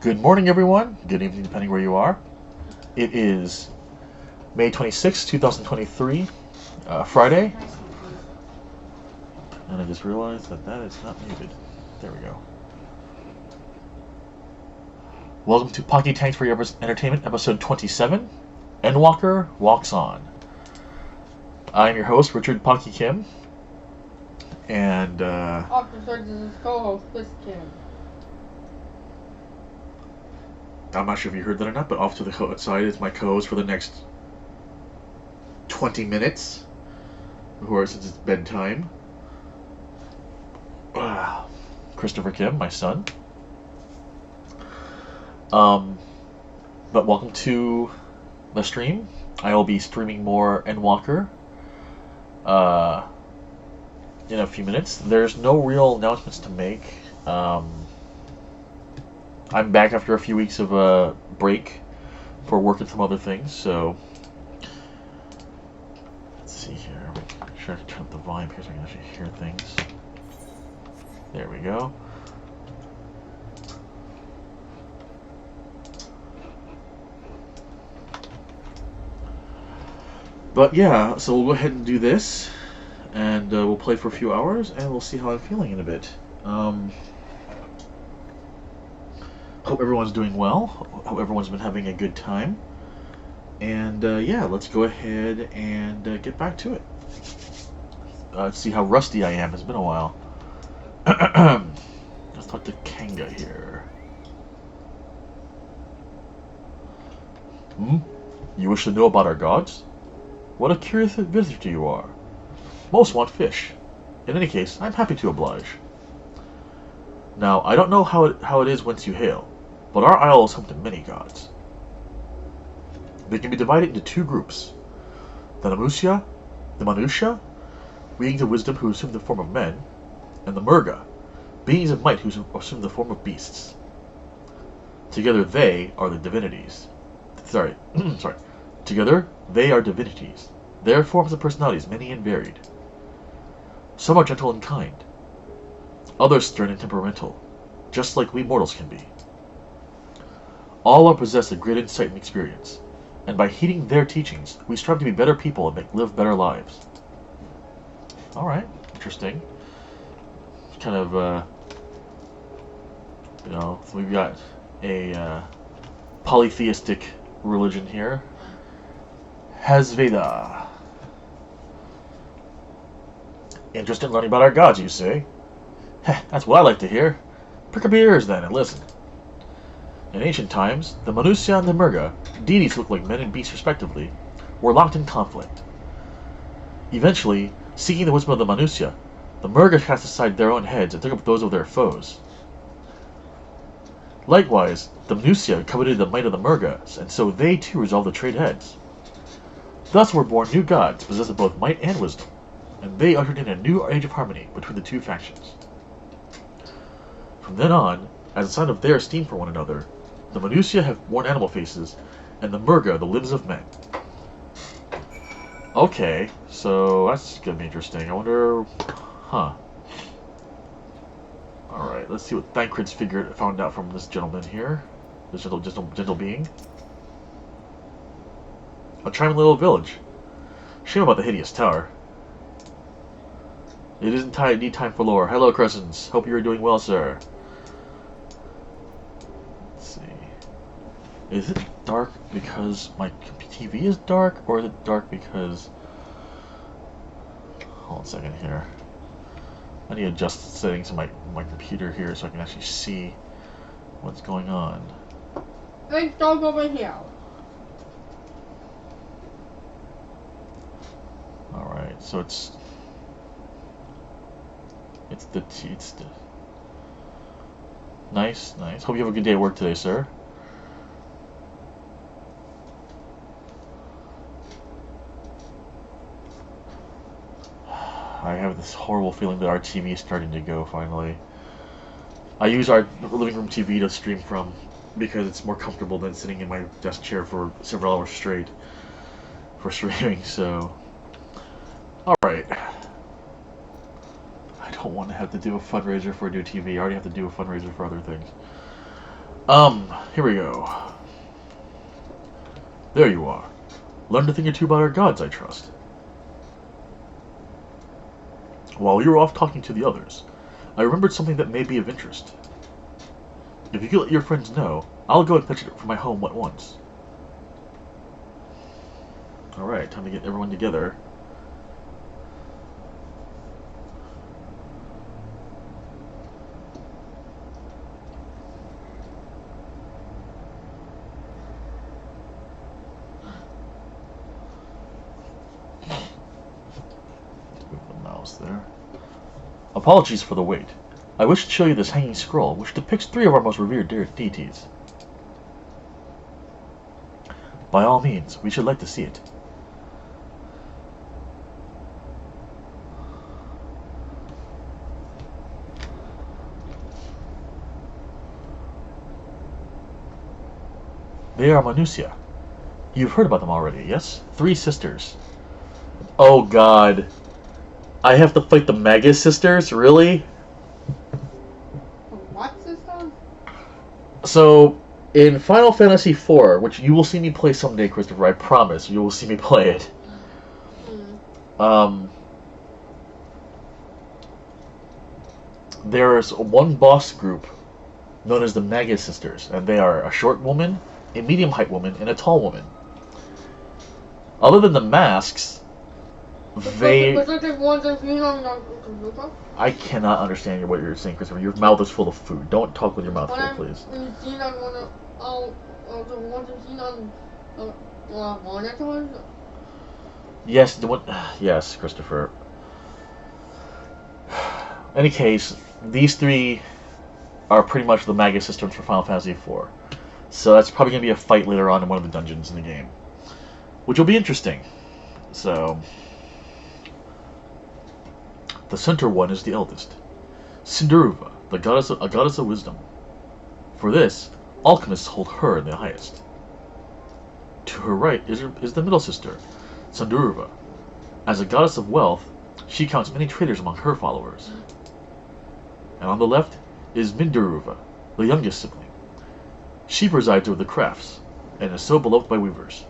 Good morning, everyone. Good evening, depending where you are. It is May 26, 2023, Friday. And I just realized that is not muted. There we go. Welcome to Pocky Tanks for Your Entertainment, episode 27. Endwalker Walks On. I am your host, Richard Pocky Kim. And, Officer, this is co-host, Chris Kim. I'm not sure if you heard that or not, but off to the side is my co-host for the next 20 minutes, since it's bedtime. Christopher Kim, my son. But welcome to the stream. I will be streaming more Endwalker in a few minutes. There's no real announcements to make. I'm back after a few weeks of a break for work and some other things, so let's see here. Make sure I can turn up the volume here so I can actually hear things. There we go. But yeah, so we'll go ahead and do this, and we'll play for a few hours, and we'll see how I'm feeling in a bit. Hope everyone's doing well. Hope everyone's been having a good time. And yeah, let's go ahead and get back to it. Let's see how rusty I am. It's been a while. Let's talk to Kanga here. You wish to know about our gods? What a curious visitor you are. Most want fish. In any case, I'm happy to oblige. Now, I don't know how it is whence you hail, but our isle is home to many gods. They can be divided into two groups. The Manusya, beings of wisdom who assume the form of men, and the Murga, beings of might who assume the form of beasts. Together they are the divinities. Together they are divinities. Their forms and personalities many and varied. Some are gentle and kind. Others stern and temperamental, just like we mortals can be. All are possessed of great insight and experience, and by heeding their teachings, we strive to be better people and live better lives. Alright, interesting. Kind of, so we've got a polytheistic religion here. Hasveda. Interested in learning about our gods, you say? That's what I like to hear. Prick up your ears then and listen. In ancient times, the Manusya and the Murga, deities who look like men and beasts respectively, were locked in conflict. Eventually, seeking the wisdom of the Manusya, the Murga cast aside their own heads and took up those of their foes. Likewise, the Manusya coveted the might of the Murgas, and so they too resolved to trade heads. Thus were born new gods possessed of both might and wisdom, and they ushered in a new age of harmony between the two factions. From then on, as a sign of their esteem for one another, the Manusya have worn animal faces, and the Murga the limbs of men. Okay, so that's gonna be interesting. I wonder... Alright, let's see what Thancred's found out from this gentleman here. This gentle being. A charming little village. Shame about the hideous tower. It isn't need time for lore. Hello, Crescents. Hope you are doing well, sir. Let's see. Is it dark because my TV is dark, or is it dark because... Hold on a second here. I need to adjust the settings on my computer here so I can actually see what's going on. Let's talk over here. Alright, so it's the nice. Hope you have a good day at work today, sir. I have this horrible feeling that our TV is starting to go finally. I use our living room TV to stream from because it's more comfortable than sitting in my desk chair for several hours straight for streaming, so... Alright. I don't want to have to do a fundraiser for a new TV. I already have to do a fundraiser for other things. Here we go. There you are. Learned a thing or two about our gods, I trust. While you were off talking to the others, I remembered something that may be of interest. If you could let your friends know, I'll go and fetch it from my home at once. Alright, time to get everyone together. Move the mouse there. Apologies for the wait. I wish to show you this hanging scroll, which depicts 3 of our most revered deities. By all means, we should like to see it. They are Manusia. You've heard about them already, yes? 3 sisters. Oh god. I have to fight the Mega Sisters? Really? What system? So, in Final Fantasy IV, which you will see me play someday, Christopher, I promise, you will see me play it. There's one boss group known as the Mega Sisters, and they are a short woman, a medium height woman, and a tall woman. Other than the masks, I cannot understand what you're saying, Christopher. Your mouth is full of food. Don't talk with your mouth full, please. Yes, the one. Yes, Christopher. Any case, these 3 are pretty much the Mega systems for Final Fantasy IV. So that's probably going to be a fight later on in one of the dungeons in the game, which will be interesting. So, the center one is the eldest, Cinderuva, a goddess of wisdom. For this, alchemists hold her in the highest. To her right is the middle sister, Sanduruva. As a goddess of wealth, she counts many traders among her followers. And on the left is Minduruva, the youngest sibling. She presides over the crafts, and is so beloved by weavers.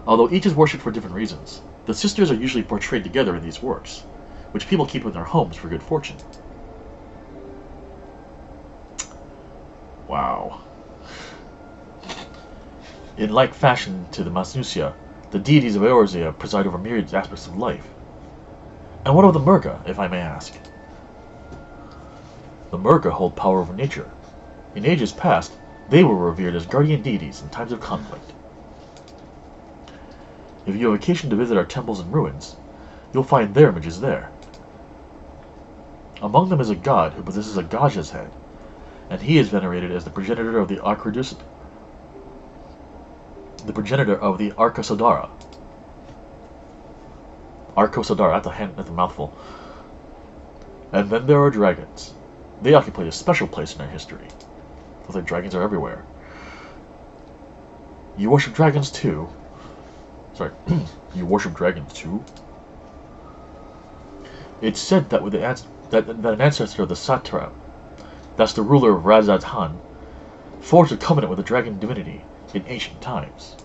Although each is worshipped for different reasons, the sisters are usually portrayed together in these works, which people keep in their homes for good fortune. Wow. In like fashion to the Masnusia, the deities of Eorzea preside over myriad aspects of life. And what of the Murga, if I may ask? The Murga hold power over nature. In ages past, they were revered as guardian deities in times of conflict. If you have occasion to visit our temples and ruins, you'll find their images there. Among them is a god who possesses a Gaja's head, and he is venerated as the progenitor of the Arkosodara. Arkosodara, that's a mouthful. And then there are dragons. They occupy a special place in our history. Looks like dragons are everywhere. You worship dragons too. Sorry, you worship dragons too? It's said that that an ancestor of the Satrap, that's the ruler of Razad-Han, forged a covenant with the dragon divinity in ancient times.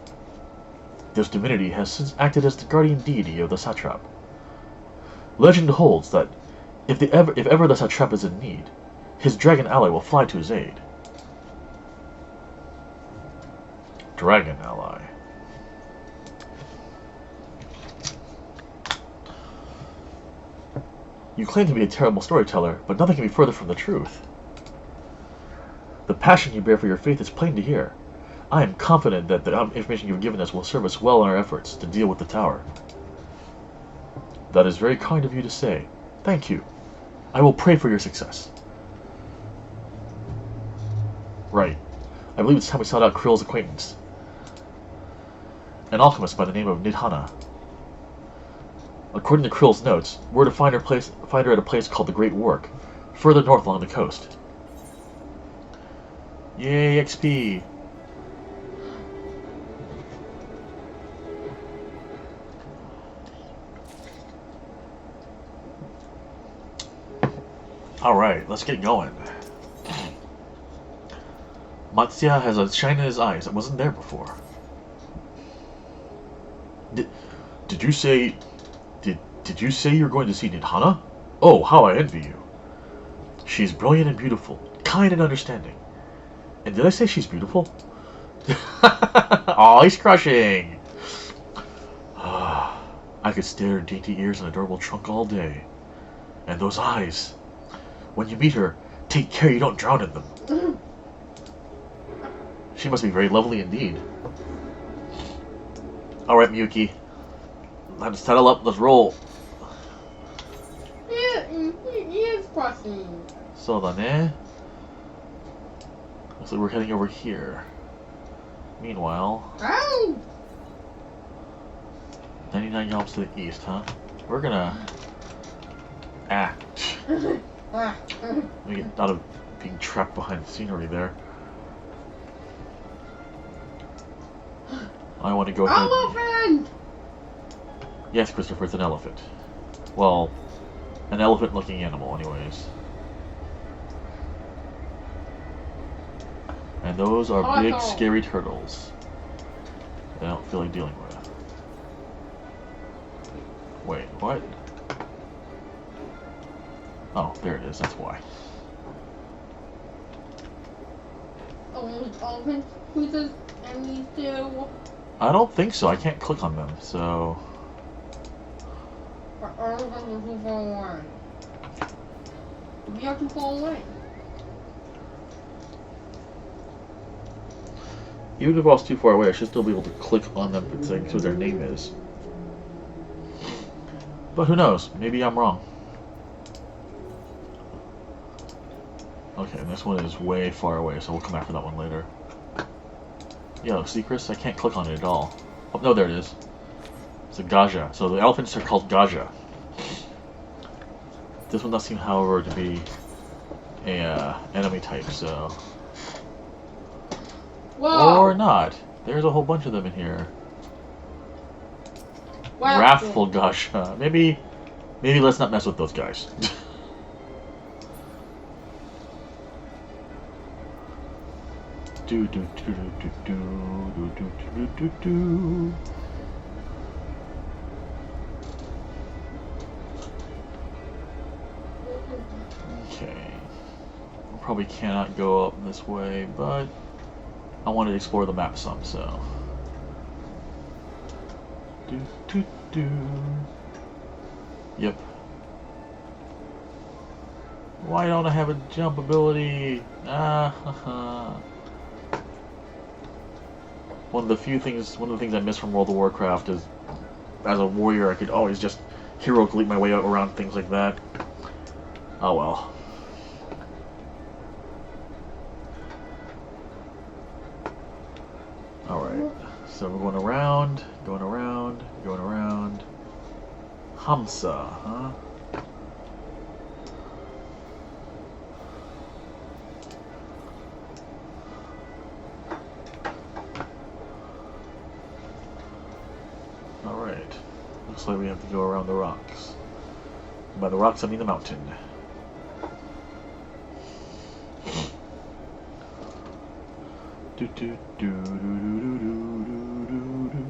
This divinity has since acted as the guardian deity of the satrap. Legend holds that if ever the satrap is in need, his dragon ally will fly to his aid. Dragon ally. You claim to be a terrible storyteller, but nothing can be further from the truth. The passion you bear for your faith is plain to hear. I am confident that the information you've given us will serve us well in our efforts to deal with the tower. That is very kind of you to say. Thank you. I will pray for your success. Right. I believe it's time we sought out Krill's acquaintance. An alchemist by the name of Nidhana. According to Krill's notes, we're to find her at a place called the Great Work, further north along the coast. Yay, XP! Alright, let's get going. Matsuya has a shine in his eyes that wasn't there before. Did you say... Did you say you're going to see Nidhana? Oh, how I envy you. She's brilliant and beautiful, kind and understanding. And did I say she's beautiful? Oh, he's crushing! I could stare at dainty ears and adorable trunk all day. And those eyes. When you meet her, take care you don't drown in them. She must be very lovely indeed. Alright, Miyuki. Let's settle up, let's roll. Yeah, he is crushing. So then, looks like we're heading over here. Meanwhile, Ow! 99 yards to the east, huh? We're gonna act. We get out of being trapped behind the scenery there. I want to go ahead. Elephant! Yes, Christopher, it's an elephant. Well, an elephant-looking animal, anyways. And those are big, scary turtles that I don't feel like dealing with. Wait, what? Oh, there it is, that's why. Elephant squeezes enemies too. I don't think so, I can't click on them, so... But elephants are too far away. We are too far away. Even if I was too far away, I should still be able to click on them and say who their name is. But who knows? Maybe I'm wrong. Okay, this one is way far away, so we'll come back for that one later. Yo, see, Chris? I can't click on it at all. Oh, no, there it is. It's a Gaja. So the elephants are called Gaja. This one does seem, however, to be a enemy type, so... Whoa. Or not. There's a whole bunch of them in here. Wow. Wrathful Gaja. Maybe let's not mess with those guys. do do do do do do do do do do. Okay. Probably cannot go up this way, but I wanted to explore the map some, so. Do do do. Yep. Why don't I have a jump ability? One of the things I miss from World of Warcraft is, as a warrior, I could always just heroically leap my way out around things like that. Oh well. Alright, so we're going around, going around, going around. Hamsa, huh? Alright, looks like we have to go around the rocks. By the rocks, I mean the mountain. Do do do do do do do do do.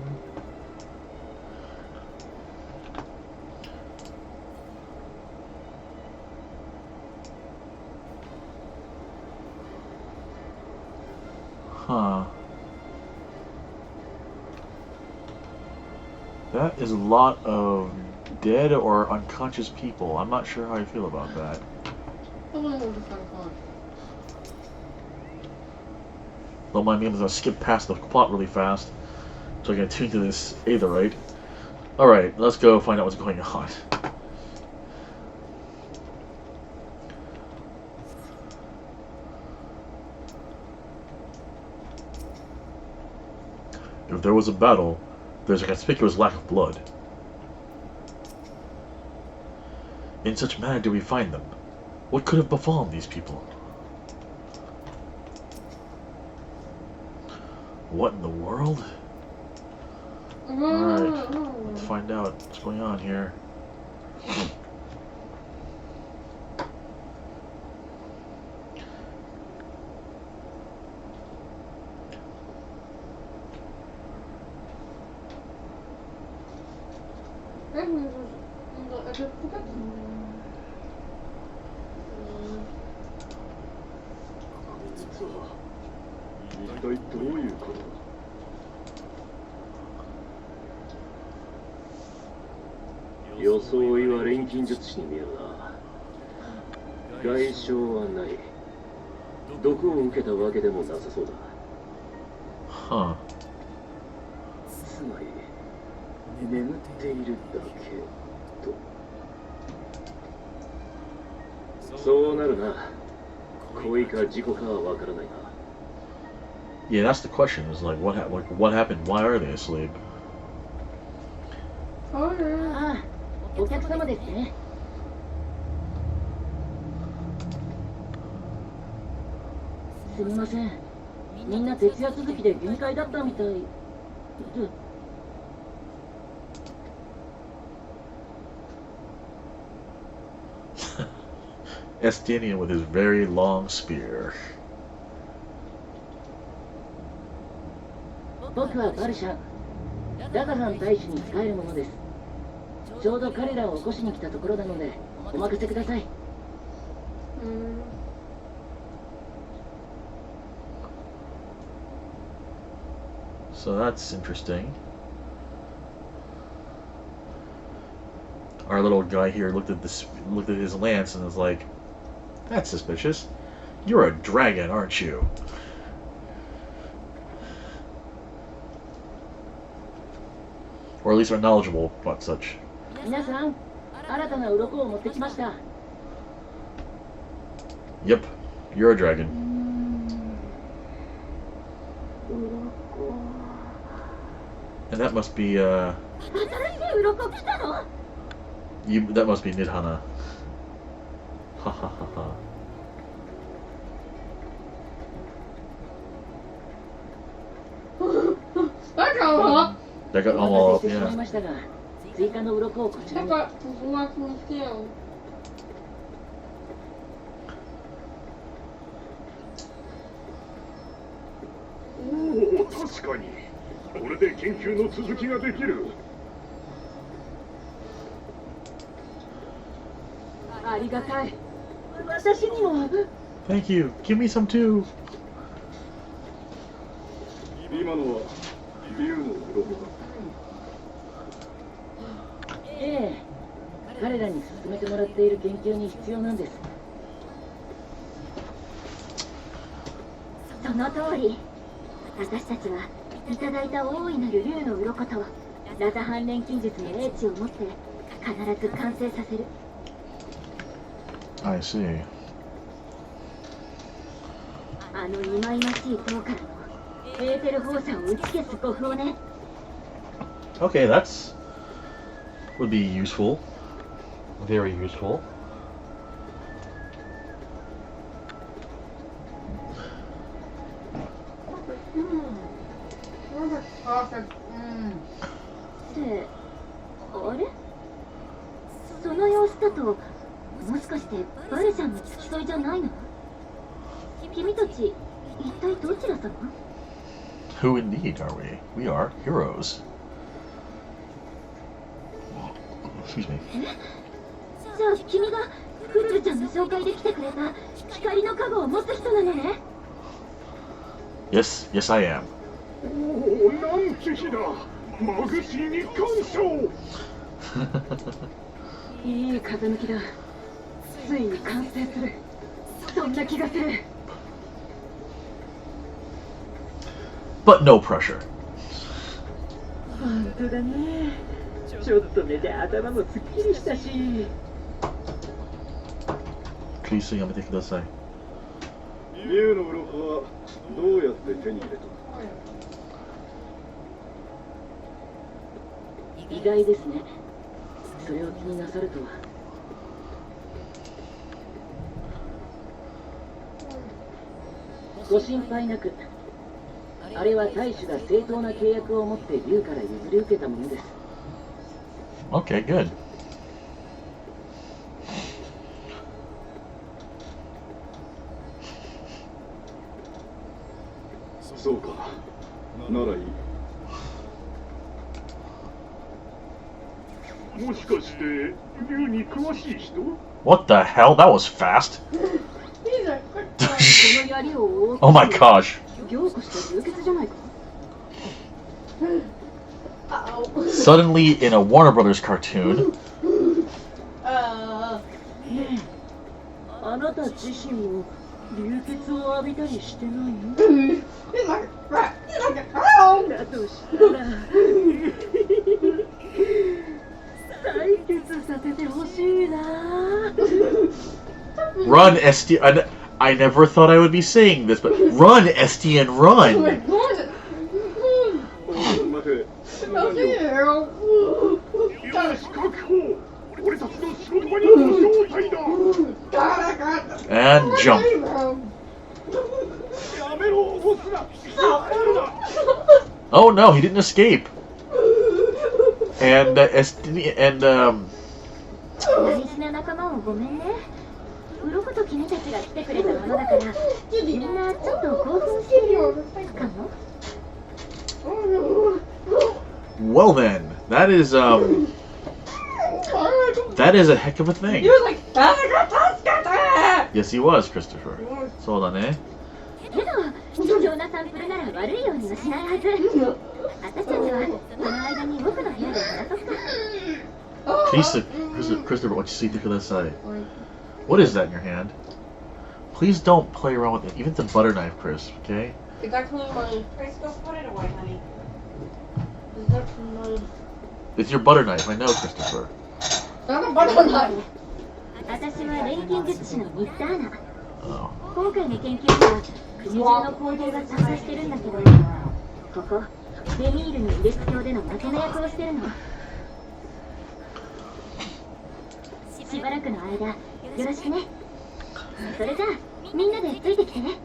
Huh. That is a lot of dead or unconscious people. I'm not sure how I feel about that. Don't mind me, I'm gonna skip past the plot really fast so I can tune to this aetherite. Alright, let's go find out what's going on. If there was a battle, there's a conspicuous lack of blood. In such manner do we find them. What could have befallen these people? What in the world? Alright, let's find out what's going on here. 一体どういうことだ。装いは錬金術師に見えるな。外傷はない。毒を受けたわけでもなさそうだ。Huh. つまり眠っているだけと。そうなるな。恋か事故かはわからないな。Yeah, that's the question. Is like what happened? Why are they asleep? あああ、お客様ですね。すみません。みんな徹夜続きで限界だったみたい。Estinian with his very long spear. 僕はバルシャン。ダガハン大使に仕えるものです。ちょうど彼らを起こしに来たところなので、お任せください。So that's interesting. Our little guy here looked at his lance and was like, "That's suspicious. You're a dragon, aren't you?" Or at least are knowledgeable about such. 皆さん、新たな鱗を持ってきました。Yep, you're a dragon. And that must be that must be Nidhana. Ha ha ha ha. だからThat got お all 待たせしてしまい yeah. ましたが、追加の鱗をこちらに。だからここは気にしてよ。おお、確かに。これで研究の続きができる。ありがたい。私にも。Thank you. Give me some too. 今のは竜の鱗だ。ええ、彼らに進めてもらっている研究に必要なんです。その通り。私たちはいただいた大いなる竜の鱗とラザハン錬金術の英知を持って必ず完成させる。I see. あの忌々しい塔からのエーテル放射を打ち消す護符をね。Okay, that's would be useful. Very useful. Perfect. ってあれ、その様子だともしかしてバルシャンの付き添いじゃないの？君たち一体どちら様？ Who indeed are we? We are heroes. Excuse me. じゃあ君がフルルちゃんの紹介で来てくれた光の加護を持つ人なのね。 Yes, yes, I am. おお、なんて日だ。マグシーに感謝。いい風向きだ。ついに完成する。そんな気がする。But no pressure. 本当だね。ちょっと寝て頭もすっきりしたし。Please やめてください。竜の鱗はどうやって手に入れた？意外ですね。それを気になさるとは。ご心配なく。あれは大使が正当な契約を持って竜から譲り受けたものです。Okay, good. そうか。ならいい。もしかして竜に詳しい人？ What the hell? That was fast. He's a quick この槍を覆う Oh my gosh. 凝固した流血じゃないか。 Uh-oh. Suddenly in a Warner Brothers cartoon. ねえ、あなた自身も流血を浴びたりしてないの？ He's like a rat. He's like a clown. だとしたら採血させてほしいな。 Run, SD. I never thought I would be saying this, but run, SDN, Oh run! my God. 待て。 Oh, dear. よし確保。俺たちの仕事場にご招待だ。 God, I got the And jump. hero. やめろボスが。やめろ。 Oh no, he didn't escape. And SD and 大事な仲間をごめんね。鱗と君たちが来てくれたものだから、みんなちょっと興奮してるかも。 well then, that is a heck of a thing. He was like, "Tasukata!" Yes, he was, Christopher. そうだね。けど、貴重なサンプルなら悪いようにはしないはず。あたちゃんには、この間に僕の部屋で話そうか。 Please, Christopher, what you see to the side? What is that in your hand? Please don't play around with it, even the butter knife, Chris. Okay? Is that mine? Chris, go put it away, honey. Is that mine? It's your butter knife. I know, Christopher. Not a butter knife. 私は錬金術師のミッターナ。 Oh. 今回の研究には国中の工場が参加してるんだけど、ここデミールのイレス教でのまとめ役をしてるの。しばらくの間よろしくね。それじゃあみんなでついてきてね。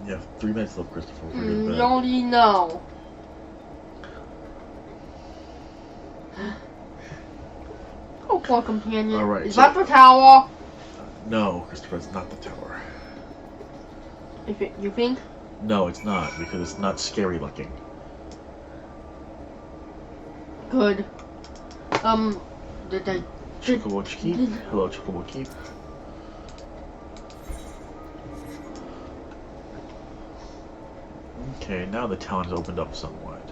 You have 3 minutes left, Christopher. We're going to bed. Don't you know? Oh, companion. All right, Is so- that the tower? No, Christopher, it's not the tower. You think? No, it's not, because it's not scary looking. Good. Did they? Chocobo Keep. Hello, Chocobo Keep. Okay, now the town has opened up somewhat.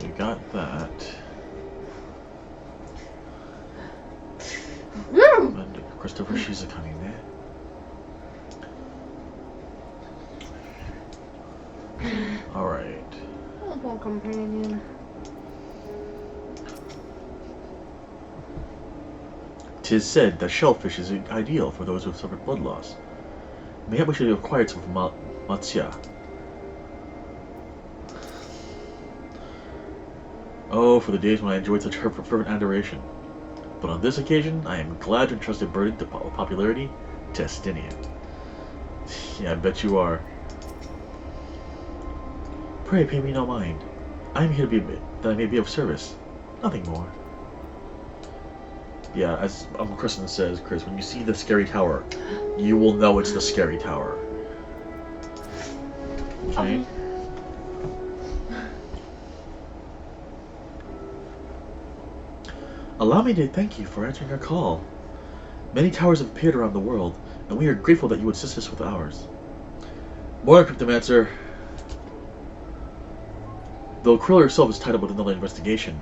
We got that. And Christopher Shizukani there. Alright. Oh, companion. Tis said that shellfish is ideal for those who have suffered blood loss. Mayhap we should have acquired some from Matsya. Oh, for the days when I enjoyed such fervent adoration. But on this occasion, I am glad to entrust a burden to popularity to Estinian. Yeah, I bet you are. Pray pay me no mind. I am here to be that I may be of service. Nothing more. Yeah, as Uncle Kristen says, Chris, when you see the scary tower, you will know it's the scary tower. Okay? Allow me to thank you for answering our call. Many towers have appeared around the world, and we are grateful that you would assist us with ours. More Cryptomancer. Though Krill herself is tied up with another investigation,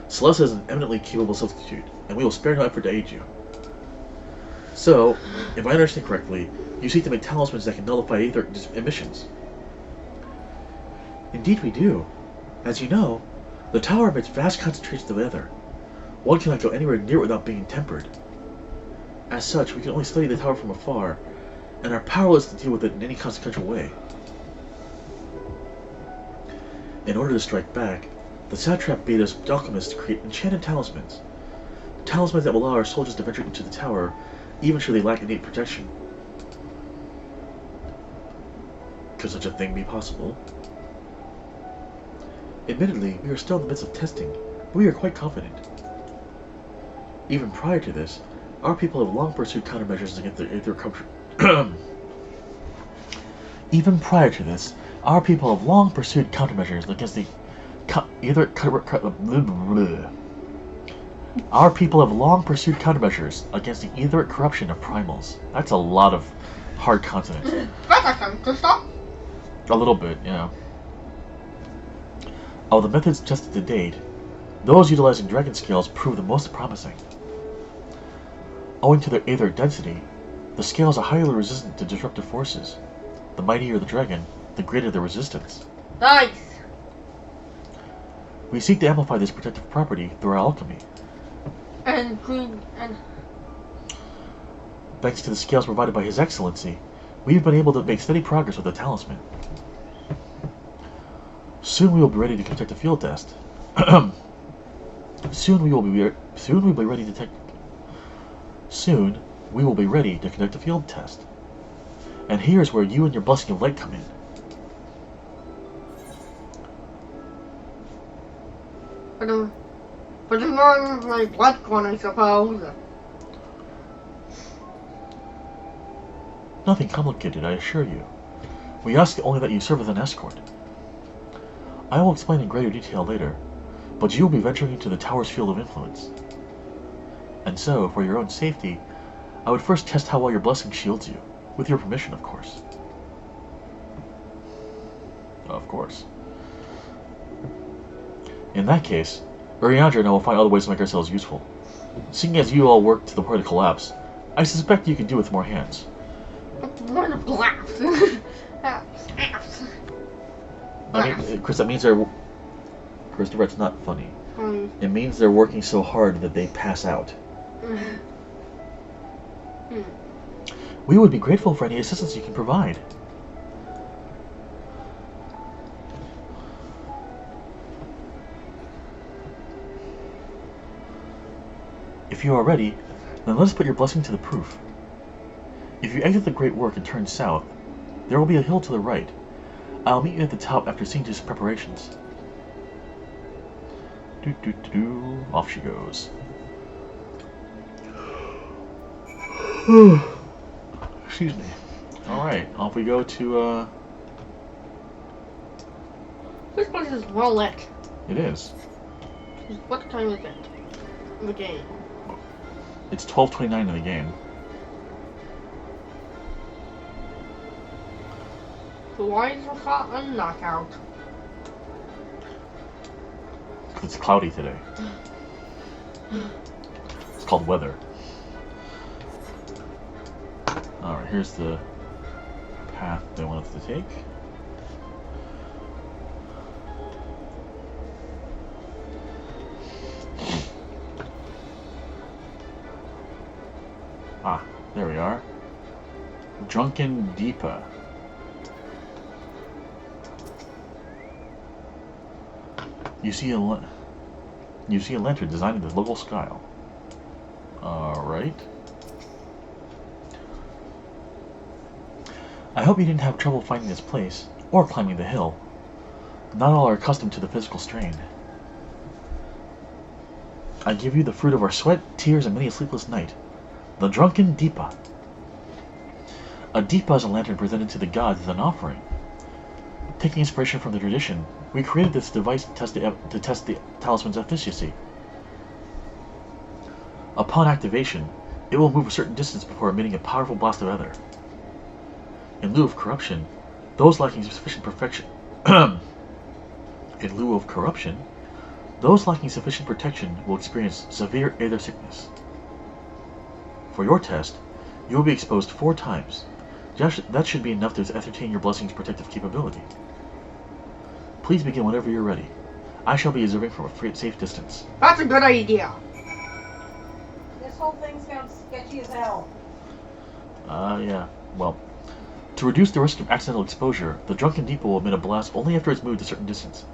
Celeste is an eminently capable substitute, and we will spare no effort to aid you. So, if I understand correctly, you seek to make talismans that can nullify ether emissions. Indeed we do. As you know, the tower emits vast concentrations of ether. One cannot go anywhere near it without being tempered. As such, we can only study the tower from afar, and are powerless to deal with it in any consequential way. In order to strike back, the satrap bade us alchemists to create enchanted talismans. Talismans that will allow our soldiers to venture into the tower, even should they lack innate protection. Could such a thing be possible? Admittedly, we are still in the midst of testing, but we are quite confident. Even prior to this, our people have long pursued countermeasures against the Even prior to this, our people have long pursued countermeasures against the Our people have long pursued countermeasures against the etheric corruption of primals. That's a lot of hard consonants. That's like some good stuff. A little bit, yeah. Of the methods tested to date, those utilizing dragon scales prove the most promising. Owing to their aether density, the scales are highly resistant to disruptive forces. The mightier the dragon, the greater the resistance. Nice. We seek to amplify this protective property through our alchemy. And green and Thanks to the scales provided by His Excellency, we've been able to make steady progress with the talisman. Soon we will be ready to conduct a field test. Soon we will be ready to conduct a field test. And here's where you and your blessing of light come in. but there's not my blood one, I suppose. Nothing complicated, I assure you. We ask only that you serve as an escort. I will explain in greater detail later, but you will be venturing into the tower's field of influence. And so, for your own safety, I would first test how well your blessing shields you. With your permission, of course. Of course. In that case, Uriandra and I will find other ways to make ourselves useful. Seeing as you all work to the point of collapse, I suspect you can do with more hands. What a blast. I mean, Chris, that means they're... Christopher, it's not funny. It means they're working so hard that they pass out. We would be grateful for any assistance you can provide. If you are ready, then let us put your blessing to the proof. If you exit the Great Work and turn south, there will be a hill to the right. I'll meet you at the top after seeing to some preparations. Off she goes. Excuse me. Alright, off we go to, This place is well lit. It is. What time is it? In the game. It's 12:29 in the game. So why is there hot and knockout? Because it's cloudy today. It's called weather. Alright, here's the path they want us to take. Ah, there we are. Drunken Deepa. You see a lantern designed in the local style. Alright. I hope you didn't have trouble finding this place, or climbing the hill. Not all are accustomed to the physical strain. I give you the fruit of our sweat, tears, and many a sleepless night. The Drunken Deepa. A Deepa is a lantern presented to the gods as an offering. Taking inspiration from the tradition, we created this device to test the talisman's efficacy. Upon activation, it will move a certain distance before emitting a powerful blast of ether. In lieu of corruption, those lacking sufficient protection will experience severe aether sickness. For your test, you will be exposed 4 times. That should be enough to ascertain your blessing's protective capability. Please begin whenever you're ready. I shall be observing from a safe distance. That's a good idea. This whole thing sounds sketchy as hell. Yeah. Well, to reduce the risk of accidental exposure, the Drunken Deepa will emit a blast only after it's moved a certain distance.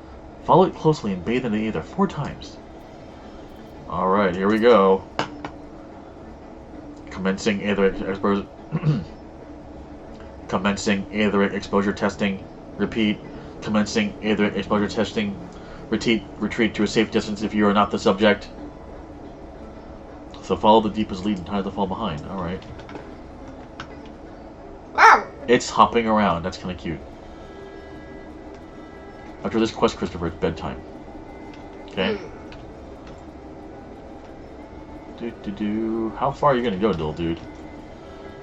Follow it closely and bathe in the aether 4 times. Alright, here we go. Commencing aetheric exposure. Commencing aetheric exposure testing. Repeat. Commencing aetheric exposure testing. Retreat to a safe distance if you are not the subject. So follow the Deepa's lead and try to fall behind. Alright. Wow. It's hopping around. That's kind of cute. After this quest, Christopher, it's bedtime. Okay. How far are you gonna go, little dude?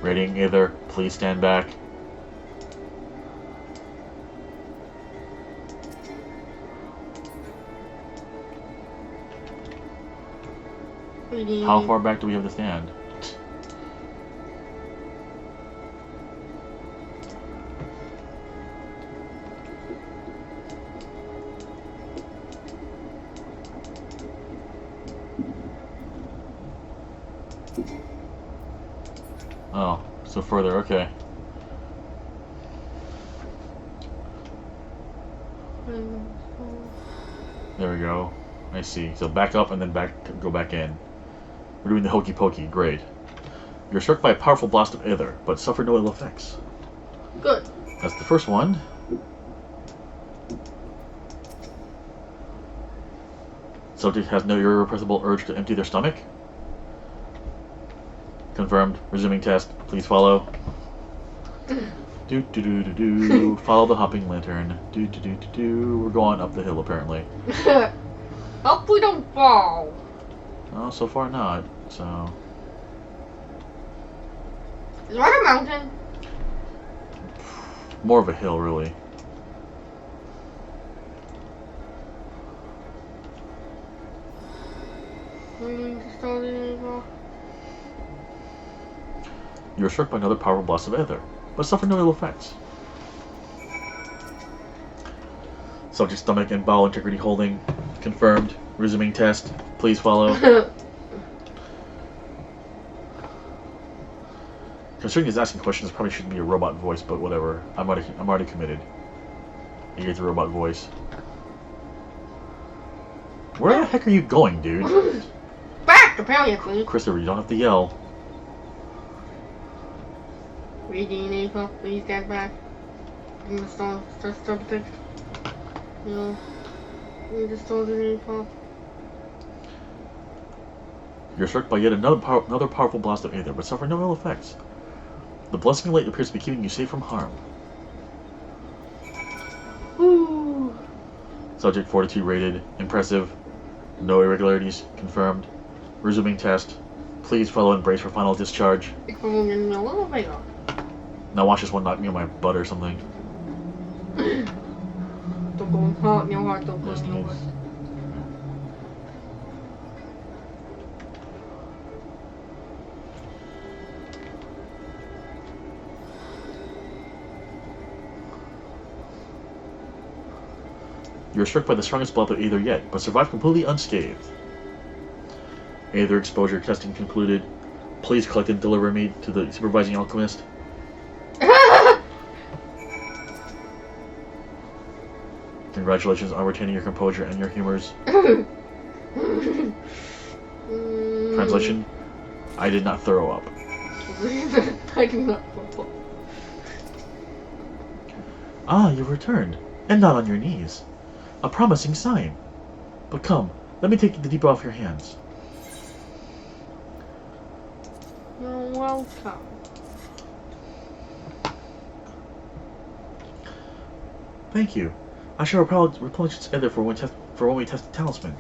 Rating either. Please stand back. Reading. How far back do we have to stand? Oh, so further, okay. There we go. I see. So back up and then go back in. We're doing the hokey pokey. Great. You're struck by a powerful blast of aether, but suffer no ill effects. Good. That's the first one. Subject has no irrepressible urge to empty their stomach. Confirmed. Resuming test. Please follow. Follow the hopping lantern. We're going up the hill apparently. Hope we don't fall. Oh, so far not. So Is that a mountain? more of a hill, really. You are struck by another powerful blast of aether, but suffer no ill effects. Subject stomach and bowel integrity holding. Confirmed. Resuming test. Please follow. Considering he's asking questions, probably shouldn't be a robot voice, but whatever. I'm already committed. You get the robot voice. Where the heck are you going, dude? Back, apparently. Christopher, you don't have to yell. Reading info, please get back. You just don't subject. No. You just don't do info. You're struck by yet another powerful blast of aether, but suffer no ill effects. The blessing light appears to be keeping you safe from harm. Ooh. Subject fortitude rated. Impressive. No irregularities. Confirmed. Resuming test. Please follow and brace for final discharge. Ik wil hem in een elevator. Now watch this one knock me on my butt or something. Don't go hard, no hard, don't go Yes, no please. hard. You are struck by the strongest blast of aether yet, but survive completely unscathed. Aether exposure testing concluded. Please collect and deliver me to the supervising alchemist. Congratulations on retaining your composure and your humors. Translation: I did not throw up. I do not fall. Ah, you've returned, and not on your knees. A promising sign. But come, let me take the deep off your hands. You're welcome. Thank you. I shall replenish its aether for when we test the talisman.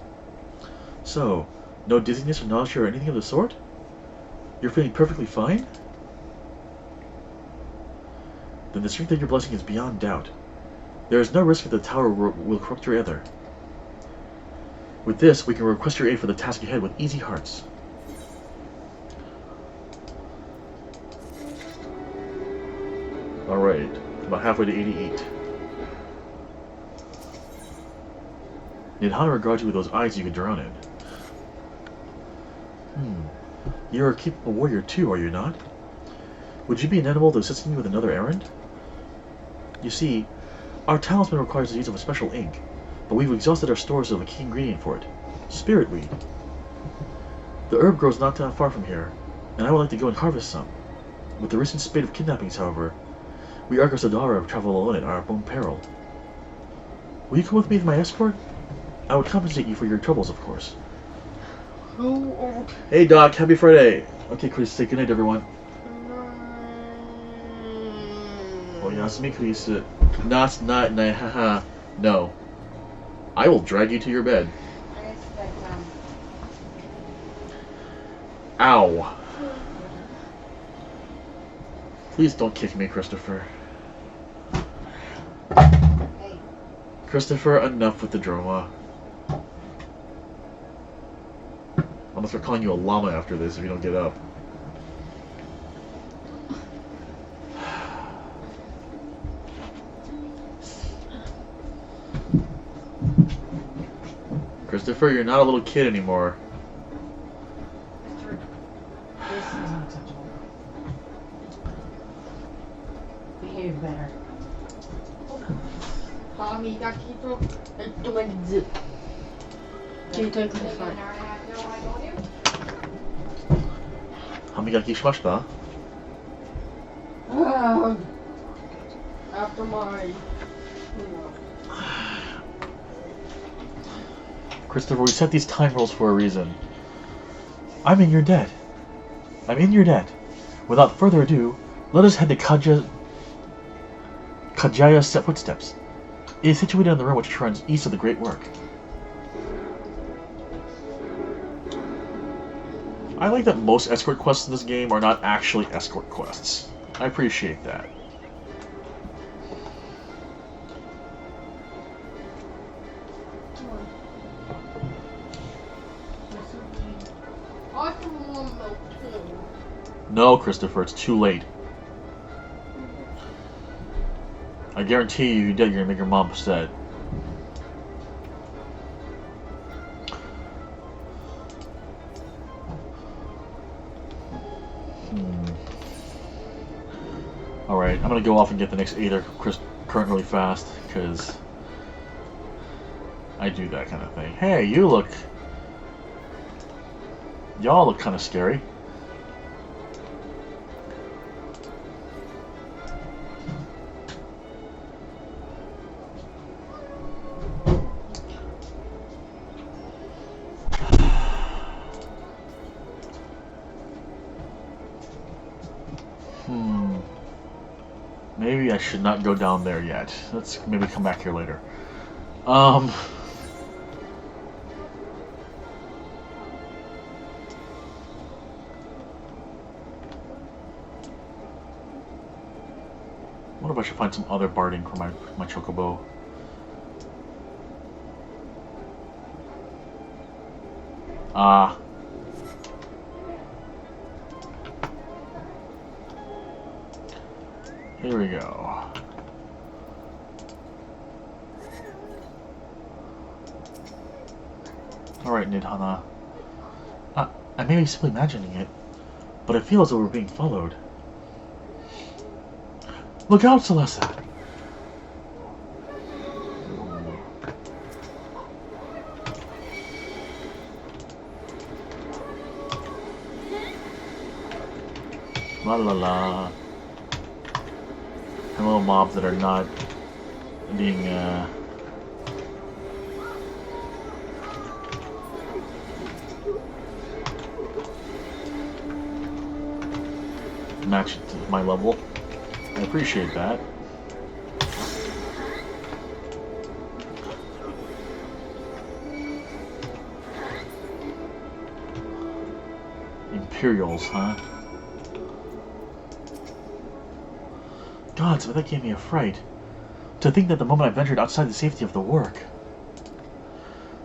So, no dizziness or nausea or anything of the sort? You're feeling perfectly fine? Then the strength of your blessing is beyond doubt. There is no risk that the tower will corrupt your aether. With this, we can request your aid for the task ahead with easy hearts. Alright, about halfway to 88. Nidhana regards you with those eyes you can drown in. You're a capable warrior too, are you not? Would you be amenable to assisting me with another errand? You see, our talisman requires the use of a special ink, but we've exhausted our stores of a key ingredient for it, spirit weed. The herb grows not that far from here, and I would like to go and harvest some. With the recent spate of kidnappings, however, we Argosadara travel alone at our own peril. Will you come with me as my escort? I would compensate you for your troubles, of course. Oh, Hey Doc, happy Friday! Okay, Chris, say goodnight everyone. Oh, Yasumi, Chris. Not, haha. No. I will drag you to your bed. Ow. Please don't kick me, Christopher. Hey. Christopher, enough with the drama. I'm gonna start calling you a llama after this if you don't get up. Christopher, you're not a little kid anymore. This is unacceptable. Behave better. 歯磨きとまず携帯ください。歯磨きしました? After my Christopher, we set these time rules for a reason. I'm in your debt. I'm in your debt. Without further ado, let us head to Kajaya's footsteps. It is situated on the road which runs east of the Great Work. I like that most escort quests in this game are not actually escort quests. I appreciate that. No, Christopher, it's too late. I guarantee you did, you're gonna make your mom upset. Alright, I'm gonna go off and get the next Aether current really fast, because I do that kind of thing. Hey, y'all look kind of scary. Maybe I should not go down there yet. Let's maybe come back here later. What if I should find some other barding for my chocobo? Here we go. Alright, Nidhana. I may be simply imagining it, but I feel as though we're being followed. Look out, Celeste! La la la. And little mobs that are not being matched to my level. I appreciate that. Imperials, huh? Gods, but that gave me a fright. To think that the moment I ventured outside the safety of the work.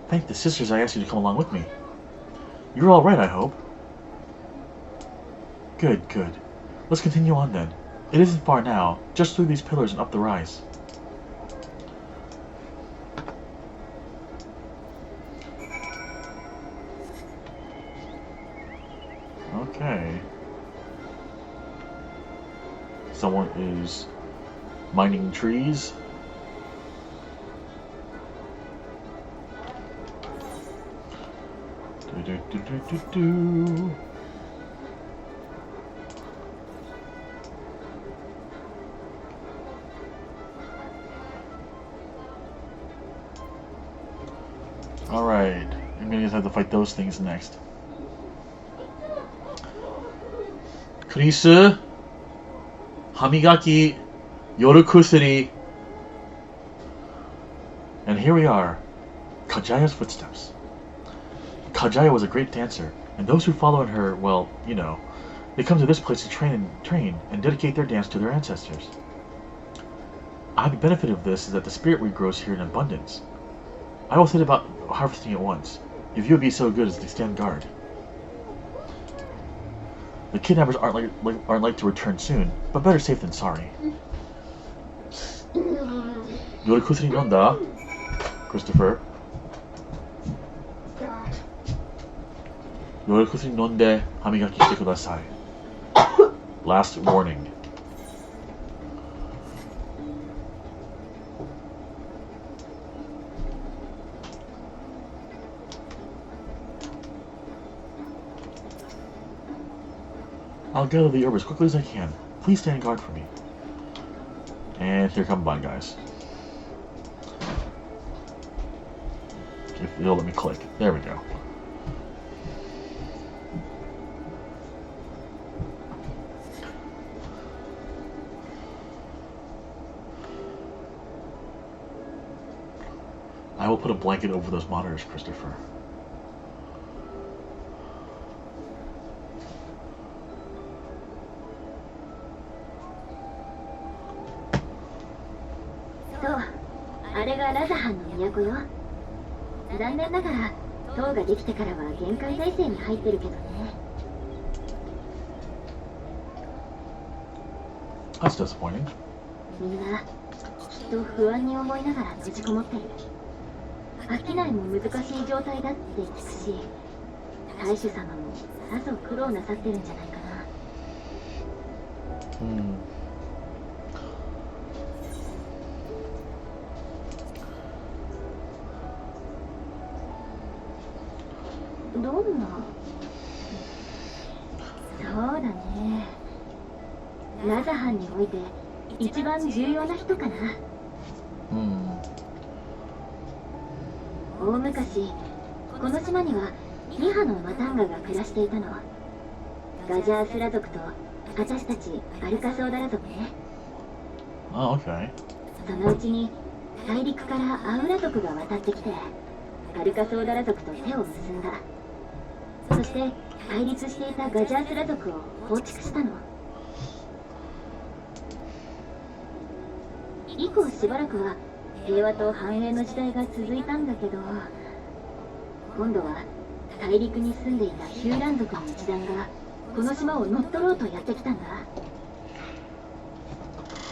Thank the sisters I asked you to come along with me. You're all right, I hope. Good, good. Let's continue on then. It isn't far now, just through these pillars and up the rise. Okay. Someone is mining trees. Do. Alright, I'm gonna have to fight those things next. Krisu, Hamigaki, Yorukusuri. And here we are, Kajaya's footsteps. Kajaya was a great dancer, And those who follow in her, well, you know, they come to this place to train and dedicate their dance to their ancestors. A happy benefit of this is that the spirit weed grows here in abundance. I will set about harvesting it once, if you would be so good as to stand guard. The kidnappers aren't like to return soon, but better safe than sorry. 요리코스니 논다, Christopher. 요리코스니 논데 하미가키してください. Last warning. I'll gather the herb as quickly as I can. Please stand guard for me. And here come bad guys. If you'll let me click. There we go. I will put a blanket over those monitors, Christopher. So, あれがラザハンの都よ。残念ながら、塔ができてからは限界態勢に入ってるけどね。That's disappointing. みんな、きっと不安に思いながら閉じこもってる。商いも難しい状態だって聞くし、大主様もさぞ苦労なさってるんじゃないかな。どんな？そうだね。ラザハンにおいて一番重要な人かな。大昔、この島には2派のマタンガが暮らしていたの。ガジャースラ族と私たちアルカソーダラ族ね。Oh, okay. そのうちに大陸からアウラ族が渡ってきて、アルカソーダラ族と手を結んだ。そして対立していたガジャースラ族を放逐したの。以降しばらくは平和と繁栄の時代が続いたんだけど、今度は大陸に住んでいたヒューラン族の一団がこの島を乗っ取ろうとやってきたんだ。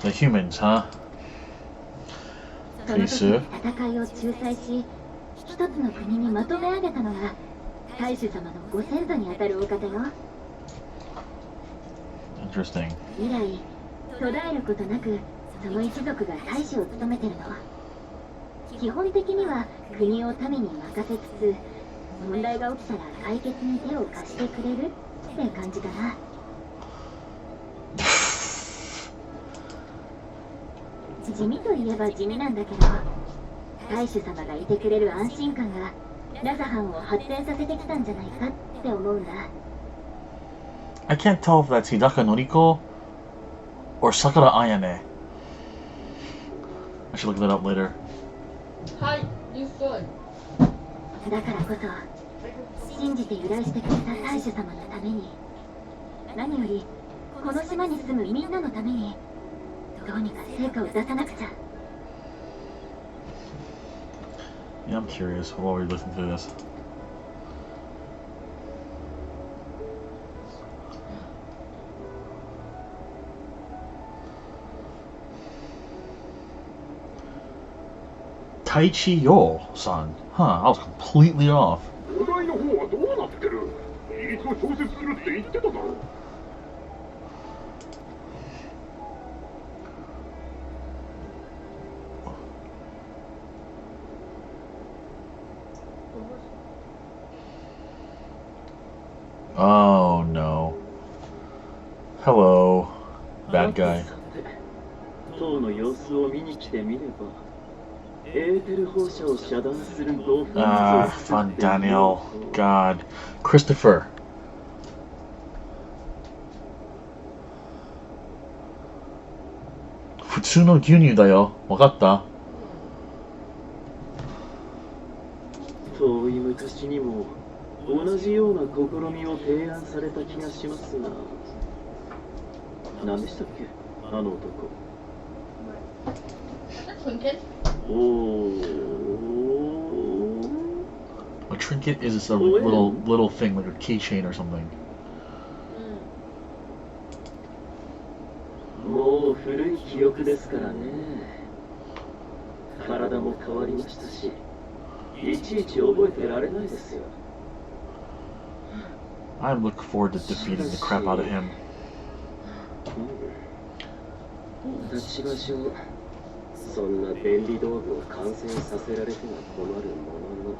The humans, huh? その時に戦いを仲裁し、一つの国にまとめ上げたのが大主様のご先祖にあたるお方よ。Interesting. 以来、途絶えることなくその一族が大使を務めてるの。基本的には国を民に任せつつ、問題が起きたら解決に手を貸してくれるって感じかな。地味といえば地味なんだけど、大主様がいてくれる安心感がラザハンを発展させてきたんじゃないかって思うんだ。I can't tell if that's Hidaka Noriko or Sakura Ayane. I should look that up later. Hi, you should. だからこそ信じて依頼してくれた大主様のために、何よりこの島に住むみんなのためにどうにか成果を出さなくちゃ。 Yeah, I'm curious while we listen to this. Taichi Yo-san. Huh, I was completely off. お題の方はどうなってる？イギリスを調節するって言ってただろ。Oh no. Hello, bad guy. 塔の様子を見に来てみれば、エーテル放射を遮断する導噴 Ah, fun Daniel. God. Christopher. Futsuno gyunyu da yo. Wakatta? 遠い昔にも同じような試みを提案された気がしますが、何でしたっけ、あの男。Trinket? A trinket is just a little thing, like a keychain or something. もう古い記憶ですからね。体も変わりましたし、いちいち覚えてられないですよ。I look forward to defeating the crap out of him. 立ち場所、そんな便利道具を完成させられては困るものの、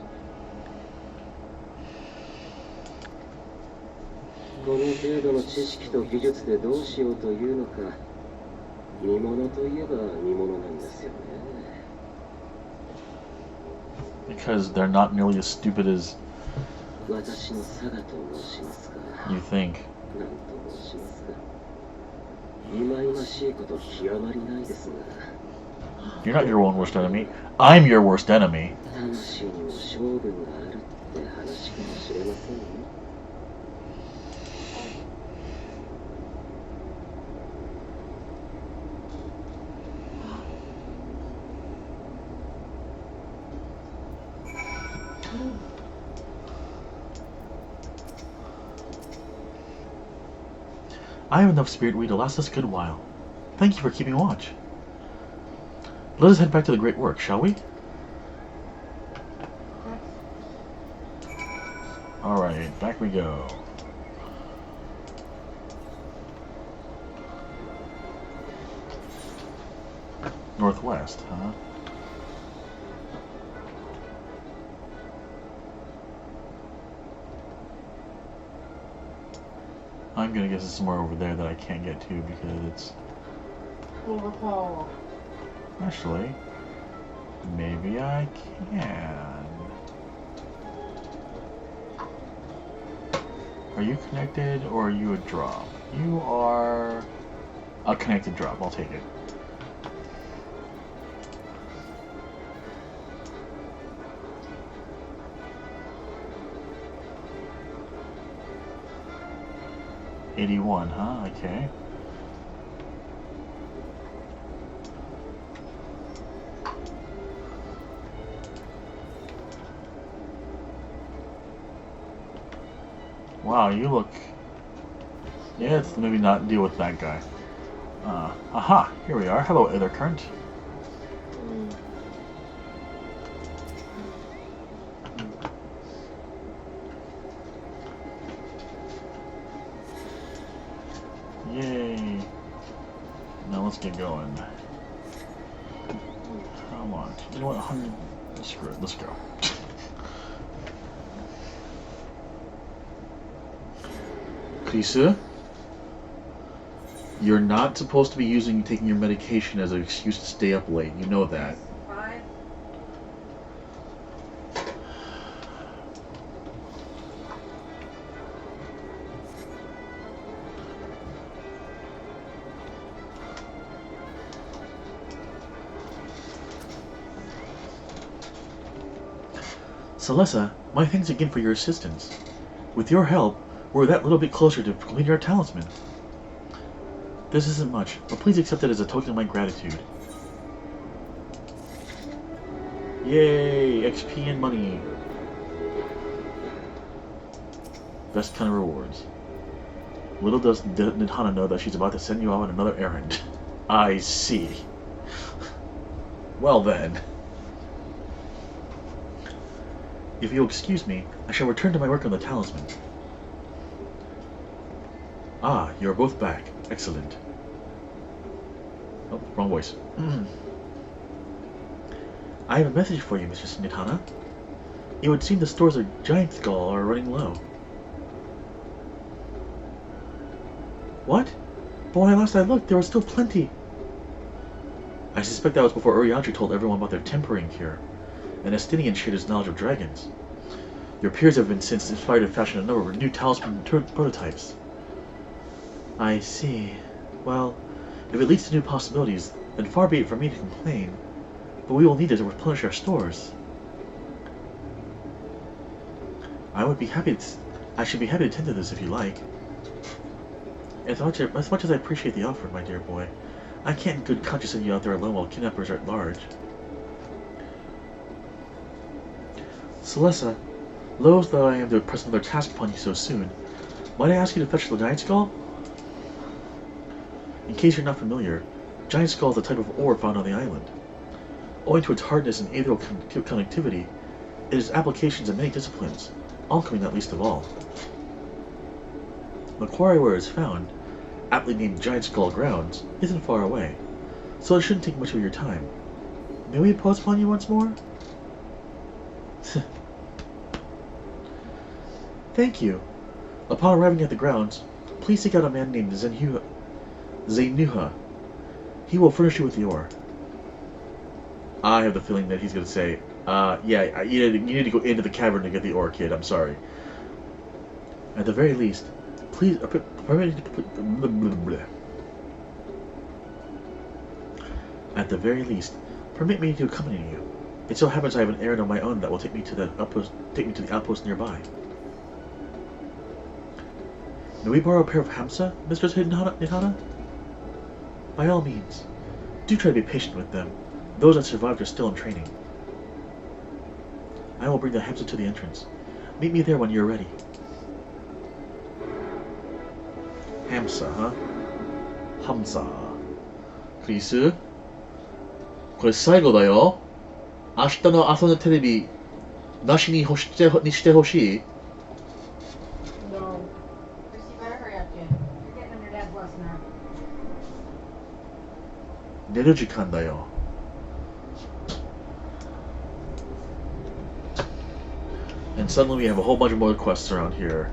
この程度の知識と技術でどうしようというのか、見物といえば見物なんですよね。Because they're not nearly as stupid as 私の佐賀と申しますが、 you think. なんと申しますか、忌々しいこと極まりないですが。You're not your own worst enemy. I'm your worst enemy. 魂にも勝負があるって話かもしれませんね。I have enough spirit weed to last us a good while. Thank you for keeping watch. Let us head back to the great work, shall we? Alright, back we go. Northwest, huh? I'm gonna guess it's somewhere over there that I can't get to because it's... Actually, maybe I can. Are you connected or are you a drop? You are a connected drop. I'll take it. $81, huh? Okay. Wow, you look... Yeah, let's maybe not deal with that guy. Aha! Here we are. Hello, Ether Current. Yay! Now let's get going. Come on. You know what? 100... Screw it. Let's go. Lisa, you're not supposed to be taking your medication as an excuse to stay up late. You know that. Fine. Celessa, my thanks again for your assistance. With your help, we're that little bit closer to completing our talisman. This isn't much, but please accept it as a token of my gratitude. Yay! XP and money. Best kind of rewards. Little does Nidhana know that she's about to send you out on another errand. I see. Well then. If you'll excuse me, I shall return to my work on the talisman. Ah, you are both back. Excellent. Oh, wrong voice. I have a message for you, Mistress Nidhana. It would seem the stores of Giant Skull are running low. What? But when last I looked, there was still plenty. I suspect that was before Uriantri told everyone about their tempering cure, and Estinian shared his knowledge of dragons. Your peers have been since inspired to fashion a number of new talisman prototypes. I see. Well, if it leads to new possibilities, then far be it from me to complain. But we will need it to replenish our stores. I would be happy to... I should be happy to tend to this if you like. As much as I appreciate the offer, my dear boy, I can't in good conscience send you out there alone while kidnappers are at large. Celessa, loath though I am to press another task upon you so soon, might I ask you to fetch the giant skull? In case you're not familiar, giant skull is a type of ore found on the island. Owing to its hardness and aerial connectivity, it has applications in many disciplines, alchemy not least of all. The quarry where it is found, aptly named Giant Skull Grounds, isn't far away, so it shouldn't take much of your time. May we impose upon you once more? Thank you. Upon arriving at the grounds, please seek out a man named Zenuha. He will furnish you with the ore. I have the feeling that he's going to say, yeah, you need to go into the cavern to get the ore, kid. I'm sorry. At the very least, please permit me to accompany you. It so happens I have an errand of my own that will take me to the outpost nearby. May we borrow a pair of hamsa, Mistress Nihana? By all means. Do try to be patient with them. Those that survived are still in training. I will bring the hamsa to the entrance. Meet me there when you're ready. Hamsa, huh? Hamsa. 크리스? これ最後だよ。明日の朝のテレビなしにしてほしい? No. Chris, you better hurry up, kid. You're getting on your dad's lesson now. 寝る時間だよ. And suddenly we have a whole bunch of more quests around here.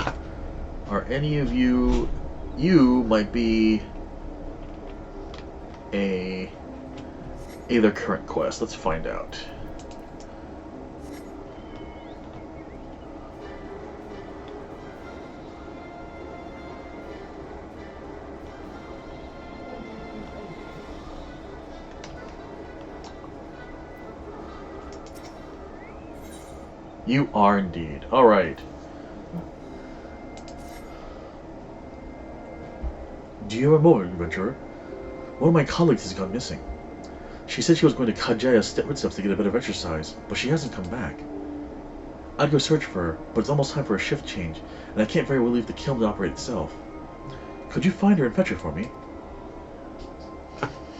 Are any of you... You might be either current quest. Let's find out. You are indeed. Alright. Do you have a moment, adventurer? One of my colleagues has gone missing. She said she was going to Kajaya's footsteps to get a bit of exercise, but she hasn't come back. I'd go search for her, but it's almost time for a shift change, and I can't very well leave the kiln to operate itself. Could you find her and fetch her for me?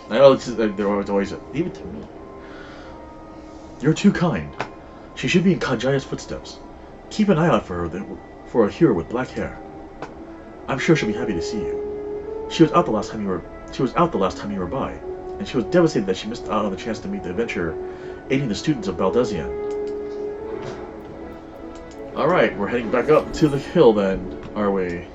I know they're always leave it to me. You're too kind. She should be in Kajaya's footsteps. Keep an eye out for her, for a hero with black hair. I'm sure she'll be happy to see you. She was out the last time you were by, and she was devastated that she missed out on the chance to meet the adventurer aiding the students of Baldesion. Alright, we're heading back up to the hill then, are we?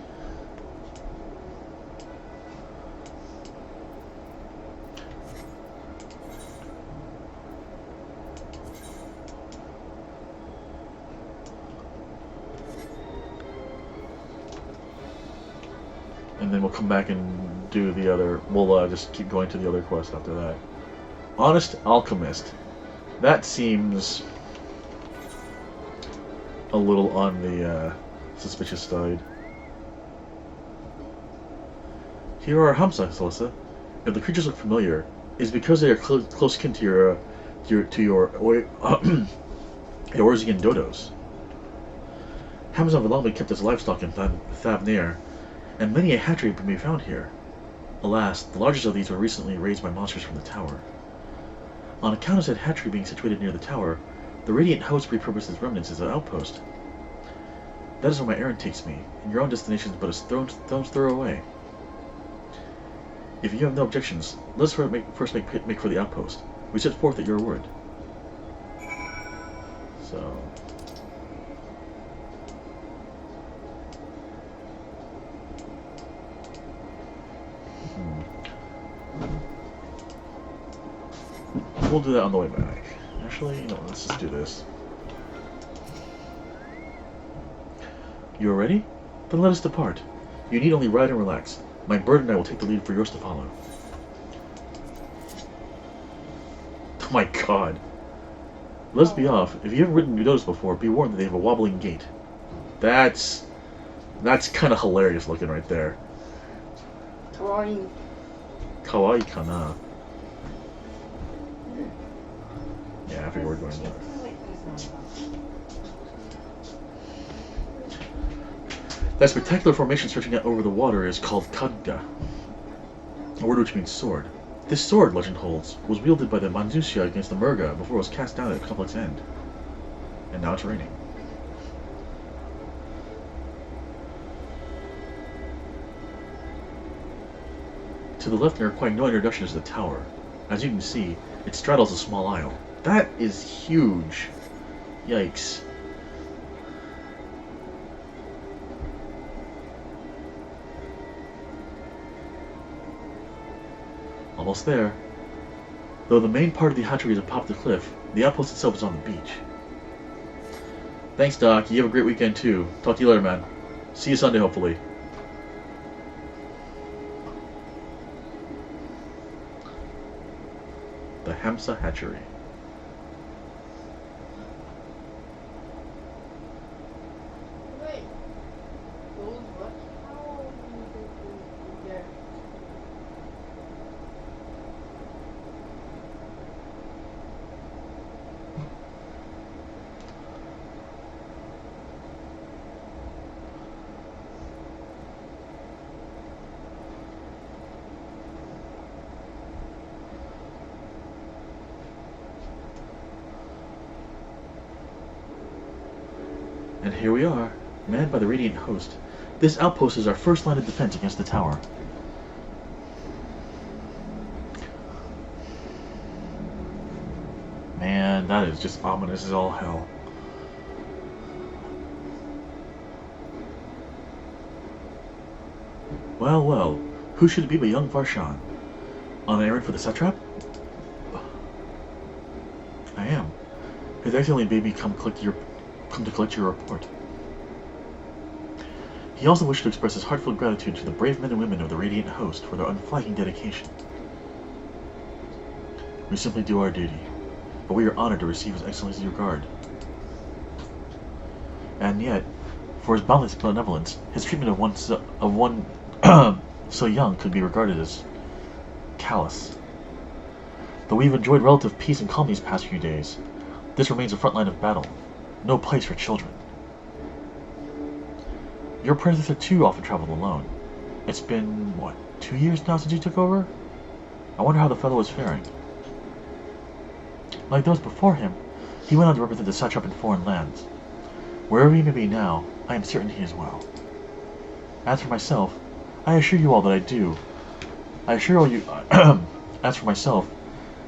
And then we'll come back and do the other... We'll just keep going to the other quest after that. Honest Alchemist. That seems a little on the suspicious side. Here are Hamsa, Celissa. If the creatures look familiar, it's because they are close kin to your Eorzean dodos. Hamsa have long been kept as livestock in Thavnair, and many a hatchery can be found here. Alas, the largest of these were recently raised by monsters from the tower. On account of said hatchery being situated near the tower, the Radiant Host repurposed its remnants as an outpost. That is where my errand takes me, and your own destination is but a stone's throw away. If you have no objections, let us first make for the outpost. We set forth at your word. So... We'll do that on the way back. Actually, you know what, let's just do this. You are ready? Then let us depart. You need only ride and relax. My bird and I will take the lead for yours to follow. Oh my god. Let's be off. If you haven't ridden Udodos before, be warned that they have a wobbling gait. That's kind of hilarious looking right there. Kawaii. Kawaii kana. Yeah, I figured we're going there. That spectacular formation stretching out over the water is called kagga, a word which means sword. This sword, legend holds, was wielded by the Manchusia against the Murga before it was cast down at a complex end. And now it's raining. To the left, there are quite no introduction to the tower. As you can see, it straddles a small isle. That is huge. Yikes. Almost there. Though the main part of the hatchery is atop the cliff, the outpost itself is on the beach. Thanks, Doc. You have a great weekend, too. Talk to you later, man. See you Sunday, hopefully. The Hamsa Hatchery. Wait. Those what? How do you get? And here we are, manned by the Radiant Host. This outpost is our first line of defense against the tower. Man, that is just ominous as all hell. Well, well, who should it be but young Varshan? On an errand for the satrap? I am. His Excellency bade me come to collect your report. He also wished to express his heartfelt gratitude to the brave men and women of the Radiant Host for their unflagging dedication. We simply do our duty, but we are honored to receive His Excellency's regard. And yet, for his boundless benevolence, his treatment of one so young could be regarded as callous. Though we've enjoyed relative peace and calm these past few days, this remains a front line of battle. No place for children. Your predecessor too often traveled alone. It's been, what, 2 years now since you took over? I wonder how the fellow is faring. Like those before him, he went on to represent the satrap in foreign lands. Wherever he may be now, I am certain he is well. As for myself, I assure you all that I do. As for myself,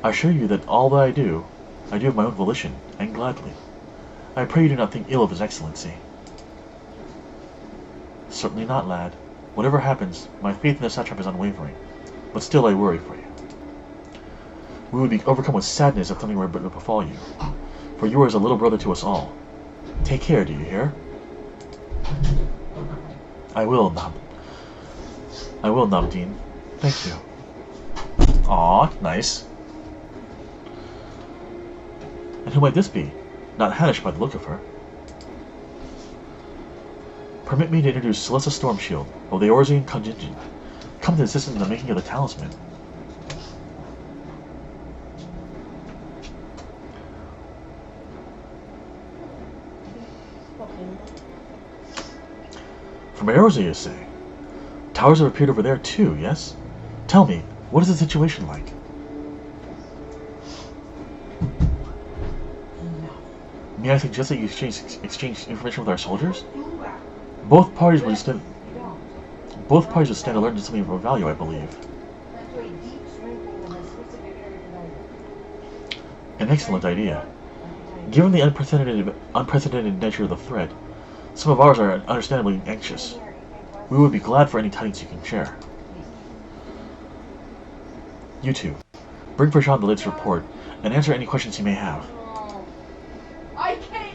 I assure you that all that I do of my own volition, and gladly. I pray you do not think ill of His Excellency. Certainly not, lad. Whatever happens, my faith in the satrap is unwavering, but still I worry for you. We would be overcome with sadness if something were to befall you, for you are as a little brother to us all. Take care, do you hear? I will, Nabdeen. Thank you. Aw, nice. And who might this be? Not Haddish by the look of her. Permit me to introduce Celesta Stormshield of the Orzian contingent, come to assist in the making of the talisman. From Eorzea, you say? Towers have appeared over there too, yes? Tell me, what is the situation like? May I suggest that you exchange information with our soldiers? Both parties would stand alert to something of value, I believe. An excellent idea. Given the unprecedented nature of the threat, some of ours are understandably anxious. We would be glad for any tidings you can share. You two, bring Varshan the latest report, and answer any questions he may have. I can't.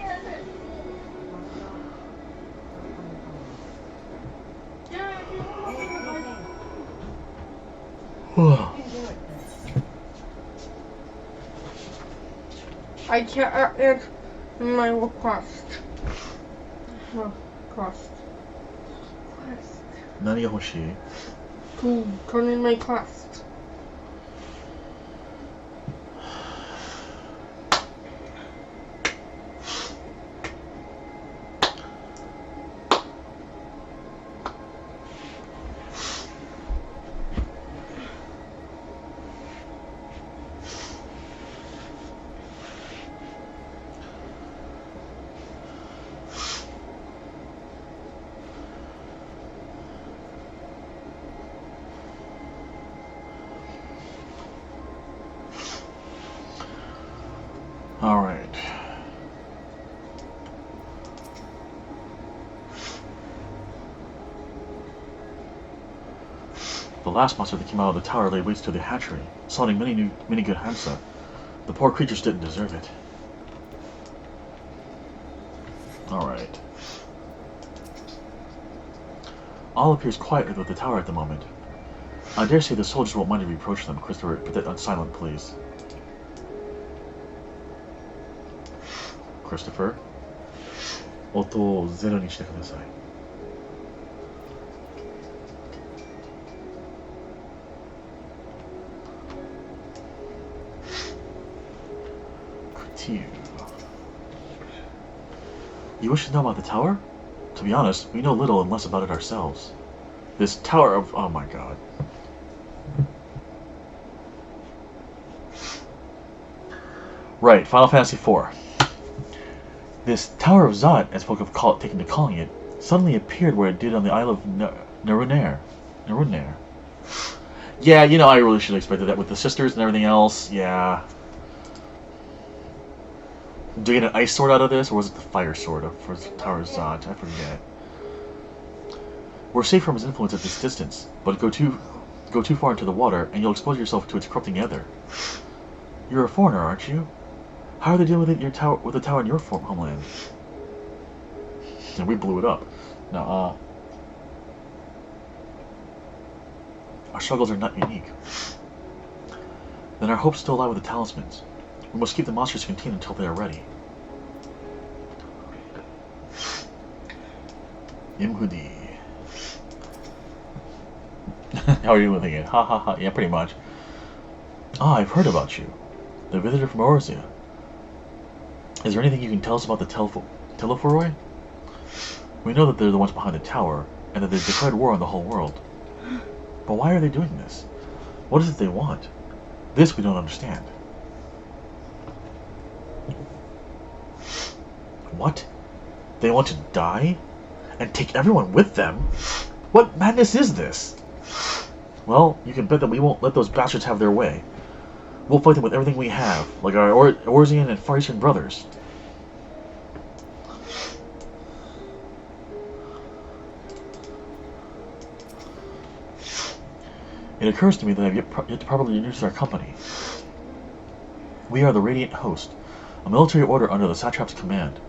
I can't answer my request. Quest. Nani ga hoshii? To turn in my quest. Alright. The last monster that came out of the tower laid waste to the hatchery, summoning many good Hansa. The poor creatures didn't deserve it. Alright. All appears quiet with the tower at the moment. I dare say the soldiers won't mind if we approach them. Christopher, put that on silent, please. Christopher? 音をゼロにしてください。Continue. You wish to know about the tower? To be honest, we know little and less about it ourselves. This tower of... oh my god. Right, Final Fantasy IV. This Tower of Zot, as folk have taken to calling it, suddenly appeared where it did on the Isle of Narunair. Yeah, you know, I really should have expected that with the sisters and everything else. Yeah. Do you get an ice sword out of this, or was it the fire sword for Tower of Zot? I forget. We're safe from his influence at this distance, but go too far into the water, and you'll expose yourself to its corrupting ether. You're a foreigner, aren't you? How are they dealing with the tower in your homeland? And we blew it up. Now, our struggles are not unique. Then our hopes still lie with the talismans. We must keep the monsters contained until they are ready. Imhudi. How are you living it? Ha ha ha. Yeah, pretty much. Ah, I've heard about you. The visitor from Orzia. Is there anything you can tell us about the Telephoroi? We know that they're the ones behind the tower, and that they've declared war on the whole world. But why are they doing this? What is it they want? This we don't understand. What? They want to die? And take everyone with them? What madness is this? Well, you can bet that we won't let those bastards have their way. We'll fight them with everything we have, like our Orzian and Far Eastern brothers. It occurs to me that I've yet to properly introduce our company. We are the Radiant Host, a military order under the Satrap's command.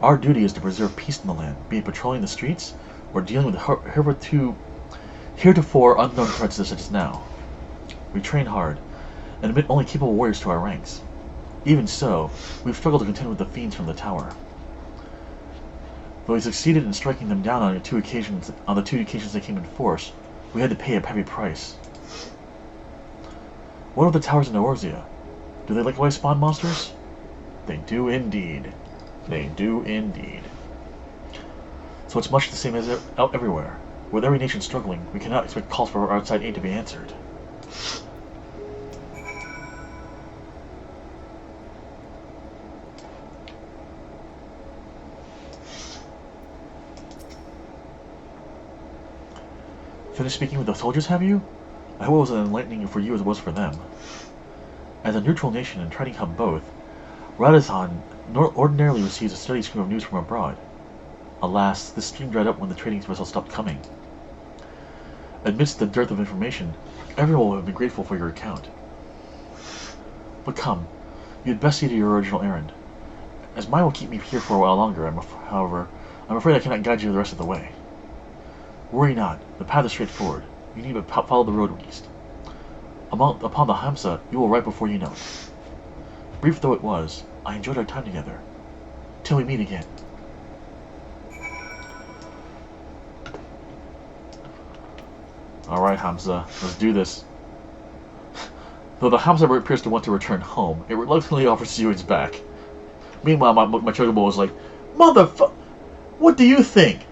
Our duty is to preserve peace in the land, be it patrolling the streets, or dealing with heretofore unknown threats such as now. We train hard, and admit only capable warriors to our ranks. Even so, we've struggled to contend with the fiends from the tower. Though we succeeded in striking them down on the two occasions they came in force, we had to pay a heavy price. What are the towers in Orzia? Do they likewise spawn monsters? They do indeed. They do indeed. So it's much the same as out everywhere. With every nation struggling, we cannot expect calls for outside aid to be answered. Finished speaking with the soldiers, have you? I hope it was as enlightening for you as it was for them. As a neutral nation and trading hub both, Radazan ordinarily receives a steady stream of news from abroad. Alas, this stream dried up when the trading vessels stopped coming. Amidst the dearth of information, everyone will have been grateful for your account. But come, you had best see to your original errand. As mine will keep me here for a while longer, however, I'm afraid I cannot guide you the rest of the way. Worry not, the path is straightforward. You need but follow the road east. Upon the Hamsa, you will arrive before you know it. Brief though it was, I enjoyed our time together. Till we meet again. Alright, Hamza, let's do this. Though the Hamza appears to want to return home, it reluctantly offers you its back. Meanwhile, my chocobo is like, Motherfucker, what do you think?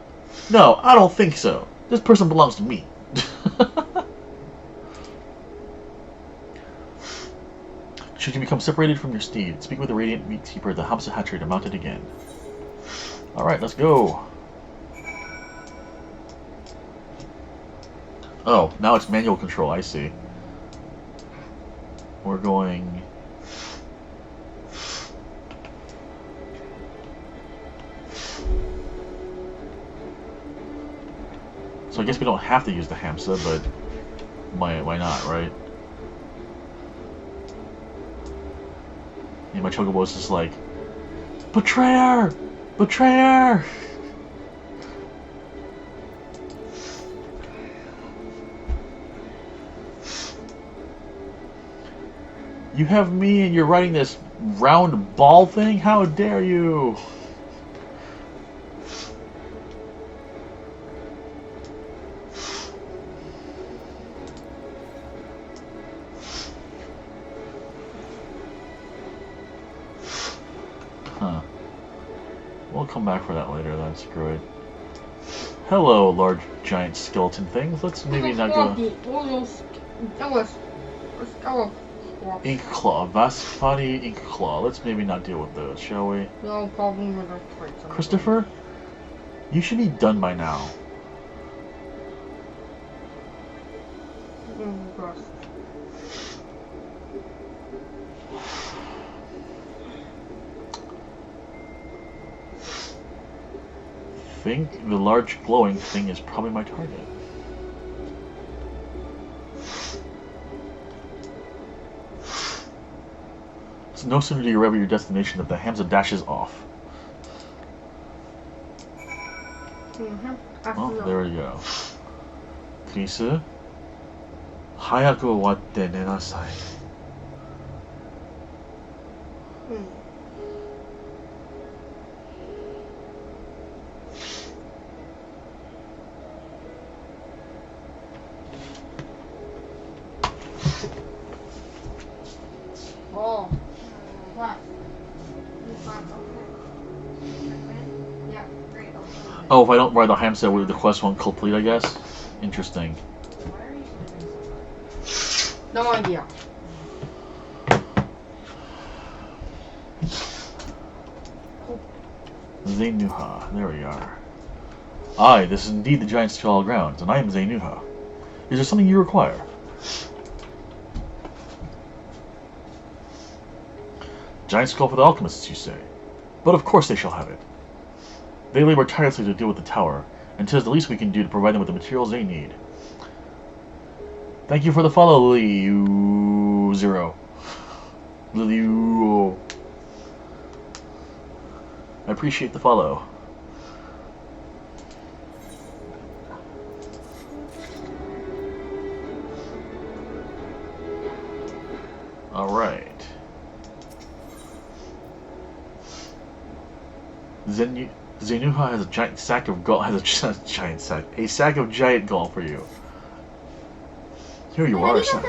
No, I don't think so. This person belongs to me. Should you become separated from your steed, speak with the Radiant Meatkeeper at the Hamza hatchery to mount it again. Alright, let's go. Oh, now it's manual control, I see. We're going... So I guess we don't have to use the Hamza, but why not, right? And my chocobo is just like, Betrayer! Betrayer! You have me and you're riding this round ball thing? How dare you! Huh. We'll come back for that later then, screw it. Hello, large giant skeleton things. Let's maybe not go... Ink Claw, Vasfani Ink Claw. Let's maybe not deal with those, shall we? No problem with the Christopher? You should be done by now. Think the large glowing thing is probably my target. No sooner do you arrive at your destination than the Hamza dashes off. Oh, there we go. Krisu, hayaku owatte nenasai. Oh. What? Yeah, great. Oh, if I don't ride the Hamza, the quest won't complete, I guess? Interesting. Why are you sleeping so much? No idea. Zainuha, there we are. Aye, this is indeed the giant skull grounds, and I am Zainuha. Is there something you require? Giant skull for the alchemists, you say? But of course they shall have it. They labor tirelessly to deal with the tower, and 'tis the least we can do to provide them with the materials they need. Thank you for the follow, Liliu0. Liliu. I appreciate the follow. Alright. Zainuha has a giant sack of gold. Has a giant sack. A sack of giant gold for you. Here you are, son.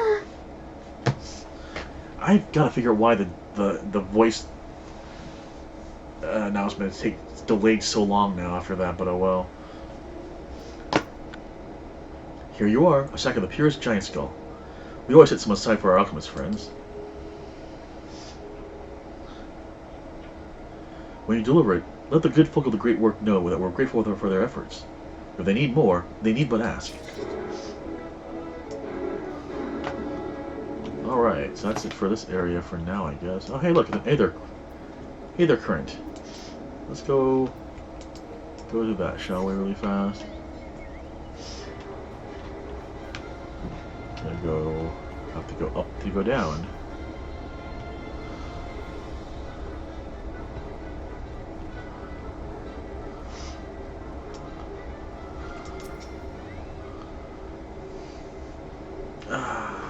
I've got to figure out why the voice announcement takes delayed so long now after that, but oh well. Here you are, a sack of the purest giant skull. We always set some aside for our alchemist friends. When you deliver it, let the good folk of the great work know that we're grateful for their efforts. If they need more, they need but ask. Alright, so that's it for this area for now, I guess. Oh, hey, look, hey there, Current. Let's go do that, shall we, really fast? Have to go up to go down.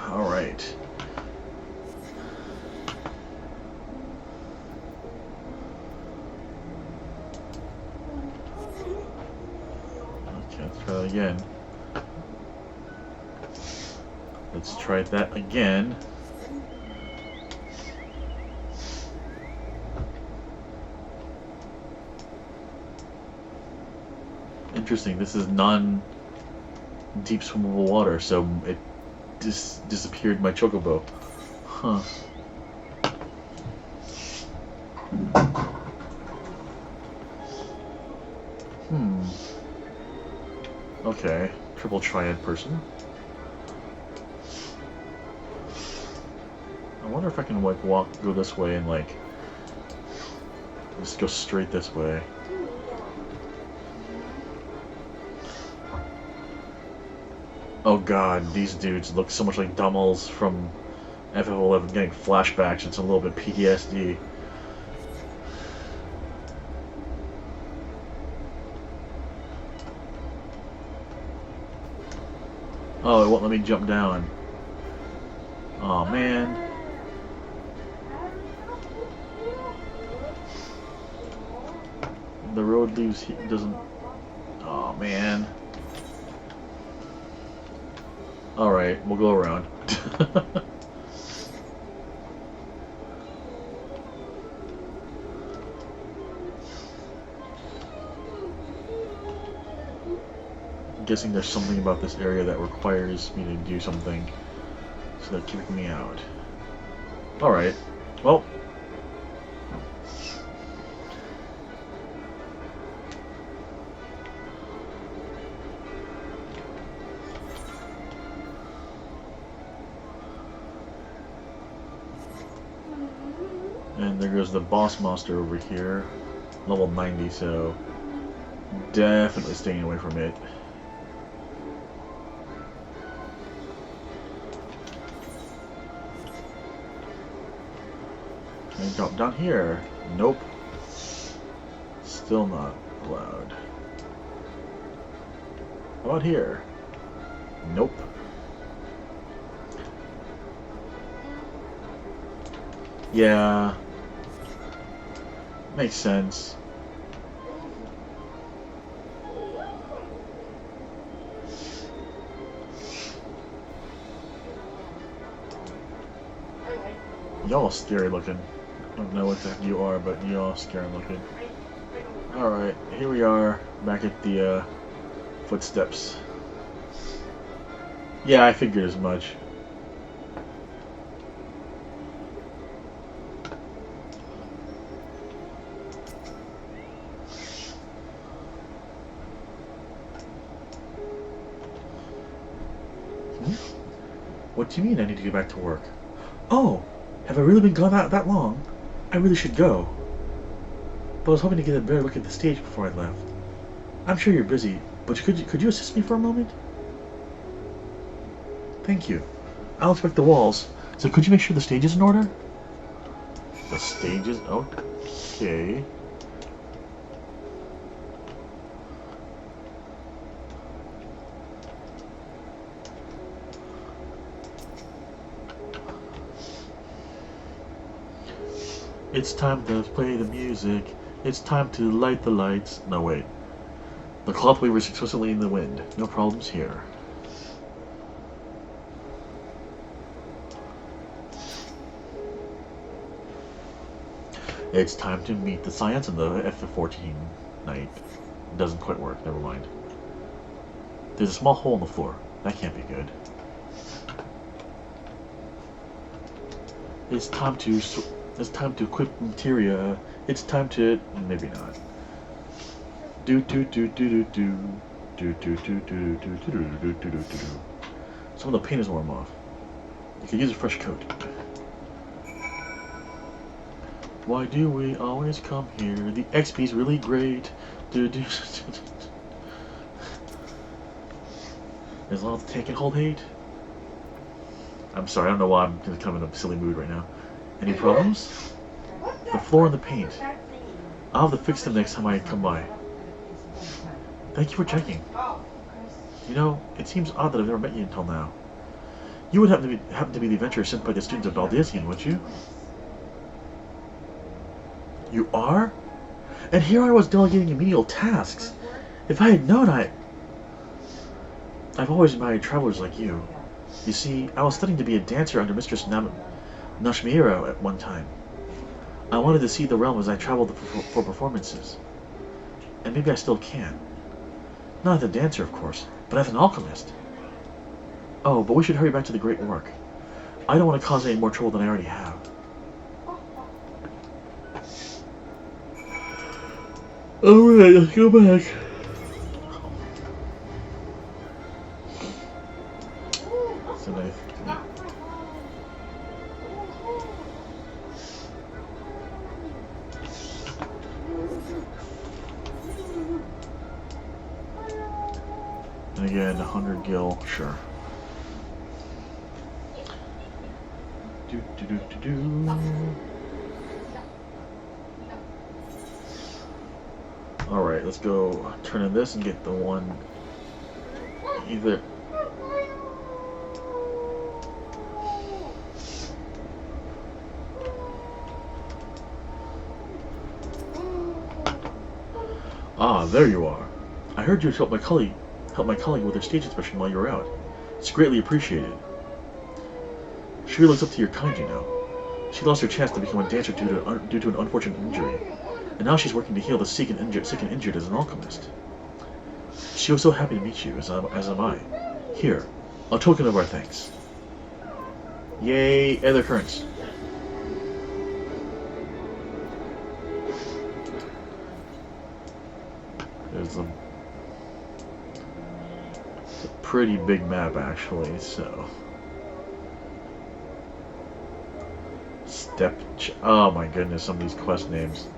Alright. Okay, let's try that again. Let's try that again. Interesting, this is non-deep swimmable water, so it disappeared my chocobo. Huh. Okay, triple triad person. I wonder if I can like go this way and like just go straight this way. Oh god, these dudes look so much like Dummels from FF11, getting flashbacks. It's a little bit PTSD. Oh, it won't let me jump down. Oh man. The road leaves doesn't. Oh man. Alright, we'll go around. I'm guessing there's something about this area that requires me to do something, so they're kicking me out. Alright, well. And there goes the boss monster over here, level 90, so definitely staying away from it. Can I drop down here? Nope. Still not allowed. How about here? Nope. Yeah. Makes sense. Y'all scary looking. I don't know what the heck you are, but y'all scary looking. Alright, here we are, back at the footsteps. Yeah, I figured as much. What do you mean I need to get back to work? Oh, have I really been gone out that long? I really should go. But I was hoping to get a better look at the stage before I left. I'm sure you're busy, but could you assist me for a moment? Thank you. I'll inspect the walls. So could you make sure the stage is in order? The stage is okay. It's time to play the music. It's time to light the lights. No, wait. The cloth weaver is explicitly in the wind. No problems here. It's time to meet the science of the FF14 night. Doesn't quite work. Never mind. There's a small hole in the floor. That can't be good. It's time to equip materia. It's time to maybe not. Do do do do do do do do do do do do do do do do. Some of the paint is worn off. You could use a fresh coat. Why do we always come here? The XP's really great. Do do. As long as the tank can hold hate. I'm sorry, I don't know why I'm kind of in a silly mood right now. Any problems? The floor and the paint. I'll have to fix them next time I come by. Thank you for checking. You know, it seems odd that I've never met you until now. You would happen to be the adventurer sent by the students of Baldesion, would you? You are? And here I was delegating menial tasks. If I had known, I've always admired travelers like you. You see, I was studying to be a dancer under Mistress Nashmira at one time. I wanted to see the realm as I traveled for performances. And maybe I still can. Not as a dancer, of course, but as an alchemist. Oh, but we should hurry back to the Great Work. I don't want to cause any more trouble than I already have. Alright, let's go back. That's a nice. And again, 100 gil, sure. Alright, let's go turn in this and get the one either. Ah, there you are. I heard you help my colleague with her stage inspection while you were out. It's greatly appreciated. She really looks up to your kind, you know. She lost her chance to become a dancer due to an unfortunate injury, and now she's working to heal the sick and injured as an alchemist. She was so happy to meet you, as am I. Here, a token of our thanks. Yay, Ether Currents. There's a pretty big map, actually, so. Oh my goodness, some of these quest names.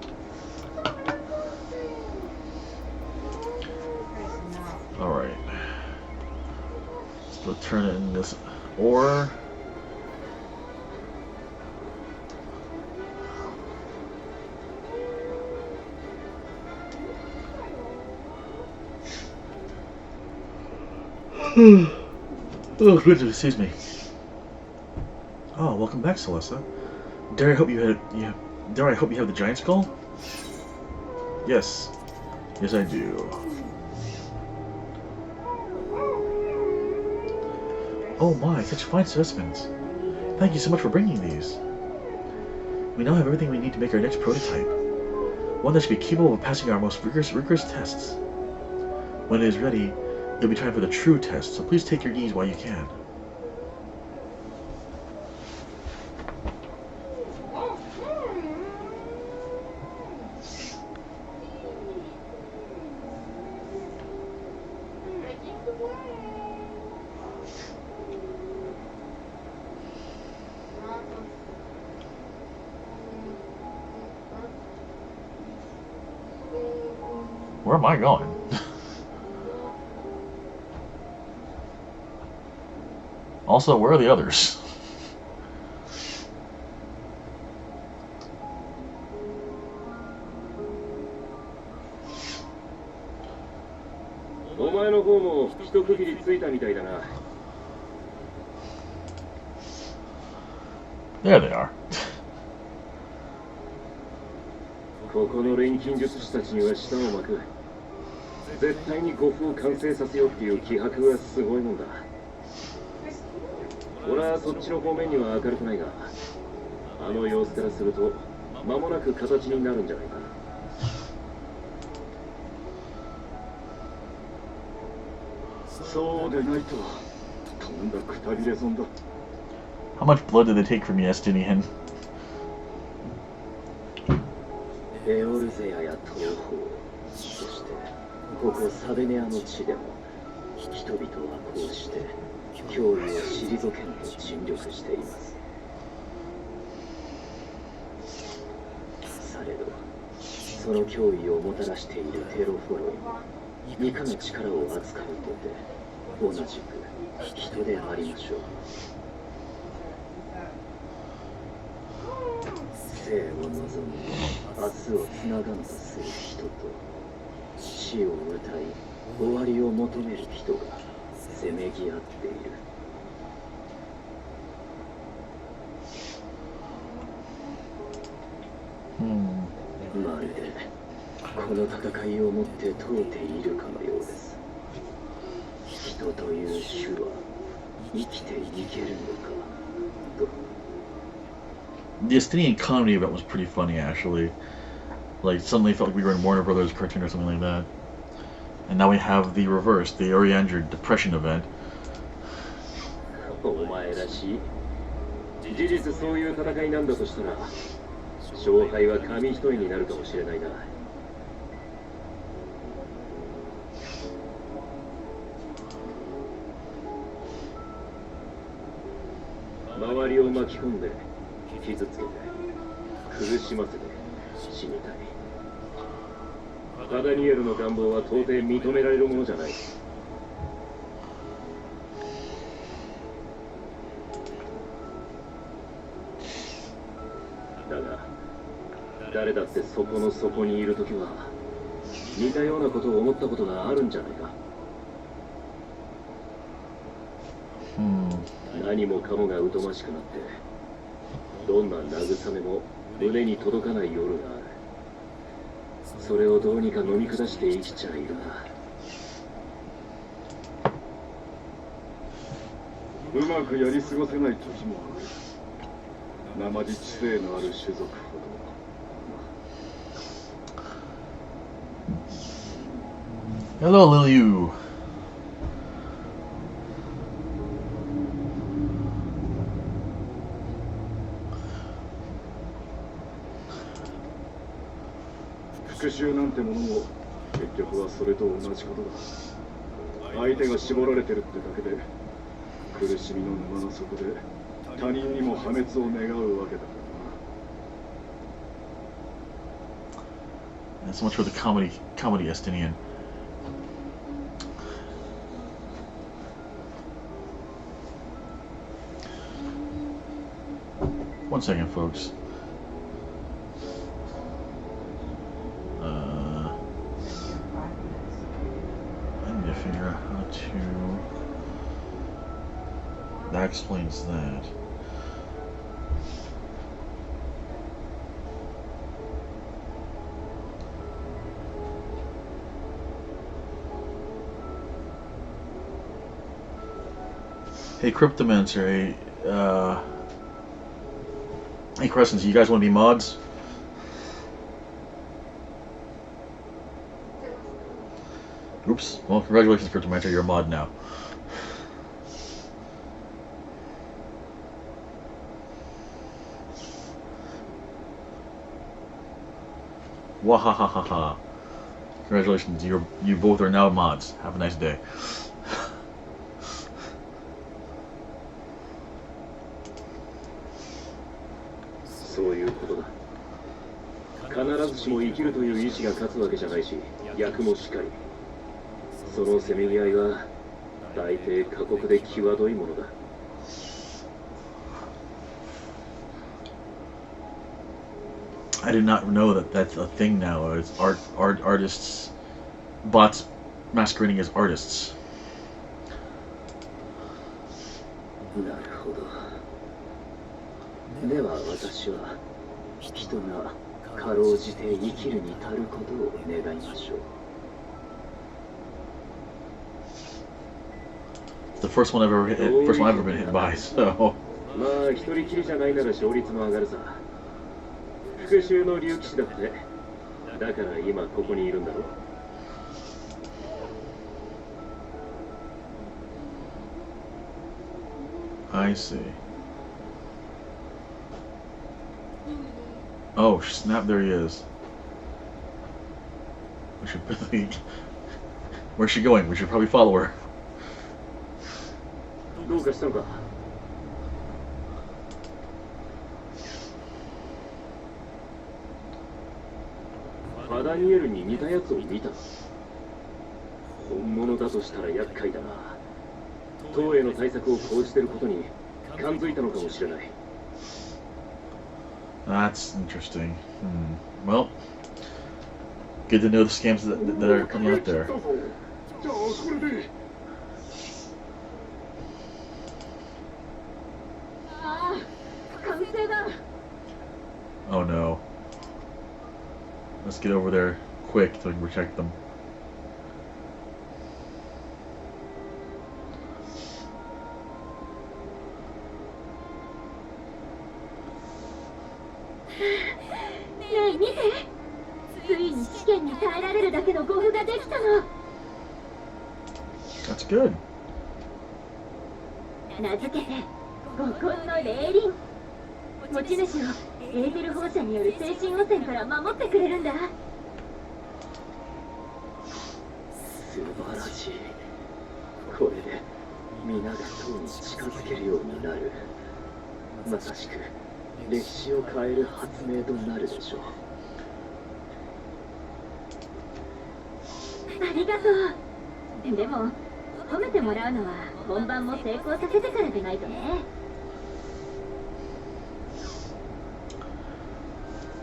Alright. Let's turn it in this ore. Oh, goodness, excuse me. Oh, welcome back, Celesta. Dare I hope you have the giant skull? Yes. Yes, I do. Oh my, such fine specimens. Thank you so much for bringing these. We now have everything we need to make our next prototype. One that should be capable of passing our most rigorous tests. When it is ready, it'll be time for the true test, so please take your ease while you can. Where am I going? Also, where are the others? There they are. ここの錬金術師たちには舌を巻く。絶対に呉服を完成させようっていう気迫がすごいもんだ。俺はそっちの方面には明るくないが、あの様子からすると間もなく形になるんじゃないか。そうでないととんだくたびれ損だ。How much blood did they take from you, Estinian? エオルゼアや東方、そしてここサベネアの地でも人々はこうして脅威を退けんと尽力しています。されどその脅威をもたらしているテロフォロイもいかの力を扱うので同じく人でありましょう。生を望み明日をつながんとする人と死を歌い終わりを求める人がせめぎ合っている。まるでこの戦いをもって問うているかのようです。人という種は生きていけるのかと。 The Estinian comedy event was pretty funny, actually. Like, suddenly felt like we were in Warner Brothers cartoon or something like that. And now we have the reverse, the Oriander depression event. お前らしい。事実そういう戦いなんだとしたら、勝敗は紙一重になるかもしれないな。周りを巻き込んで、傷つけて、苦しませて、死にたい。カダニエルの願望は到底認められるものじゃない。だが、誰だってそこの底にいるときは、似たようなことを思ったことがあるんじゃないか。何もかもが疎ましくなって、どんな慰めも胸に届かない夜がある。それをどうにか飲み下して生きちゃいるな。うまくやり過ごせない時もある。生地知性のある種族ほど。Hello, Liliu.復讐なんてものも結局はそれと同じことだ。相手が絞られてるってだけで苦しみの沼の底で他人にも破滅を願うわけだからな。 And so much for the comedy Estinian. One second, folks. I need to figure out how to... That explains that. Hey, Cryptomancer, hey, Crescents, you guys want to be mods? Oops. Well, congratulations, Cryptomancer, you're a mod now. Wahahaha. Congratulations, you both are now mods. Have a nice day.そういうことだ。必ずしも生きるという意志が勝つわけじゃないし、役もしっかり。そのせめぎ合いは大抵過酷で際どいものだ。I did not know that that's a thing now. It's artists, bots masquerading as artists. なるほど。では私は人がかろうじて生きるに足ることを願いましょう。It's the first one I've ever been hit by. So. まあ一人きりじゃないなら勝率も上がるさ。復讐の竜騎士だって。だから今ここにいるんだろう。I see. Oh snap! There he is. We should probably. Where's she going? We should probably follow her. どうかしたのか。カダニエルに似たやつを見た。本物だとしたら厄介だな。党への対策を講じてることに感づいたのかもしれない。That's interesting. Well, good to know the scams that are coming out there. Oh no. Let's get over there quick so we can protect them. え見て、ついに試験に耐えられるだけの語符ができたの。 That's good. 名付けて五根の霊輪。持ち主をエーテル放射による精神汚染から守ってくれるんだ。素晴らしい。これで皆が塔に近づけるようになる。まさしく歴史を変える発明となるでしょう。ありがとう。でも褒めてもらうのは本番も成功させてからでないとね。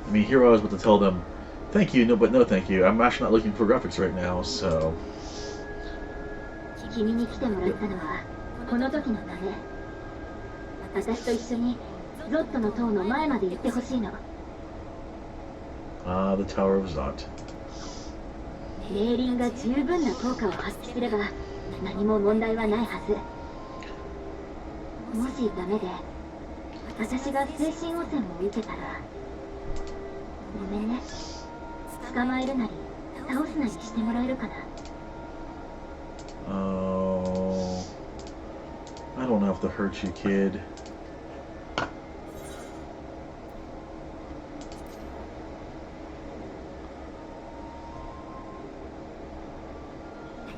I mean, here I was about to tell them, thank you, no, but no thank you. I'm actually not looking for graphics right now, so... 君に来てもらったのはこの時のため。私と一緒にゾットの塔の前まで行ってほしいの。Ah, the Tower of Zot. 霊輪が十分な効果を発揮すれば何も問題はないはず。もしダメで私が精神汚染を受けたらごめんね。捕まえるなり倒すなりしてもらえるかな。 Oh... I don't have to hurt you, kid.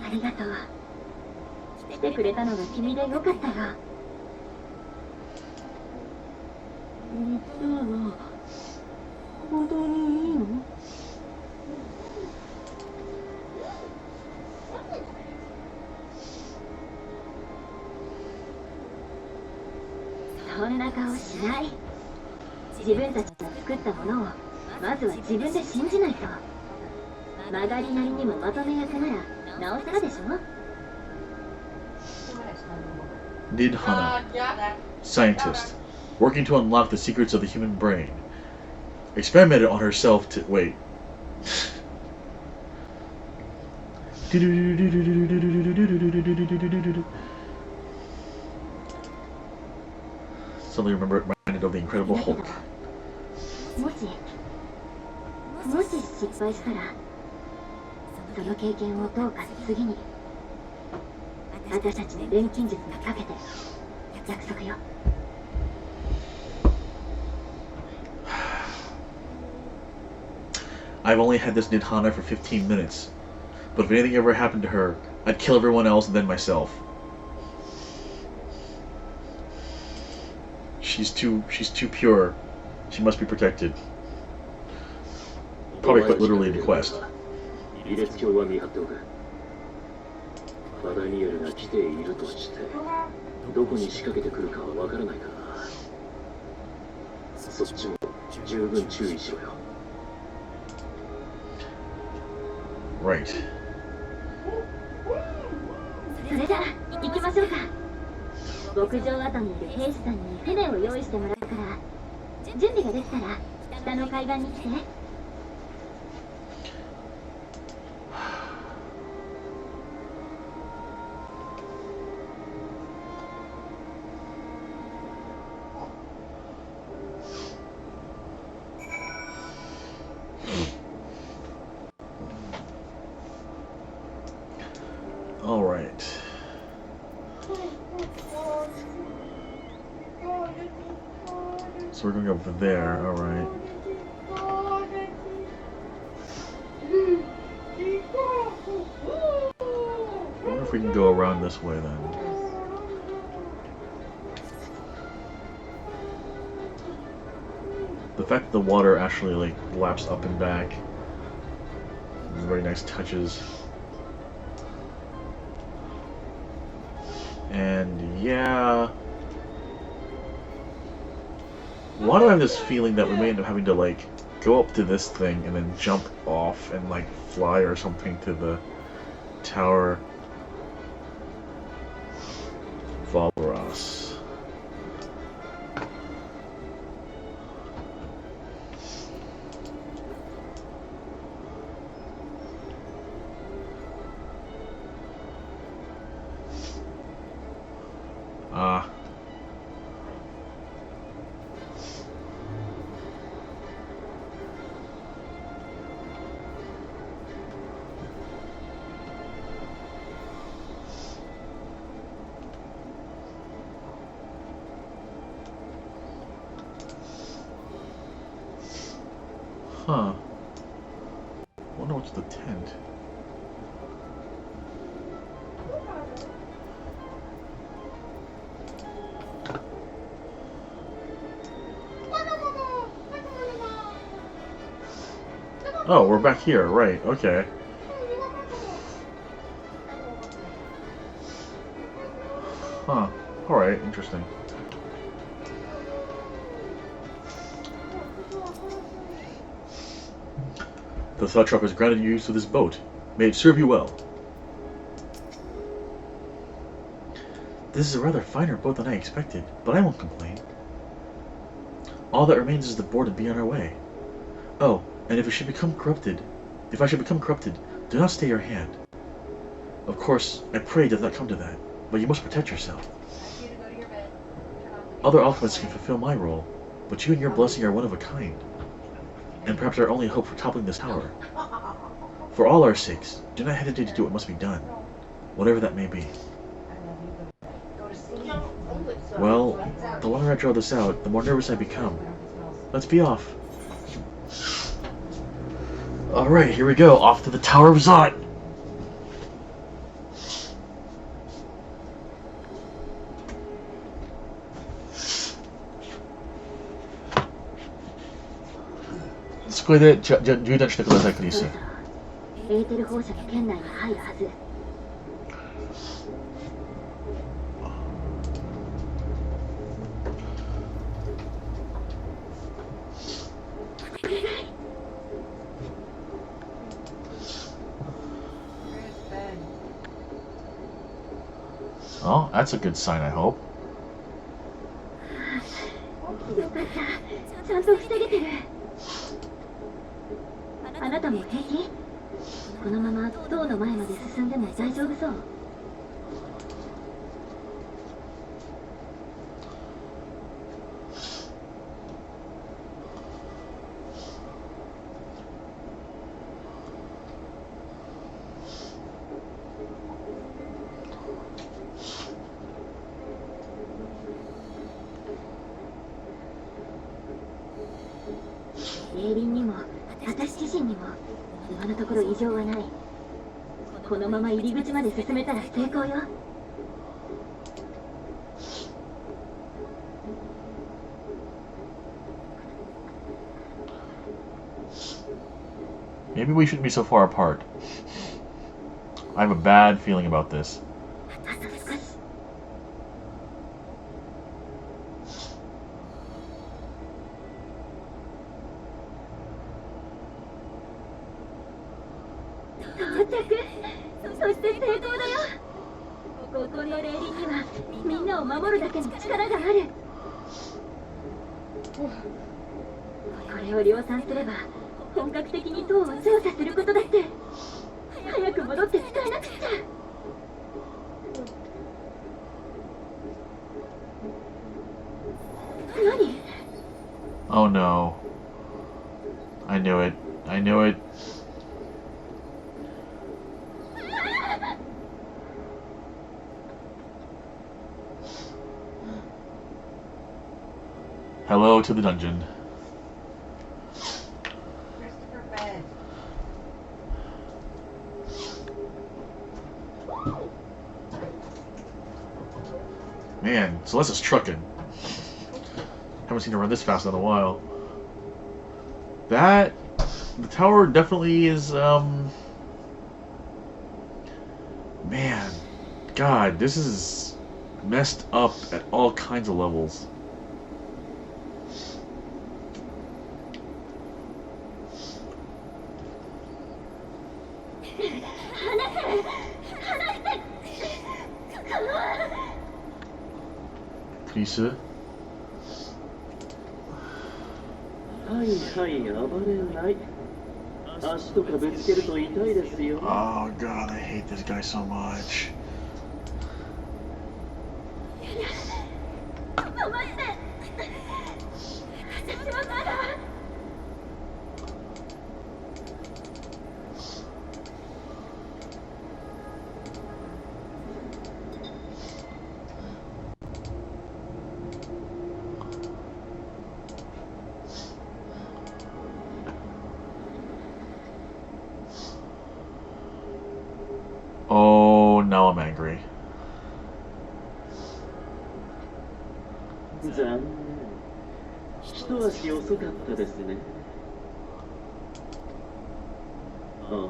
ありがとう。来てくれたのが君でよかったよ。実は本当にいいの？そんな顔しない。自分たちが作ったものをまずは自分で信じないと。曲がりなりにもまとめ役ならなおさらでしょ。 Nidhana, scientist, working to unlock the secrets of the human brain. Experimented on herself to... wait. Suddenly reminded of the Incredible Hulk. もし失敗したらその経験をどうか次に私たちの錬金術にかけて約束よ。 I've only had this Nidhana for 15 minutes, but if anything ever happened to her, I'd kill everyone else and then myself. She's too pure. She must be protected. Probably quite literally the quest. 離列橋は見張っておく。ファダニエルが来ているとしてどこに仕掛けてくるかはわからないからな。そっちも十分注意しろよ。 Right. それじゃあ行きましょうか。牧場跡にいる兵士さんに船を用意してもらうから準備ができたら北の海岸に来て。 All right. So we're going over there. All right. I wonder if we can go around this way then. The fact that the water actually like laps up and back is very nice touches. And yeah, why do I have this feeling that we may end up having to like go up to this thing and then jump off and like fly or something to the tower? Follow us. Huh. Wonder what's the tent. Oh, we're back here, right, okay. Huh. Alright, interesting. The Thought has granted you use of this boat. May it serve you well. This is a rather finer boat than I expected, but I won't complain. All that remains is the board and be on our way. Oh, and if I should become corrupted, do not stay your hand. Of course, I pray it does not come to that, but you must protect yourself. Other alchemists can fulfill my role, but you and your blessing are one of a kind, and perhaps our only hope for toppling this tower. For all our sakes, do not hesitate to do what must be done, whatever that may be. Well, the longer I draw this out, the more nervous I become. Let's be off. Alright, here we go, off to the Tower of Zot!そこで縦断してください、クリス。エーテル放射が圏内に入るはず。Oh, that's a good sign, I hope. よかった。ちゃんと防げてる。あなたも平気？このまま塔の前まで進んでも大丈夫そう？霊輪にも私自身にも今のところ異常はない。このまま入り口まで進めたら成功よ。Maybe we shouldn't be so far apart. I have a bad feeling about this. Oh no. I knew it. I knew it. Hello to the dungeon. Christopher Bed. Man, Celeste's trucking. Haven't seen her run this fast in a while. The tower definitely is, man, God, this is messed up at all kinds of levels. Lisa? はいはい、暴れない。足とかぶつけると痛いですよ。Oh God, I hate this guy so much. こ残念。一足遅かったですね。あ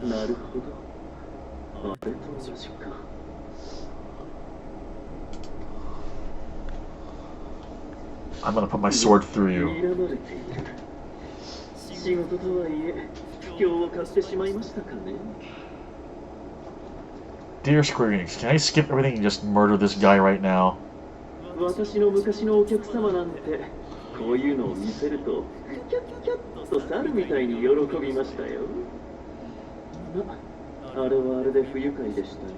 あ、なるほど。あれと同じか。I'm gonna put my sword through you. 睨まれている。仕事とはいえ、今日を買ってしまいましたかね。Dear Square Enix, can I skip everything and just murder this guy right now? 私の昔のお客様なんて、こういうのを見せると、キャッキャッと猿みたいに喜びましたよ。ま、あれはあれで不愉快でしたね。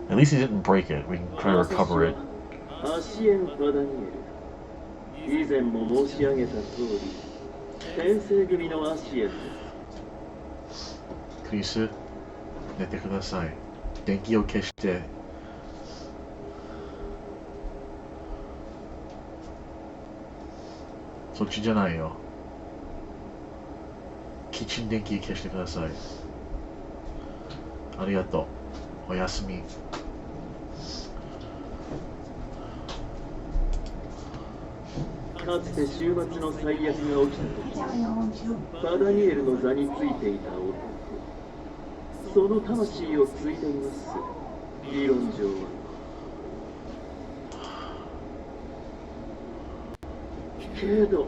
At least he didn't break it. We can try to recover it. アシエン・ファダニエル。以前も申し上げた通り、転生組のアシエンです。クリス、寝てください。電気を消して。そっちじゃないよ。キッチン電気消してください。ありがとう。おやすみ。かつて週末の最悪が起きた時、ファダニエルの座についていた男、その魂を継いでいます。理論上は。けど、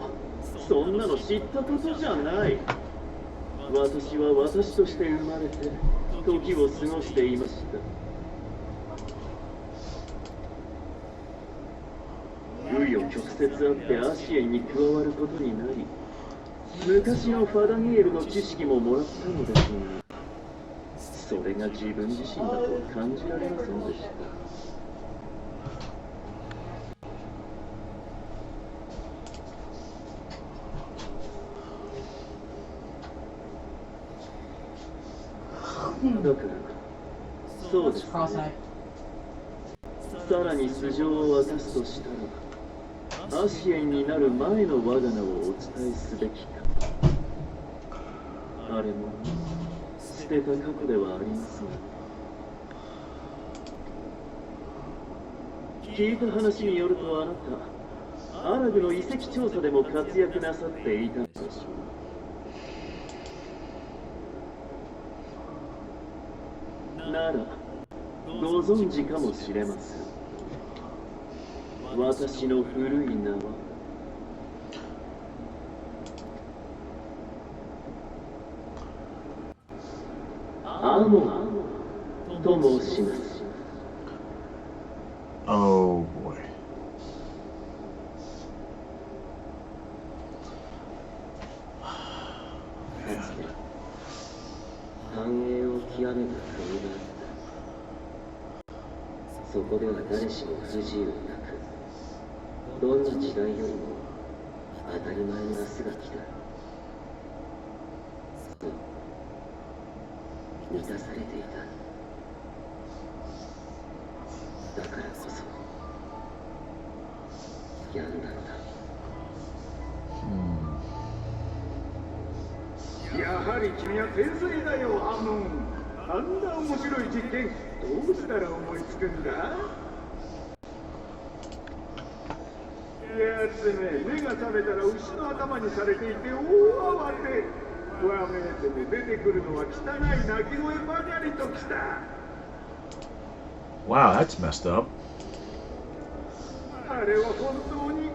そんなの知ったことじゃない。私は私として生まれて時を過ごしていました。紆余曲折あってアシエンに加わることになり、昔のファダニエルの知識ももらったのですが、それが自分自身だと感じられませんでした。だから、そうですね。さらに素性を明かすとしたら、アシエンになる前の我が名をお伝えすべきか。あれも捨てた過去ではありますが、聞いた話によるとあなた、アラグの遺跡調査でも活躍なさっていたのでしょう。なら、ご存知かもしれません。私の古い名はアモンと申します。Oh boy. かつて繁栄を極めた国があった。そこでは誰しも不自由なく、どんな時代よりも当たり前の明日が来た。そう、満たされていた。だからこそ病んだのだ。やはり君は天才だよ、アモン。あんな面白い実験、どうしたら思いつくんだ？やつめ、目が覚めたら牛の頭にされていて大慌て。わめいてめ、出てくるのは汚い鳴き声ばかりときた。Wow, that's messed up. あれは本当に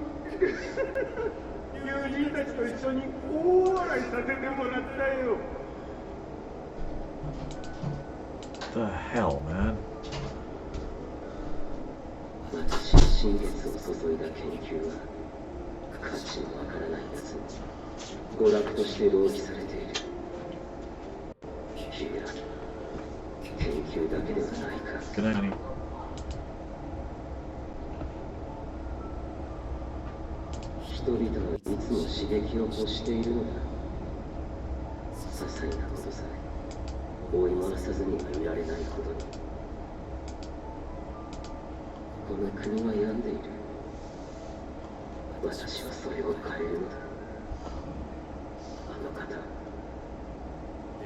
友人たちと一緒に大笑いさせてもらったよ。The hell, man? 私に心血を注いだ研究は価値のわからないやつに娯楽として浪費されている。いや、研究だけではないか。Good night, honey. 人々はいつも刺激を欲しているのだ。些細なことさえ追い回さずにはいられないほどに。この国は病んでいる。私はそれを変えるのだ。あの方、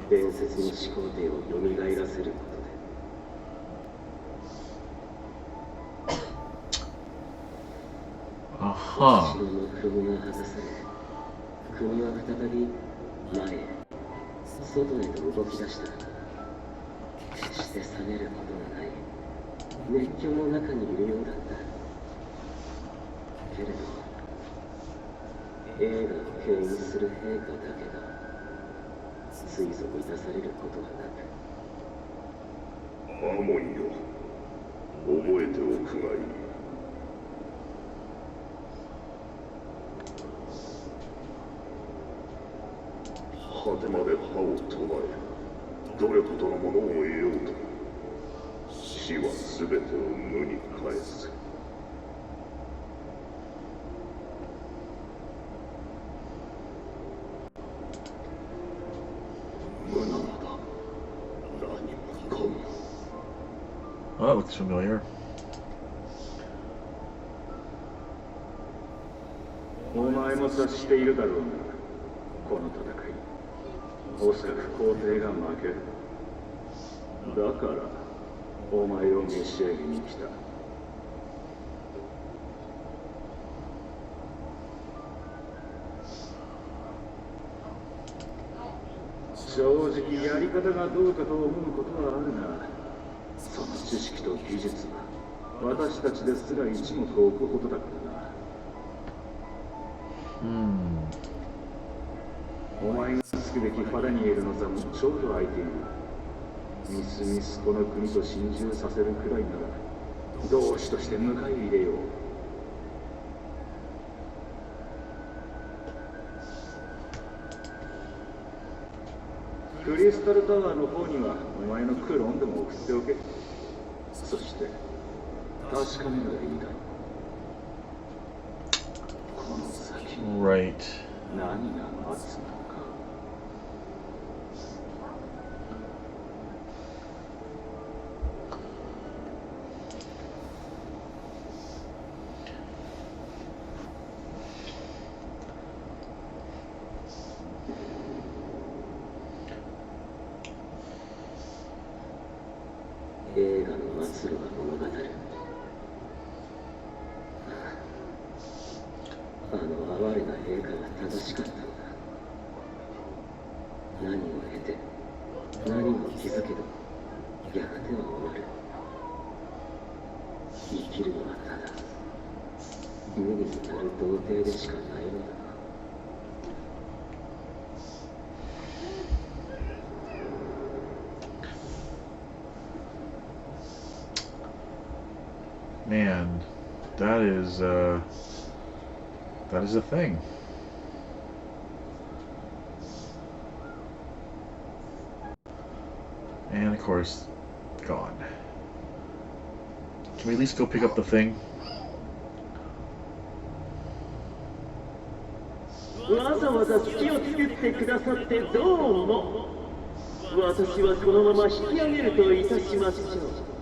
伝説の始皇帝を蘇らせることで。私の目標が果たされ、国は再び前へ、外へと動き出した。決して冷めることがない熱狂の中にいるようだった。けれど映画を牽引する陛下だけが追随いたされることはなく、アモンよ、覚えておくがいい。果てまで歯を唱え、どれほどのものを得ようと、死は全てを無に返す。無なのだ。何もかも。Oh, that looks familiar. お前も察しているだろうな。この戦い、おそらく皇帝が負ける。だからお前を召し上げに来た。正直やり方がどうかと思うことはあるが、その知識と技術は私たちですら一目置くほどだからな。お前がつくべきファダニエルの座もちょっと空いている。みすみすこの国と心中させるくらいなら同志として迎え入れよう。クリスタルタワーの方にはお前のクローンでも送っておけ。そして確かめるがいいだろう。この先に何が待つのか。映画の末路が物語る。あの哀れな陛下が正しかったのだ。何を経て何を気づけどやがては終わる。生きるのはただ無になる童貞でしかないのだ。Man, that is a thing. And of course, gone. Can we at least go pick up the thing? わざわざ月を作ってくださってどうも。私はこのまま引き上げるといたしましょう。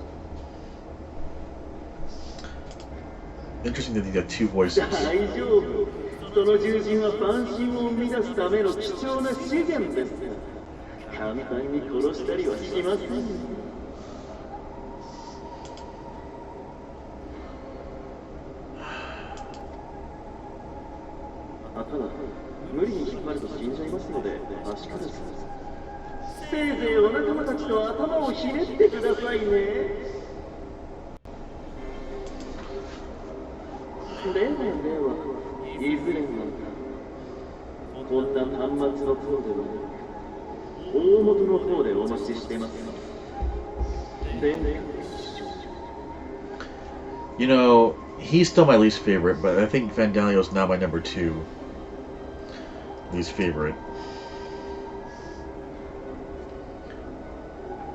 Interesting that he got two voices. 大丈夫。その獣人は万神を生み出すための貴重な資源です。簡単に殺したりはしません。ただ、無理に引っ張ると死んじゃいますので、確かです。せいぜいお仲間たちと頭をひねってくださいね。ではいずれになるか。こんな端末の塔ではなく、大元の方でお待ちしてます。You know, he's still my least favorite, but I think Vandalio's now my number 2 least favorite.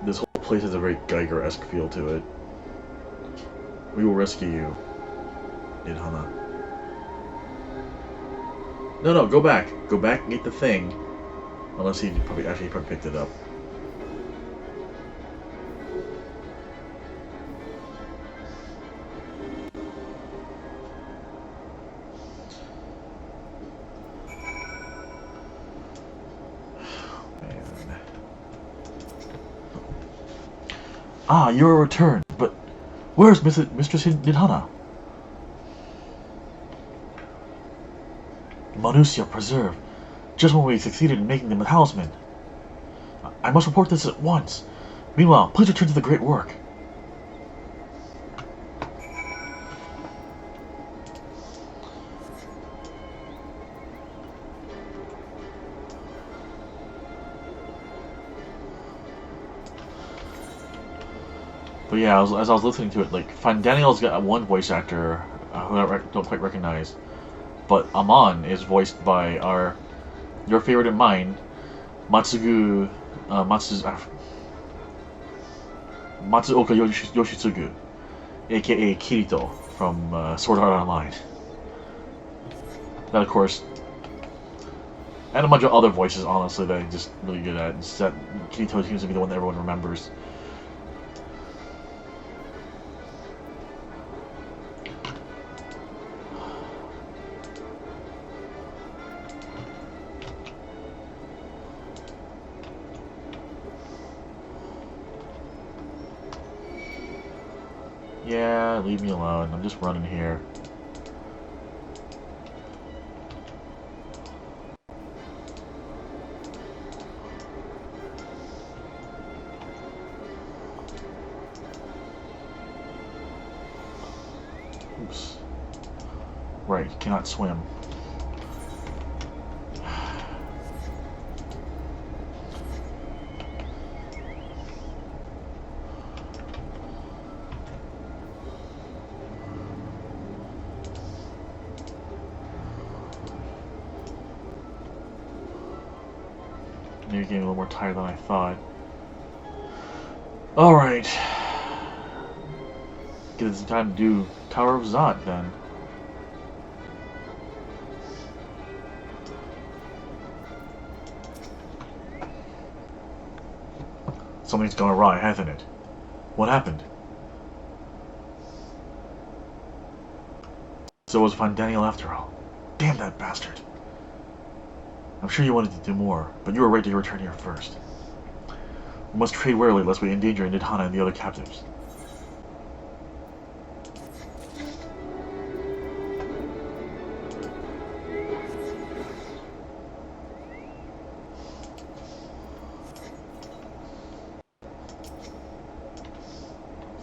This whole place has a very Geiger-esque feel to it. We will rescue you. Hana. No, go back. Go back and get the thing. Unless he probably picked it up. Ah, you are returned, but where's Mistress Nidhana? Manusia preserve, just when we succeeded in making them a talisman. I must report this at once. Meanwhile, please return to the great work. But yeah, as I was listening to it, like, Daniel's got one voice actor who I don't quite recognize, but Amon is voiced by your favorite and mine, Matsuoka Yoshitsugu, aka Kirito from Sword Art Online. That, of course, and a bunch of other voices, honestly, that I'm just really good at. It's that Kirito seems to be the one that everyone remembers. Yeah, leave me alone. I'm just running here. Oops. Right, cannot swim. Maybe getting a little more tired than I thought. Alright. Get some time to do Tower of Zot then. Something's gone awry, hasn't it? What happened? So it was Von Daniel after all. Damn that bastard. I'm sure you wanted to do more, but you were right to return here first. We must trade warily lest we endanger Nidhana and the other captives.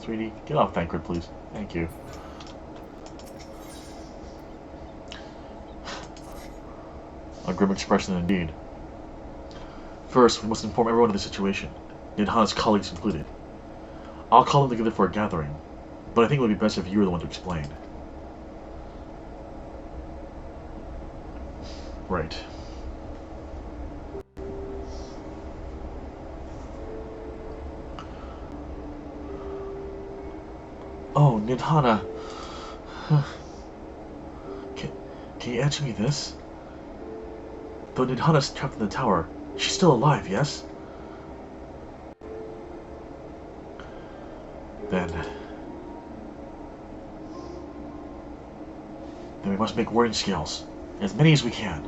Sweetie, get off Thancred, please. Thank you. A grim expression indeed. First, we must inform everyone of the situation, Nidhana's colleagues included. I'll call them together for a gathering, but I think it would be best if you were the one to explain. Right. Oh, Nidhana. Can you answer me this? Though Nidhana's trapped in the tower, she's still alive, yes? Then we must make wording scales. As many as we can.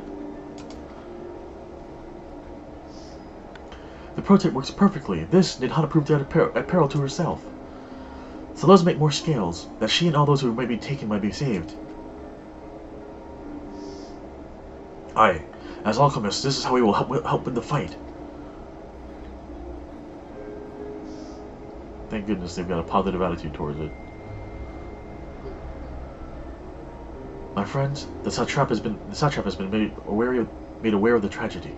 The prototype works perfectly. This Nidhana proved at peril to herself. So let's make more scales, that she and all those who might be taken might be saved. Aye, as alchemists, this is how we will help win the fight. Thank goodness they've got a positive attitude towards it. My friends, the satrap has been made aware of the tragedy.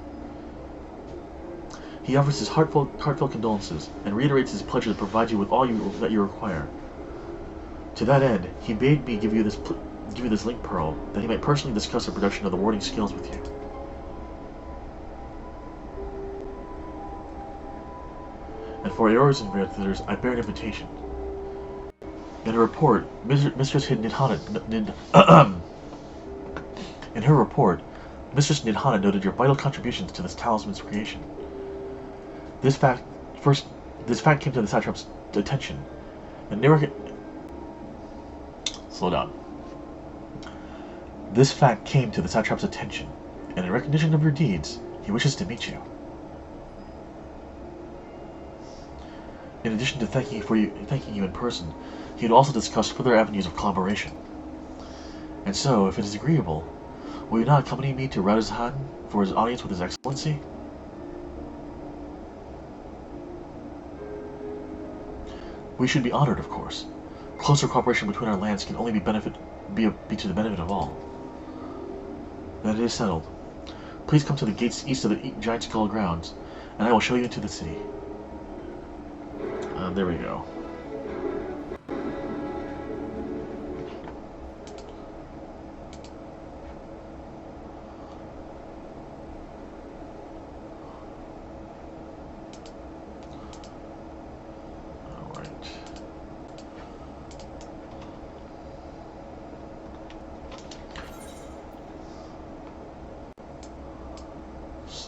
He offers his heartfelt condolences and reiterates his pleasure to provide you with all that you require. To that end, he bade me give you this link pearl, that he might personally discuss the production of the warding scales with you. And for yours and visitors, I bear an invitation. In her report, Mistress Nidhana noted your vital contributions to this talisman's creation. This fact came to the satrap's attention, and slow down. This fact came to the satrap's attention, and in recognition of your deeds, he wishes to meet you. In addition to thanking you in person, he had also discussed further avenues of collaboration. And so, if it is agreeable, will you not accompany me to Radishan for his audience with His Excellency? We should be honored, of course. Closer cooperation between our lands can only be to the benefit of all. Then it is settled. Please come to the gates east of the Giant Skull grounds, and I will show you into the city. There we go.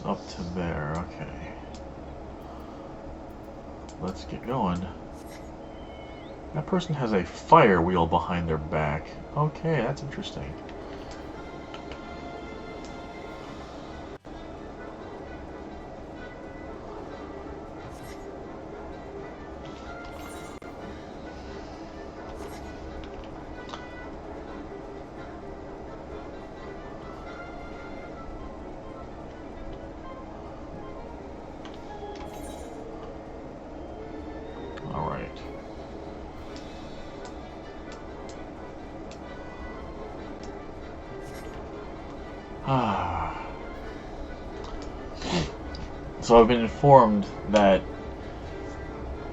Up to there, okay. Let's get going. That person has a fire wheel behind their back. Okay, that's interesting. So I've been informed that,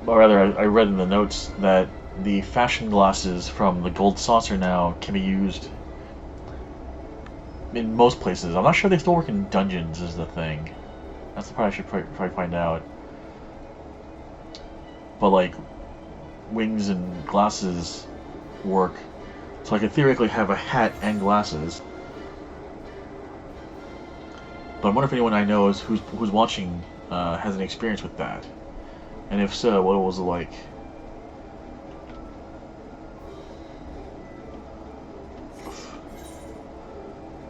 or rather I read in the notes that the fashion glasses from the gold saucer now can be used in most places. I'm not sure they still work in dungeons is the thing. That's the part I should probably find out. But like, wings and glasses work. So I could theoretically have a hat and glasses. But I wonder if anyone I know who's watching has any experience with that, and if so, what was it like?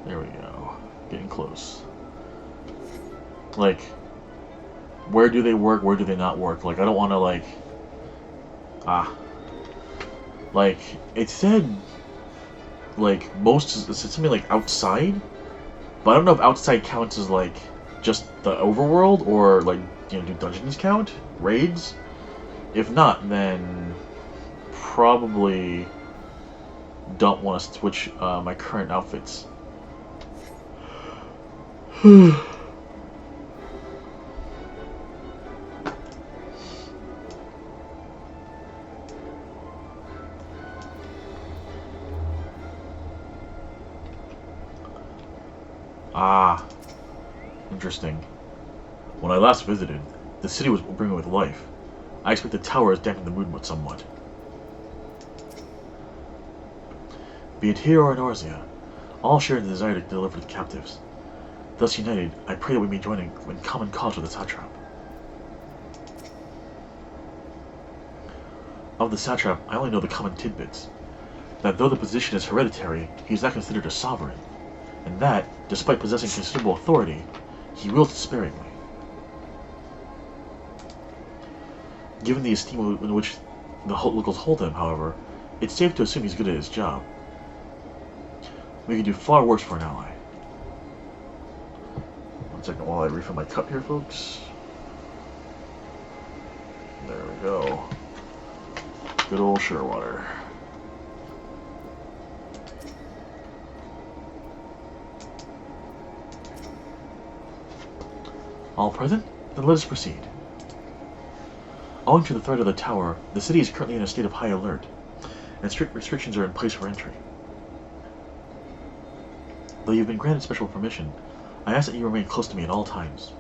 There we go, getting close. Like, where do they work? Where do they not work? Like, I don't want to like it said like it said something like outside. But I don't know if outside counts as like just the overworld or like, do dungeons count? Raids? If not, then probably don't want to switch my current outfits. Interesting. When I last visited, the city was brimming with life. I expect the tower has dampened the mood somewhat. Be it here or in Orzia, all share the desire to deliver the captives. Thus united, I pray that we may join in common cause with the satrap. Of the satrap, I only know the common tidbits. That though the position is hereditary, he is not considered a sovereign, and that, despite possessing considerable authority, he wields it sparingly. Given the esteem in which the locals hold him, however, it's safe to assume he's good at his job. We could do far worse for an ally. One second while I refill my cup here, folks. There we go. Good old Surewater. All present? Then let us proceed. Owing to the threat of the tower, the city is currently in a state of high alert, and strict restrictions are in place for entry. Though you've been granted special permission, I ask that you remain close to me at all times.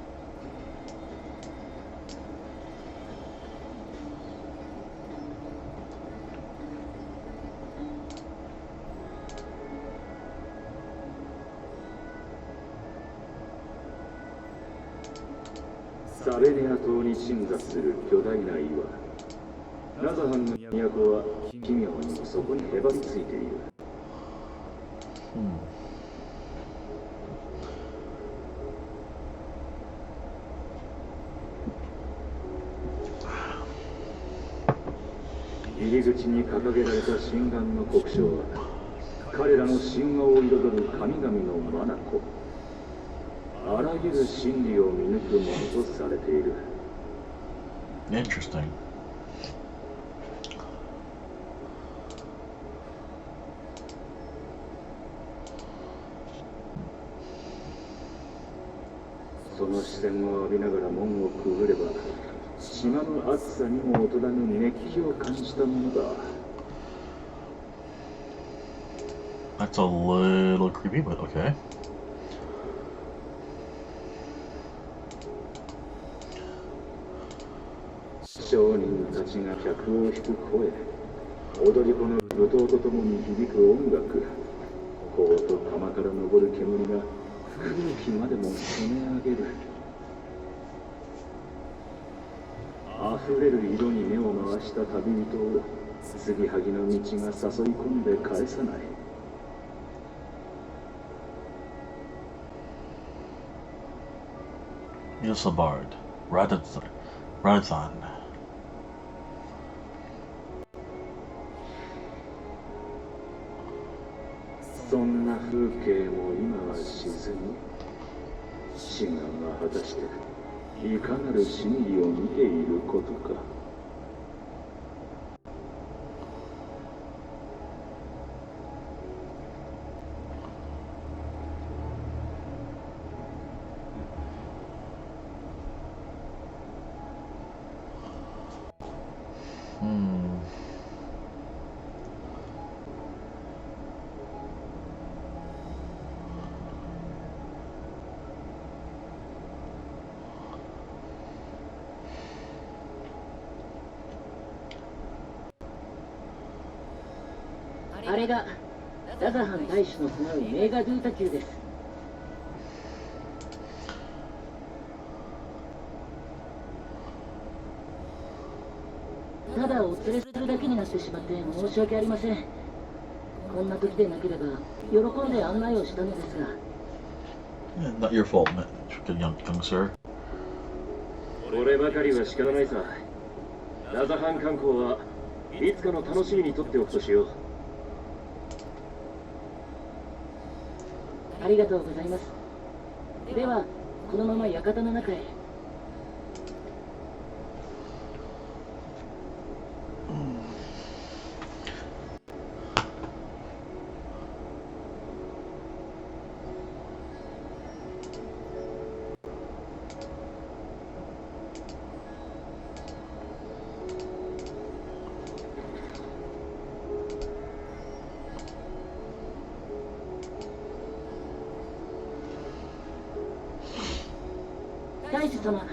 サベネア島に鎮座する巨大な岩。ナザハンの都は奇妙にもそこにへばりついている。入り口に掲げられた神願の国章は彼らの神話を彩る神々の眼。あらゆる真理を見抜くものとされている。 Interesting. その視線を浴びながら門をくぐれば、島の暑さにも劣らぬ熱気を感じたものだ。That's a little creepy, but okay. 商人たちが客を引く声、踊り子の舞踏とともに響く音楽、こうと釜から昇る煙が空気までも染め上げる。溢れる色に目を回した旅人を継ぎはぎの道が誘い込んで返さない。Ilsabard, Radazan. そんな風景も今は沈み、神願は果たしていかなる真理を見ていることか。あれがラザハン大使の住まうメガドゥータ級です。ただお連れするだけになってしまって申し訳ありません。こんな時でなければ喜んで案内をしたのですが。Yeah, not your fault, young sir. こればかりは仕方ないさ。ラザハン観光はいつかの楽しみにとっておくとしよう。ありがとうございます。ではこのまま館の中へ。大使様、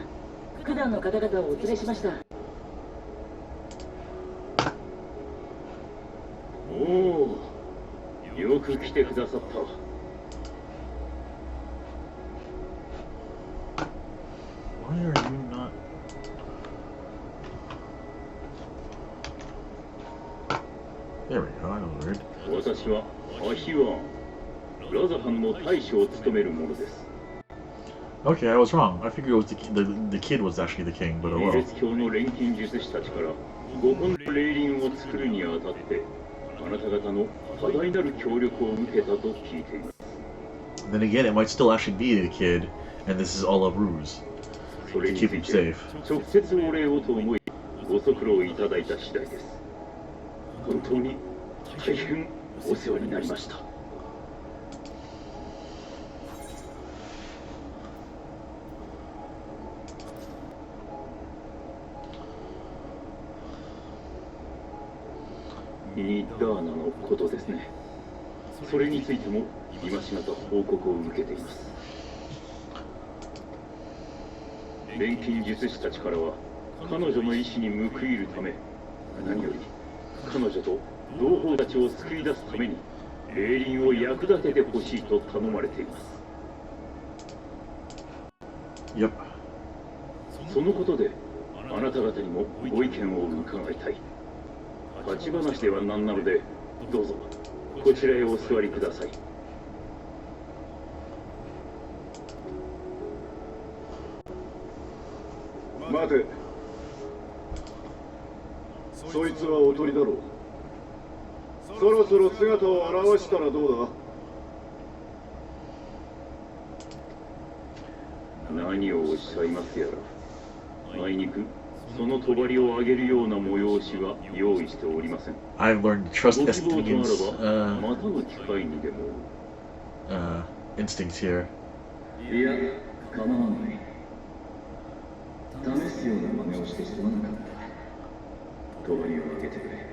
九段の方々をお連れしました。おお、よく来てくださった。Why are you not? There we go. That was weird. 私はアヒワン、ラザハンの大使を務める者です。Okay, I was wrong. I figured it was the kid was actually the king, but oh イ well. レス教の錬金術師たちから5本の霊輪を作るにあたってあなた方の多大なる協力を受けたと聞いています。 Then again, it might still actually be the kid, and this is all a ruse それ to に keep つい him て safe. 直接お礼をと思いご足労いただいた次第です。本当に大変お世話になりました。ニダーナのことですね。それについても今しがた報告を受けています。錬金術師たちからは彼女の意志に報いるため、何より彼女と同胞たちを救い出すために霊輪を役立ててほしいと頼まれています。 Yep. そのことであなた方にもご意見を伺いたい。立ち話ではなんなので、どうぞこちらへお座りください。そいつはおとりだろう。そろそろ姿を現したらどうだ。何をおっしゃいますやら。あいにくその帳を上げるような催しは用意しておりません。 I've learned to trust ご希望と Estinians あらば、またの機会にでも。instincts here. いや、構わない。試すような真似をしてすまなかった。帳を上げてくれ。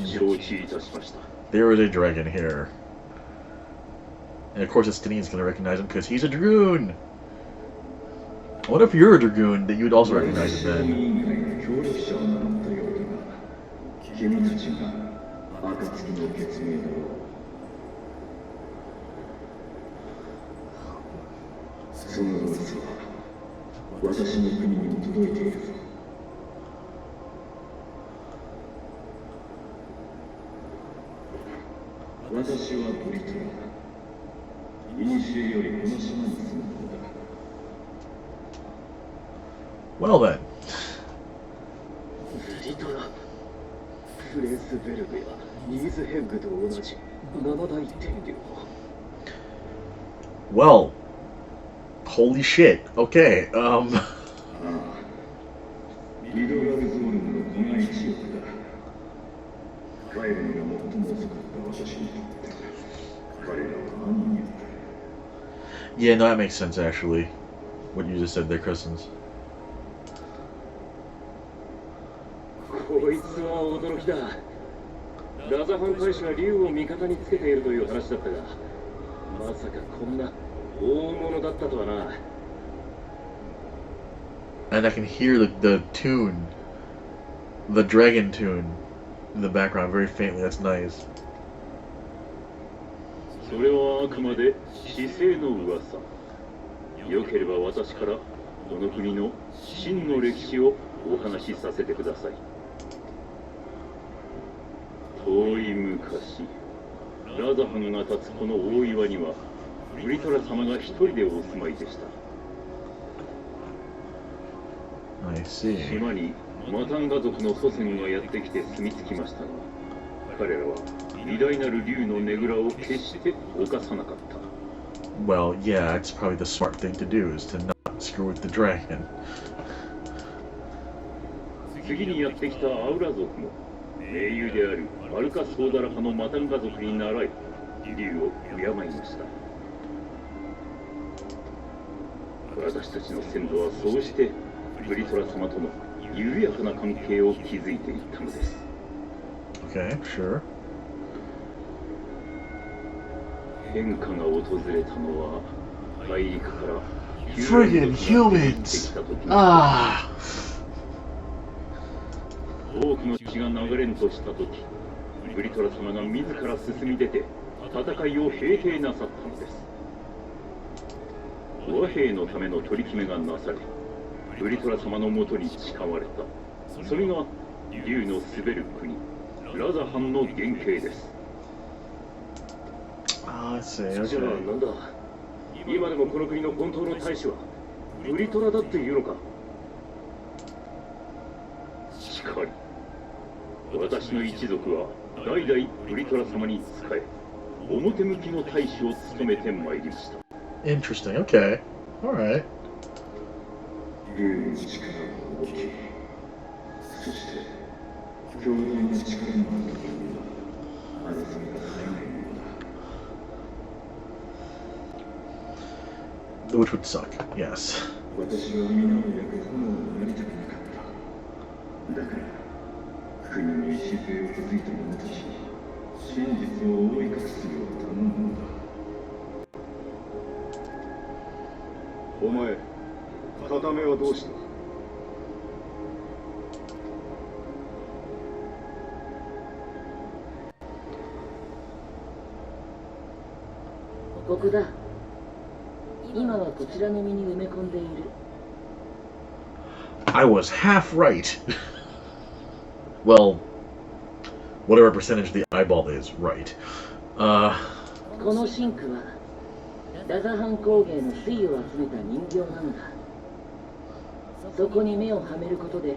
承知いたしました。 There is a dragon here. And of course Estinian's gonna recognize him because he's a dragoon! I wonder if you're a dragoon that you'd also recognize him then. 協力者を名乗ったようだが、君たちが暁の決命だろう。その噂は私の国にも届いているぞ。私はブリトラ。古よりこの島に住むのだ。Well then. ブリトラ。フレースベルグやニーズヘッグと同じ7大天竜。 Well. Holy shit. Okay, ああ。リドラルゾールの子が1億だ。帰るのが最も遅かった私にとって彼らは兄になった。 yeah, no, that makes sense actually. What you just said there, Christians. こいつは驚きだ。ラザハン大使が竜を味方につけているという話だったが、まさかこんな大物だったとはな。 And I can hear the tune, the dragon tune, in the background very faintly. That's nice. それはあくまで市政の噂。よければ私からこの国の真の歴史をお話しさせてください。遠い昔、ラザハンが立つこの大岩にはブリトラ様が一人でお住まいでした。 I see. 島にマタンガ族の祖先がやってきて住み着きましたが、彼らは偉大なる竜のねぐらを決して犯さなかった。 Well, yeah, it's probably the smart thing to do is to not screw with the dragon. 次にやってきたアウラ族も英雄であるアルカソーダラ派のマタンガ族に倣い竜を敬いました。私たちの先祖はそうしてブリトラ様との緩やかな関係を築いていったのです。 Okay, sure. 変化が訪れたのは大陸から Friggin' humans! Ah! 多くの血が流れんとした時、ブリトラ様が自ら進み出て戦いを平定なさったのです。和平のための取り決めがなされ、ブリトラ様のもとに誓われた。それが竜の滑る国、ラザハンの原型です。Ah, I see. じゃあ Okay. なんだ、今でもこの国の本当の大使はブリトラだっていうのか。しかり、私の一族は代々ブリトラ様に仕え、表向きの大使を務めてまいりました。 Interesting. Okay. All right. 竜の力は大きい。そして強大な力のある国は争いが絶えないものだ。 Which would suck. Yes. 私は皆を焼く炎をやりたくなかった。だから国の礎を築いた者たちに真実を覆い隠すよう頼んだのだ。お前、片目はどうした？ここだ。今はこちらの身に埋め込んでいる。I was half right. Well, whatever percentage the eyeball is, right. このシンクはラザハン工芸の粋を集めた人形なのだ。そこに目をはめることで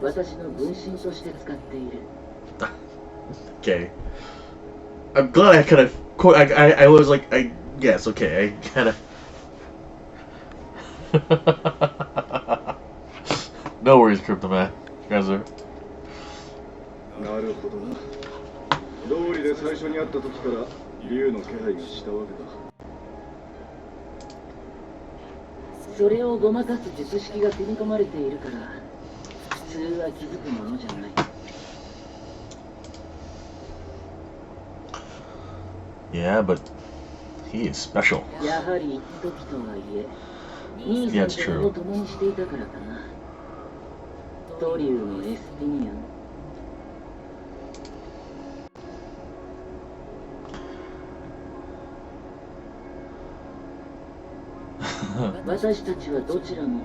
私の分身として使っている。Okay. I'm glad I kind of. I was like, yes, okay, I kind of. No worries, Crypto Man. You guys are. なるほどな。道理で最初に会った時から竜の気配がしたわけだ。それをごまかす術式が組み込まれているから、普通は気づくものじゃない。Yeah, but he is special. やはり一時とはいえ、兄さんとも共にしていたからかな。トリューのエスティニアン。私たちはどちらも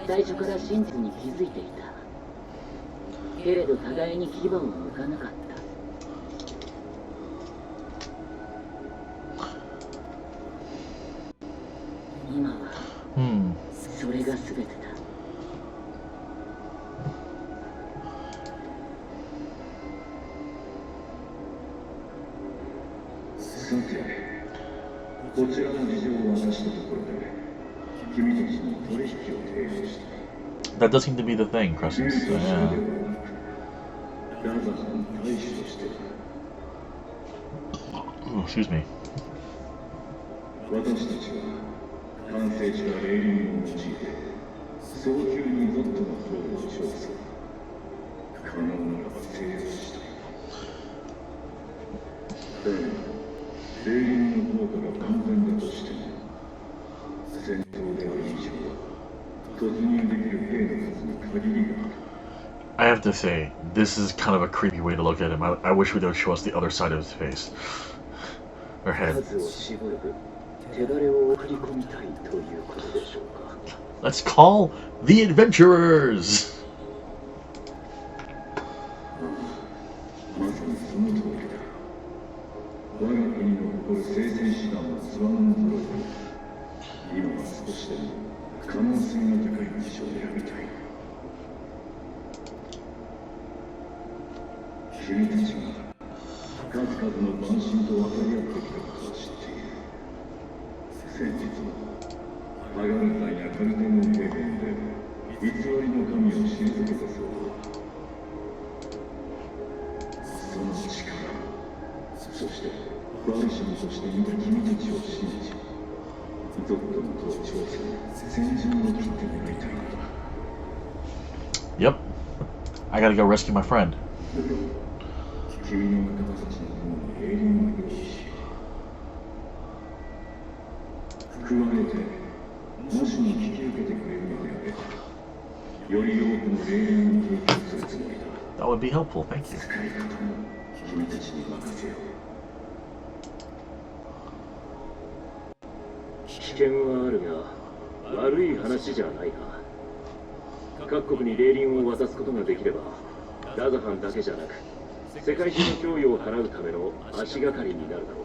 最初から真実に気づいていた。けれど互いに牙を向かなかった。今は、それが全てだ。さて、こちらの事情を渡したところで、君たちに取引を提案した。That does seem to be the thing, Crescent. So, yeah. ラザさん大使として Ooh, excuse me. 私たちは完成したレーリングを用いて早急にゾットのフローを調査。可能ならば制圧したい。レーリングの効果が完全だとしても戦闘である以上突入できる兵の数に限りがある。I have to say, this is kind of a creepy way to look at him. I wish they would show us the other side of his face. Or head. 数を絞る手だれを送り込みたいということでしょうか。 Let's call the adventurers! まさにその通りだ。我が国の誇る聖戦士団のつわものぞろい。今は少しでも可能性が高い場所を選びたい。君たちが数々の慢心と渡り合ってきたことを知っている。先日ハガル山やカルテノン平原で偽りの神を退けたそうだ。その力、そしてバルシャムとして見た君たちを信じ、ゾットの統治を戦場を切ってもらいたいのだ。 Yep. I gotta go rescue my friend. 君の仲間たちの方にエイリンを用意し、加えてもしも引き受けてくれるのであればより多くの霊園を提供するつもりだ。 That would be helpful, thank you. 使い方も君たちに任せよう。危険はあるが悪い話じゃないか。各国に霊輪を渡すことができればダザハンだけじゃなく世界中の脅威を払うための足がかりになるだろ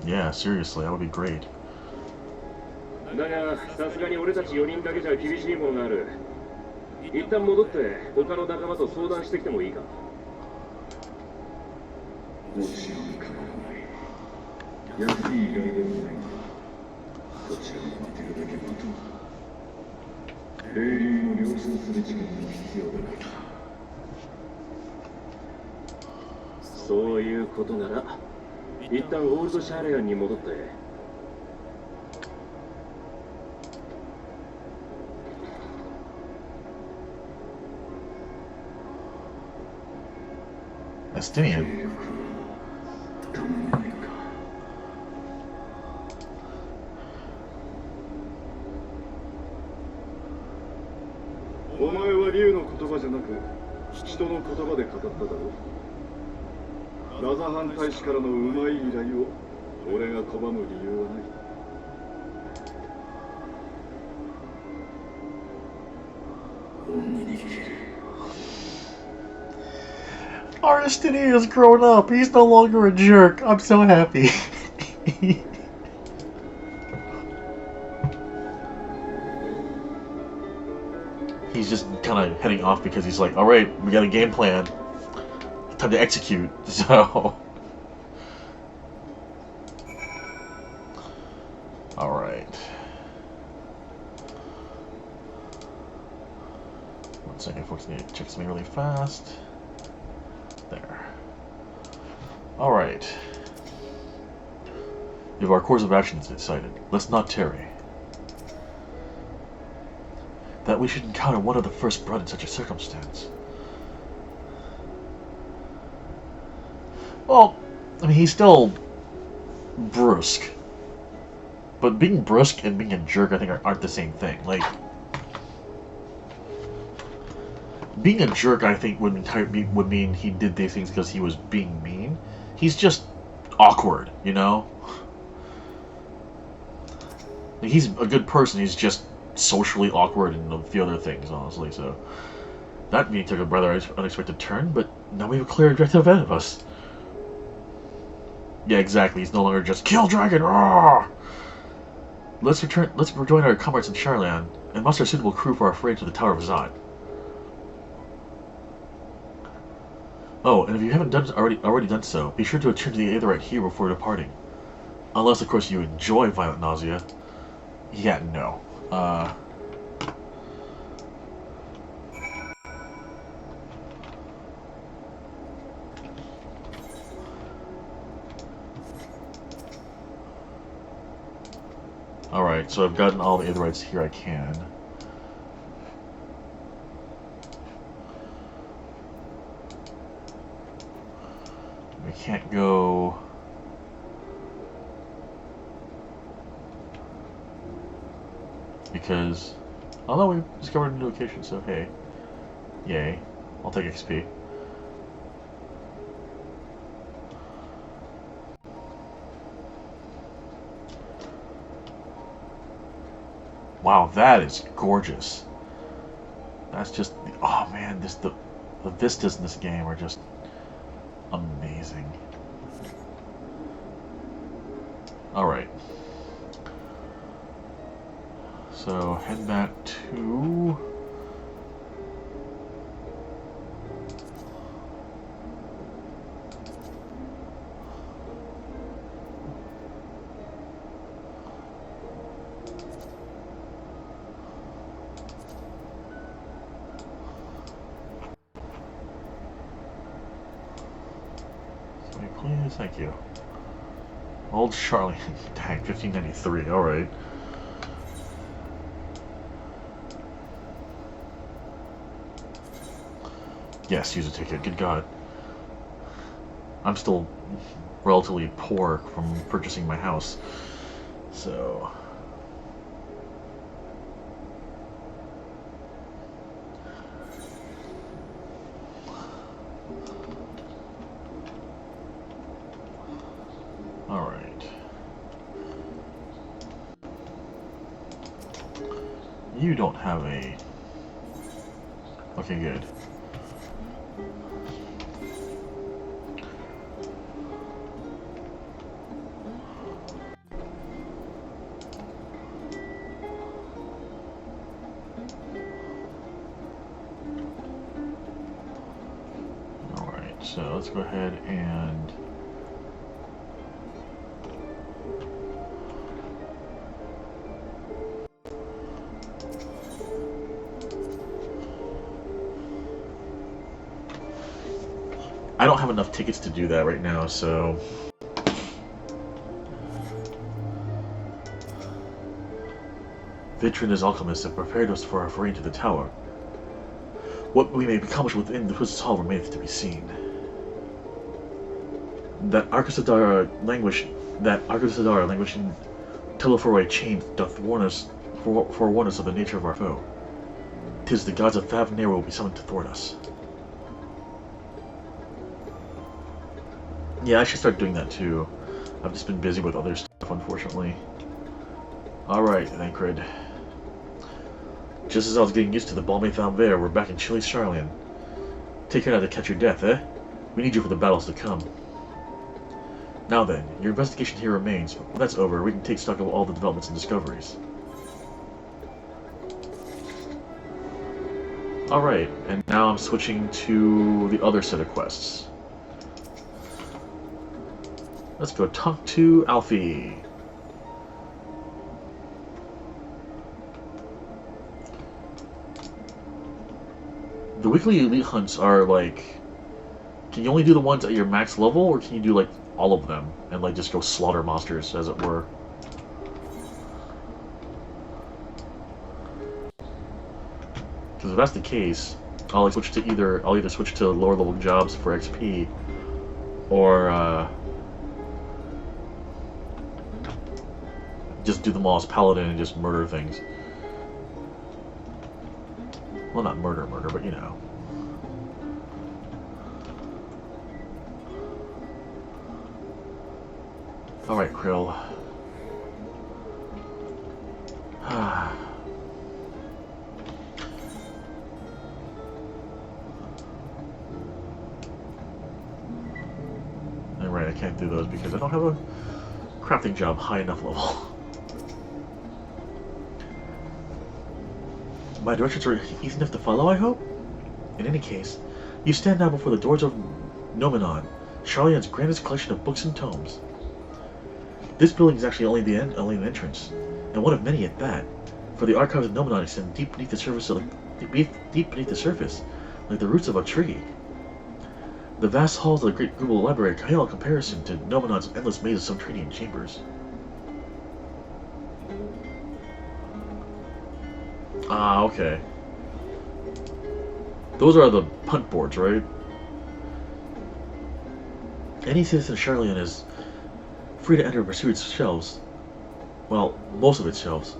う。 Yeah, seriously, that would be great. だがさすがに俺たち4人だけじゃ厳しいものがある。一旦戻って他の仲間と相談してきてもいいか。もちろん構わない。安い依頼でもないが、こちらも待てるだけ待とう。霊輪を量産する時間も必要だから。そういうことなら一旦オールドシャーレアンに戻って。Estinian. お前は竜の言葉じゃなく人の言葉で語っただろう。ラザハン大使からのうまい依頼を俺が拒む理由はない。恩に生きる。 Aristini has grown up. He's no longer a jerk. I'm so happy. He's just kind of heading off because he's like, all right, we got a game plan. Time to execute. So, all right. One second, folks. Need to check something really fast. There. All right. If our course of action is decided, let's not tarry. That we should encounter one of the first blood in such a circumstance. Well, I mean, he's still brusque. But being brusque and being a jerk, I think, aren't the same thing. Like, being a jerk, I think, would mean he did these things because he was being mean. He's just awkward, you know? Like, he's a good person, he's just socially awkward and a few other things, honestly, so... That meeting took a rather unexpected turn, but now we have a clear objective ahead of us. Yeah, exactly, he's no longer just, kill dragon, roar! Let's rejoin our comrades in Charlan, and muster a suitable crew for our foray to the Tower of Zod. Oh, and if you haven't already done so, be sure to attune to the Aetherite here before departing. Unless, of course, you enjoy violent nausea. Yeah, no. Alright, so I've gotten all the Aetherites here I can. We can't go... Because... Although we discovered a new location, so hey. Yay. I'll take XP. Wow, that is gorgeous. That's just... Oh man, the vistas in this game are just amazing. Alright. So, head back to... Please, thank you. Old Charlie. Dang, 1593, alright. Yes, use a ticket, good god. I'm still relatively poor from purchasing my house. So... Alright. You don't have a... Okay, good. Alright, so let's go ahead and... I don't have enough tickets to do that right now, so... Vitrin as alchemists have prepared us for our foray into the tower. What we may accomplish within the Priest's Hall remaineth to be seen. That Arcasadara languishing Telephoroi chain doth forewarn us of the nature of our foe. 'Tis the gods of Favnir will be summoned to thwart us. Yeah, I should start doing that too. I've just been busy with other stuff, unfortunately. Alright, Thancred. Just as I was getting used to the balmy Thalmvere, we're back in chilly Charlian. Take care not to catch your death, eh? We need you for the battles to come. Now then, your investigation here remains, but when that's over, we can take stock of all the developments and discoveries. Alright, and now I'm switching to the other set of quests. Let's go talk to Alfie. The weekly elite hunts are like... Can you only do the ones at your max level, or can you do like all of them and like just go slaughter monsters, as it were? Because if that's the case, I'll like switch to I'll either switch to lower level jobs for XP, or just do them all as paladin and just murder things. Well, not murder, but you know. Alright, Krill. Right, I can't do those because I don't have a crafting job high enough level. My directions are easy enough to follow, I hope? In any case, you stand now before the doors of Nomenon, Charlian's grandest collection of books and tomes. This building is actually only an entrance, and one of many at that, for the archives of Nomenon extend deep beneath the surface, like the roots of a tree. The vast halls of the Great Google Library pale in comparison to Nomenon's endless maze of subterranean chambers. Ah, okay. Those are the punt boards, right? Any citizen of Charlian is free to enter and pursue its shelves. Well, most of its shelves.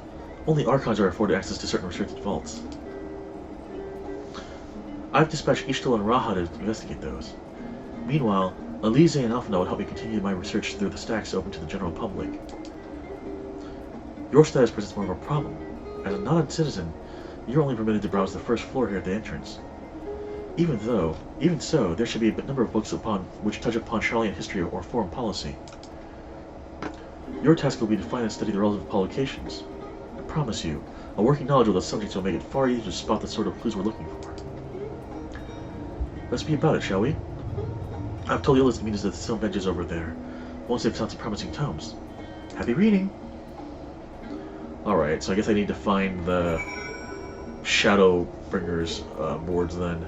Only Archons are afforded access to certain restricted vaults. I've dispatched Ishtal and Raha to investigate those. Meanwhile, Elise and Alphina would help me continue my research through the stacks open to the general public. Your status presents more of a problem. As a non-citizen, you're only permitted to browse the first floor here at the entrance. Even so, there should be a number of books which touch upon Charlian history or foreign policy. Your task will be to find and study the relevant publications. I promise you, a working knowledge of the subjects will make it far easier to spot the sort of clues we're looking for. Let's be about it, shall we? I've told Illis to meet us at the stone benches over there, once they've found some promising tomes. Happy reading! Alright, so I guess I need to find the Shadowbringers boards then.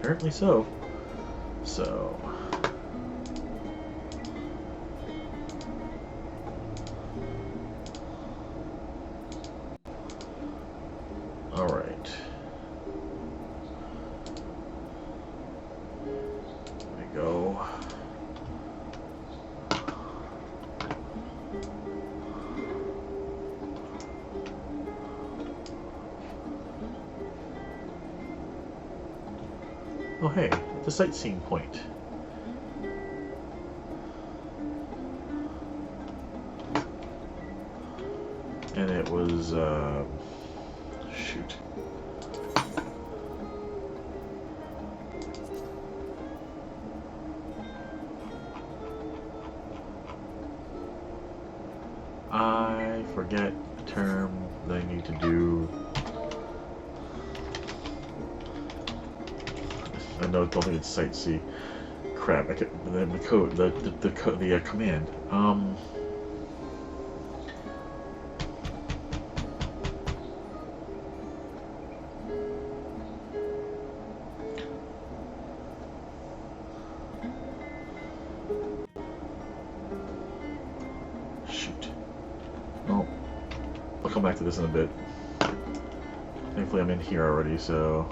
Apparently so. So... Alright. There we go. Oh hey, it's a sightseeing point. And it was, shoot. I forget the term that I need to do. I don't think it's sightsee. Crap! The code, the command. Shoot. Oh, I'll come back to this in a bit. Thankfully, I'm in here already, so.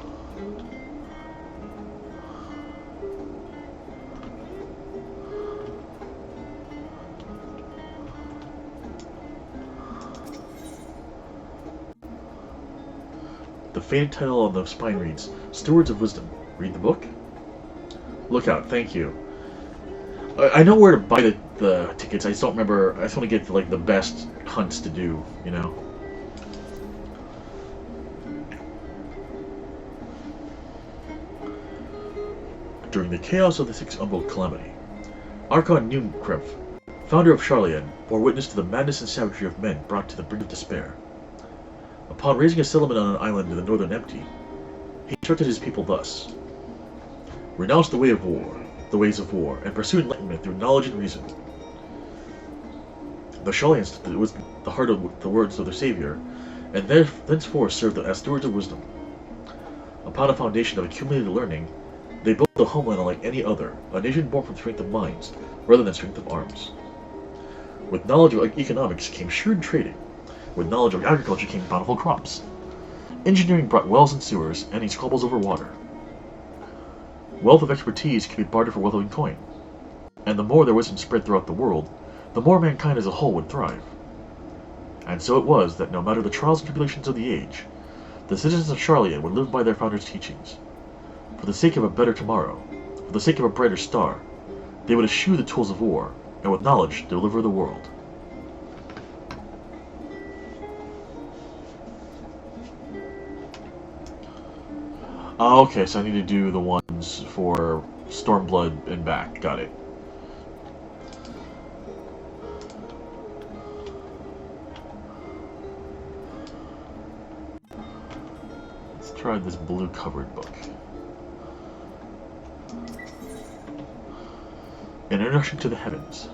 The faded title on the spine reads, Stewards of Wisdom. Read the book? Look out, thank you. I know where to buy the tickets, I just don't remember, I just want to get like the best hunts to do, you know? During the chaos of the Sixth Umbral Calamity, Archon Newcrev, founder of Charlian, bore witness to the madness and savagery of men brought to the brink of despair. Upon raising a settlement on an island in the northern empty, he instructed his people thus: renounce the ways of war, and pursue enlightenment through knowledge and reason. The Sharlayans took with the heart of the words of their savior, and thenceforth served as stewards of wisdom. Upon a foundation of accumulated learning, they built the homeland unlike any other, a nation born from strength of minds, rather than strength of arms. With knowledge of economics came shrewd trading. With knowledge of agriculture came bountiful crops. Engineering brought wells and sewers, ending squabbles over water. Wealth of expertise could be bartered for wealth in coin. And the more their wisdom spread throughout the world, the more mankind as a whole would thrive. And so it was that no matter the trials and tribulations of the age, the citizens of Sharlayan would live by their founders' teachings. For the sake of a better tomorrow, for the sake of a brighter star, they would eschew the tools of war, and with knowledge deliver the world. Okay, so I need to do the ones for Stormblood and back. Got it. Let's try this blue-covered book. An Introduction to the Heavens.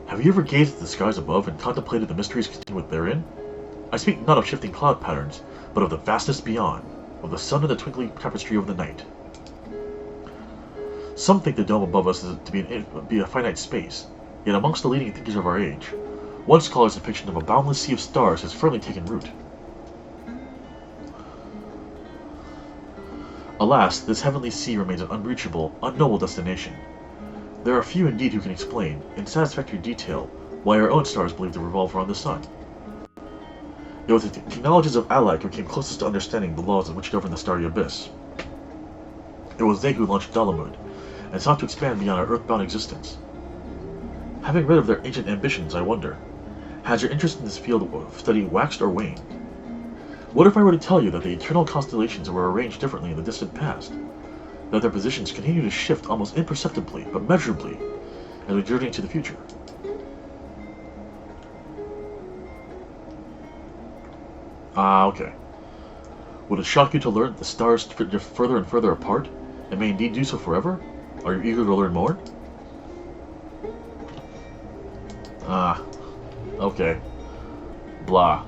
Have you ever gazed at the skies above and contemplated the mysteries contained therein? I speak not of shifting cloud patterns, but of the vastness beyond, of the sun and the twinkling tapestry of the night. Some think the dome above us is to be a finite space, yet amongst the leading thinkers of our age, one scholar's depiction of a boundless sea of stars has firmly taken root. Alas, this heavenly sea remains an unreachable, unknowable destination. There are few indeed who can explain, in satisfactory detail, why our own stars believe to revolve around the sun. It was the technologies of Alak who came closest to understanding the laws which govern the starry abyss. It was they who launched Dalamud, and sought to expand beyond our earthbound existence. Having read of their ancient ambitions, I wonder, has your interest in this field of study waxed or waned? What if I were to tell you that the eternal constellations were arranged differently in the distant past? That their positions continue to shift almost imperceptibly, but measurably, as we journey into the future? Okay. Would it shock you to learn that the stars drift further and further apart, and may indeed do so forever? Are you eager to learn more? Okay. Blah.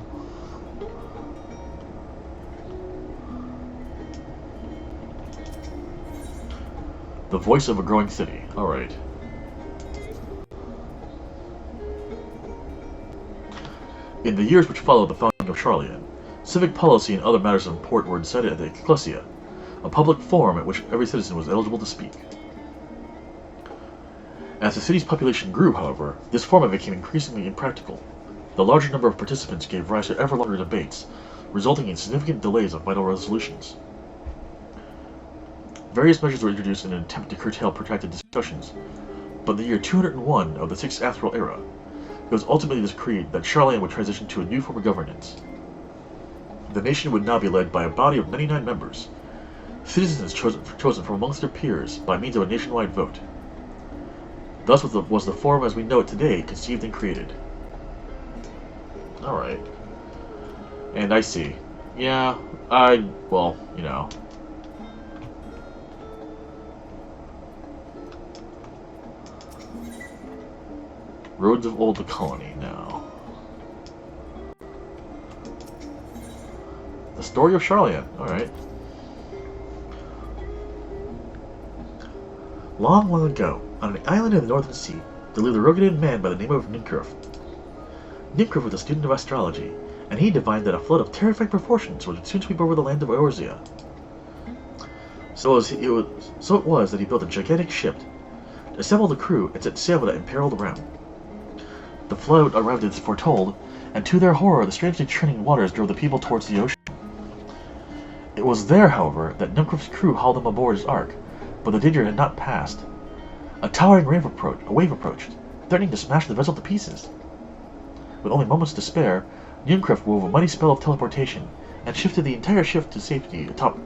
The voice of a growing city. Alright. In the years which followed the founding of Sharlayan, civic policy and other matters of import were decided at the Ecclesia, a public forum at which every citizen was eligible to speak. As the city's population grew, however, this format became increasingly impractical. The larger number of participants gave rise to ever longer debates, resulting in significant delays of vital resolutions. Various measures were introduced in an attempt to curtail protracted discussions, but in the year 201 of the 6th Astral Era, it was ultimately decreed that Sharlayan would transition to a new form of governance. The nation would now be led by a body of 99 members, citizens chosen from amongst their peers by means of a nationwide vote. Thus was the forum as we know it today conceived and created. Alright. And I see. Yeah, well, you know. Roads of Old Colony now. The story of Sharlayan. Alright. Long, long ago, on an island in the Northern Sea, there lived a rugged man by the name of Ninkruf. Ninkruf was a student of astrology, and he divined that a flood of terrifying proportions would soon sweep over the land of Eorzea. So it was that he built a gigantic ship, assembled a crew, and set sail for that imperiled realm. The flood arrived as foretold, and to their horror the strangely churning waters drove the people towards the ocean. It was there, however, that Ninkruf's crew hauled them aboard his ark, but the danger had not passed. A towering wave approached, threatening to smash the vessel to pieces. With only moments to spare, Ninkruf wove a mighty spell of teleportation, and shifted the entire ship to safety atop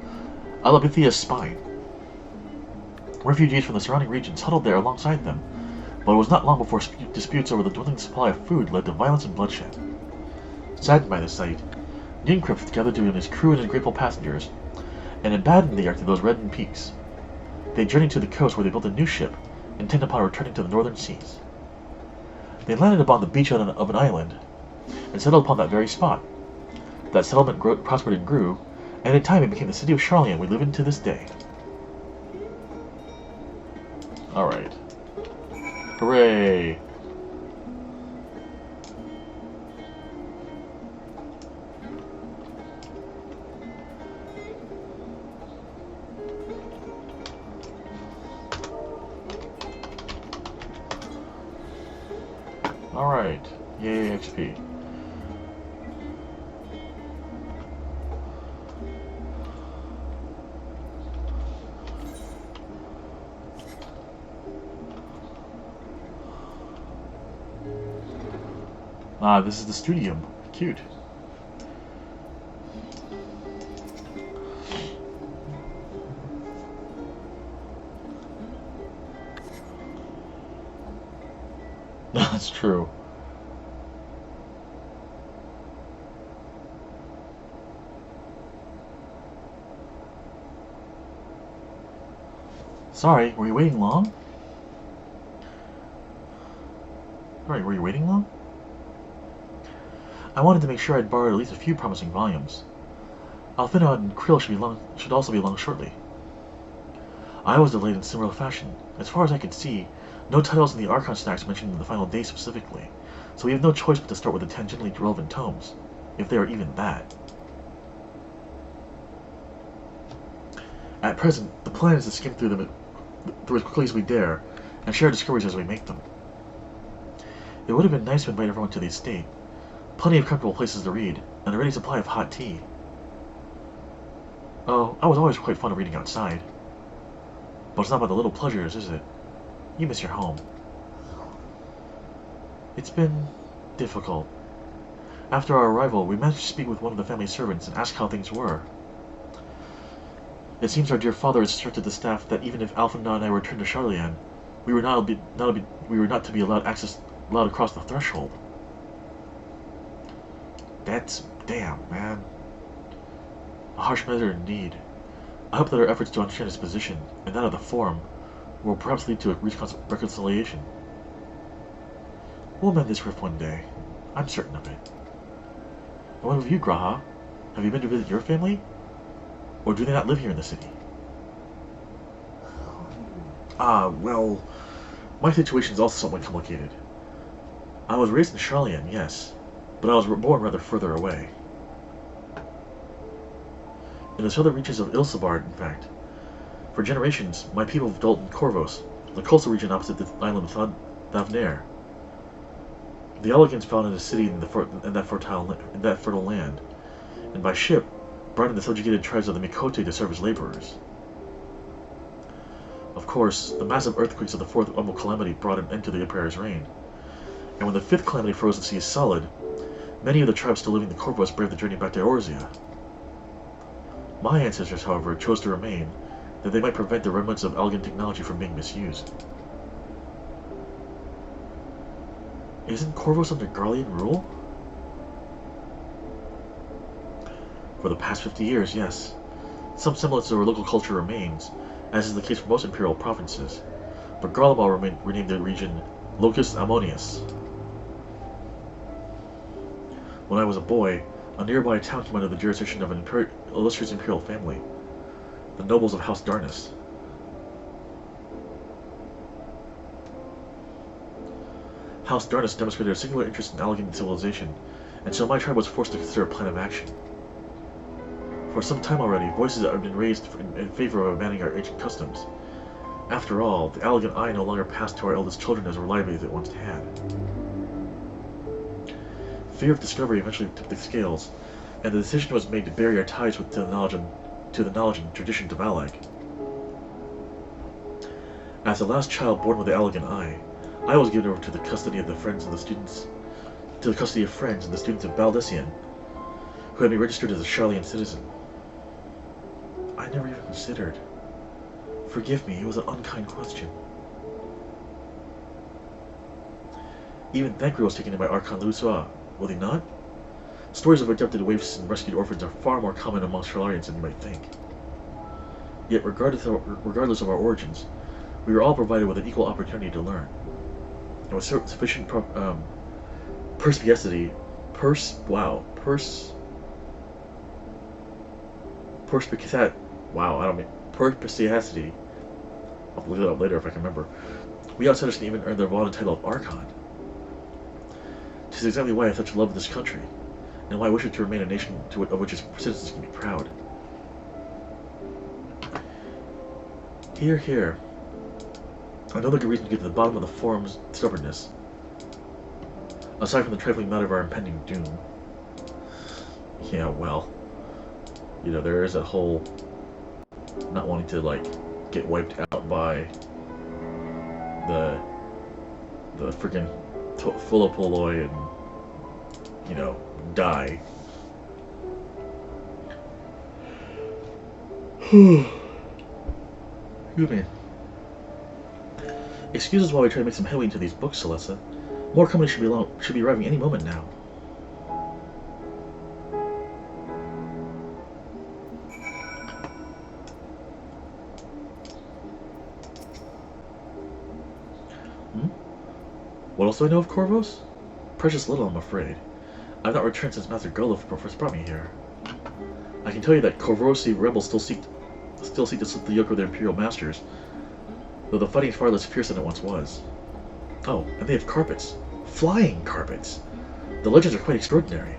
Alabithia's spine. Refugees from the surrounding regions huddled there alongside them, But it was not long before disputes over the dwindling supply of food led to violence and bloodshed. Saddened by this sight, Yingkrif gathered to him his crew and his grateful passengers, and abandoned the ark to those reddened peaks. They journeyed to the coast where they built a new ship, intent upon returning to the northern seas. They landed upon the beach of an island, and settled upon that very spot. That settlement prospered and grew, and in time it became the city of Charlian we live in to this day. Alright. Hooray! Alright. Yay, XP. Ah, this is the studium. Cute. That's true. Sorry, were you waiting long? Sorry, were you waiting long? I wanted to make sure I'd borrowed at least a few promising volumes. Alfinod and Krill should also be along shortly. I was delayed in similar fashion. As far as I could see, no titles in the Archon stacks mentioned the final day specifically, so we have no choice but to start with the tangentially relevant tomes, if they are even that. At present, the plan is to skim through them as quickly as we dare, and share discoveries as we make them. It would have been nice to invite everyone to the estate. Plenty of comfortable places to read, and a ready supply of hot tea. Oh, I was always quite fond of reading outside. But it's not about the little pleasures, is it? You miss your home. It's been difficult. After our arrival, we managed to speak with one of the family servants and ask how things were. It seems our dear father has instructed the staff that even if Alpha and I return to Charlian, we were not to be allowed across the threshold. That's damn, man. A harsh measure indeed. I hope that our efforts to understand his position, and that of the Forum, will perhaps lead to a reconciliation. We'll mend this rift one day. I'm certain of it. And what of you, Graha? Have you been to visit your family? Or do they not live here in the city? Well, my situation is also somewhat complicated. I was raised in Charlian, yes, but I was born rather further away. In the southern reaches of Ilsabard, in fact. For generations, my people have dwelt in Corvos, the coastal region opposite the island of Thavnair. The elegance found in a city in that fertile land, and by ship, brought in the subjugated tribes of the Mikote to serve as laborers. Of course, the massive earthquakes of the fourth Umbral Calamity brought an end to the Empire's reign, and when the fifth Calamity froze the sea solid, many of the tribes still living in the Corvos braved the journey back to Eorzea. My ancestors, however, chose to remain, that they might prevent the remnants of Algan technology from being misused. Isn't Corvos under Garlean rule? For the past 50 years, yes. Some semblance of our local culture remains, as is the case for most imperial provinces, but Garlemald renamed the region Locus Ammonius. When I was a boy, a nearby town came under the jurisdiction of an illustrious imperial family, the nobles of House Darnus. House Darnus demonstrated a singular interest in Algan civilization, and so my tribe was forced to consider a plan of action. For some time already, voices have been raised in favor of abandoning our ancient customs. After all, the Algan eye no longer passed to our eldest children as reliably as it once had. Fear of discovery eventually tipped the scales, and the decision was made to bury our ties to the knowledge and traditions of Alag. As the last child born with the Algan eye, I was given over to the custody of friends and the students of Baldessian, who had me registered as a Charlian citizen. I never even considered. Forgive me, it was an unkind question. Even Thancred was taken in by Archon Lusua, will he not? Stories of abducted waifs and rescued orphans are far more common amongst Shalarians than you might think. Yet, regardless of our origins, we are all provided with an equal opportunity to learn. And with sufficient perspicacity, perspicacity, I'll look it up later if I can remember, we outsiders can even earn the vaunted title of Archon. 'Tis exactly why I have such love of this country, and why I wish it to remain a nation of which its citizens can be proud. Hear, hear. Another good reason to get to the bottom of the forum's stubbornness, aside from the trifling matter of our impending doom. Yeah, well, you know, there is that whole not wanting to, like, get wiped out by the freaking Fulopoloi and, you know, die. Excuse me. Excuse us while we try to make some headway into these books, Celesta. More company should be arriving any moment now. What else do I know of Corvos? Precious little, I'm afraid. I've not returned since Master Golov first brought me here. I can tell you that Corvosi rebels still seek to slip the yoke of their imperial masters, though the fighting is far less fierce than it once was. Oh, and they have carpets. Flying carpets! The legends are quite extraordinary.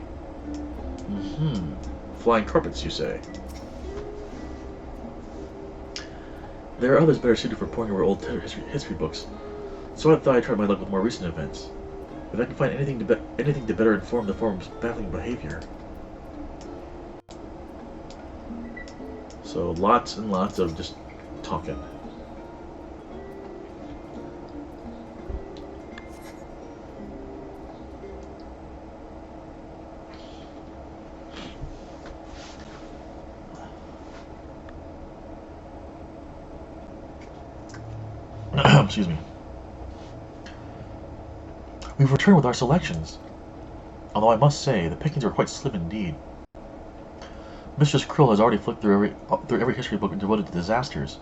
Flying carpets, you say? There are others better suited for poring over old history books, so I thought I'd try my luck with more recent events. If I can find anything to better inform the forum's baffling behavior. So lots and lots of just talking. Excuse me. We've returned with our selections. Although I must say, the pickings are quite slim indeed. Mistress Krill has already flicked through every history book devoted to disasters,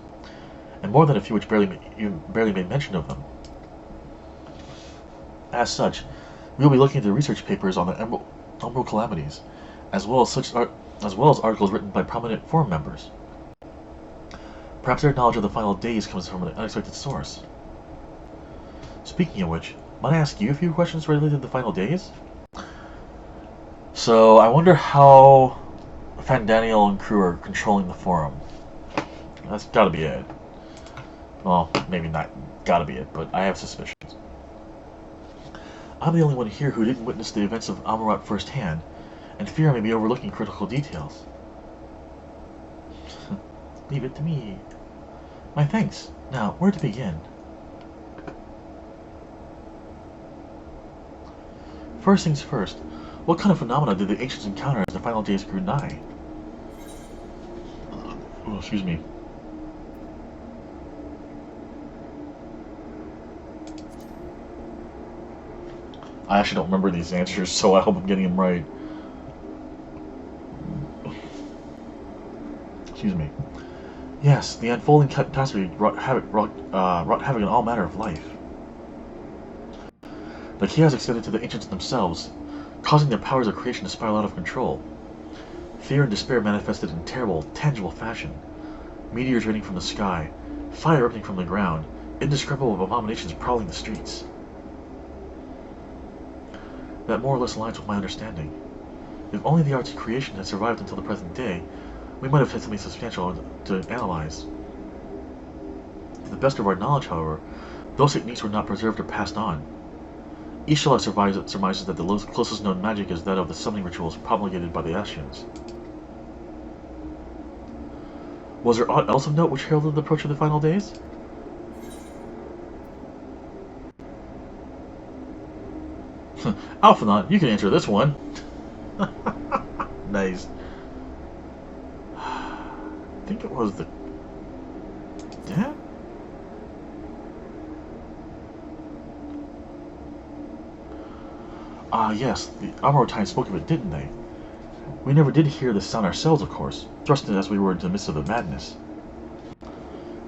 and more than a few which barely made mention of them. As such, we will be looking at the research papers on the Umbral calamities, as well as articles written by prominent forum members. Perhaps their knowledge of the final days comes from an unexpected source. Speaking of which, might I ask you a few questions related to the final days? So, I wonder how Fandaniel and crew are controlling the forum. That's gotta be it. Well, maybe not gotta be it, but I have suspicions. I'm the only one here who didn't witness the events of Amarat firsthand, and fear I may be overlooking critical details. Leave it to me. My thanks. Now, where to begin? First things first, what kind of phenomena did the ancients encounter as the final days grew nigh? Oh, excuse me. I actually don't remember these answers, so I hope I'm getting them right. Excuse me. Yes, the unfolding catastrophe wrought havoc in all manner of life. The chaos extended to the ancients themselves, causing their powers of creation to spiral out of control. Fear and despair manifested in terrible, tangible fashion. Meteors raining from the sky, fire erupting from the ground, indescribable abominations prowling the streets. That more or less aligns with my understanding. If only the arts of creation had survived until the present day, we might have had something substantial to analyze. To the best of our knowledge, however, those techniques were not preserved or passed on. Ishala surmises that the closest known magic is that of the summoning rituals promulgated by the Ashians. Was there aught else of note which heralded the approach of the final days? Alphanaut, you can answer this one. Nice. I think it was the dad? Ah, yes, the Amorotine spoke of it, didn't they? We never did hear the sound ourselves, of course, thrust in as we were into the midst of the madness.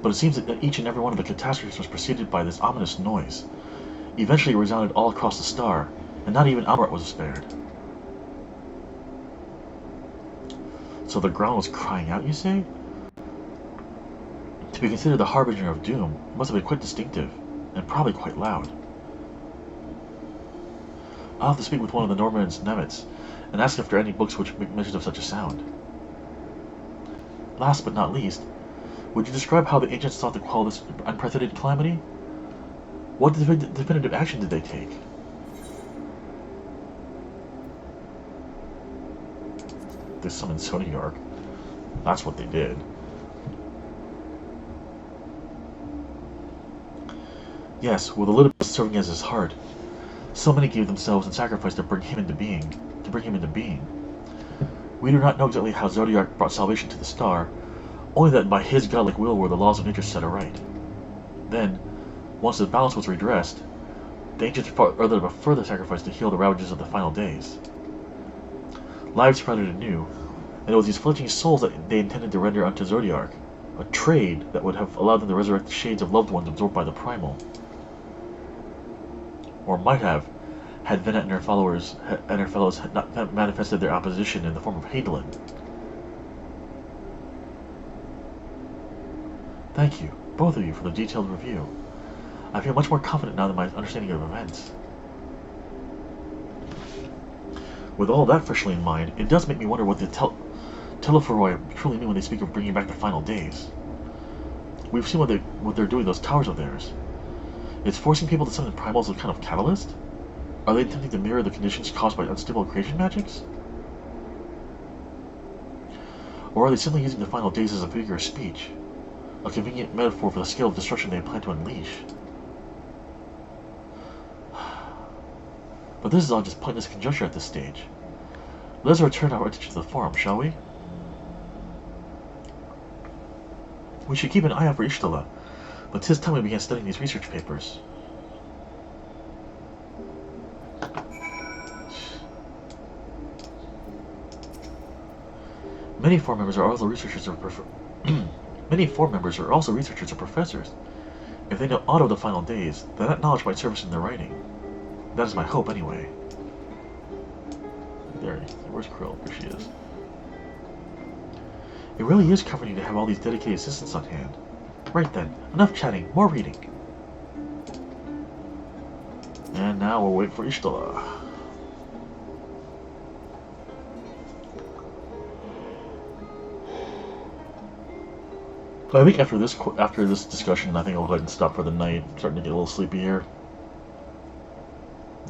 But it seems that each and every one of the catastrophes was preceded by this ominous noise. Eventually it resounded all across the star, and not even Almorot was spared. So the ground was crying out, you say? To be considered the harbinger of doom, it must have been quite distinctive, and probably quite loud. I'll have to speak with one of the Norman's Nevets, and ask if there are any books which make mention of such a sound. Last but not least, would you describe how the ancients sought to quell this unprecedented calamity? What definitive action did they take? They summoned Zodiac. That's what they did. Yes, with Olympus serving as his heart, so many gave themselves in sacrifice to bring him into being. We do not know exactly how Zodiac brought salvation to the star, only that by his godlike will were the laws of nature set aright. Then, once the balance was redressed, the ancients ordered a further sacrifice to heal the ravages of the final days. Lives sprouted anew, and it was these fledgling souls that they intended to render unto Zodiac, a trade that would have allowed them to resurrect the shades of loved ones absorbed by the primal. Or might have, had Venet and her fellows had not manifested their opposition in the form of Hadelin. Thank you, both of you, for the detailed review. I feel much more confident now in my understanding of events. With all that freshly in mind, it does make me wonder what the Telephoroi truly mean when they speak of bringing back the final days. We've seen what they're doing with those towers of theirs. It's forcing people to summon primals as a kind of catalyst? Are they attempting to mirror the conditions caused by unstable creation magics? Or are they simply using the final days as a figure of speech? A convenient metaphor for the scale of destruction they plan to unleash? But this is all just pointless conjecture at this stage. Let us return our attention to the forum, shall we? We should keep an eye out for Ishtala, but 'tis time we began studying these research papers. Many forum members are also researchers or professors. If they know aught of the final days, then that knowledge might serve us in their writing. That is my hope, anyway. Where's Krill? There she is. It really is comforting to have all these dedicated assistants on hand. Right then, enough chatting, more reading. And now we'll wait for Ishtala. I think after this discussion, I think I'll go ahead and stop for the night. I'm starting to get a little sleepy here.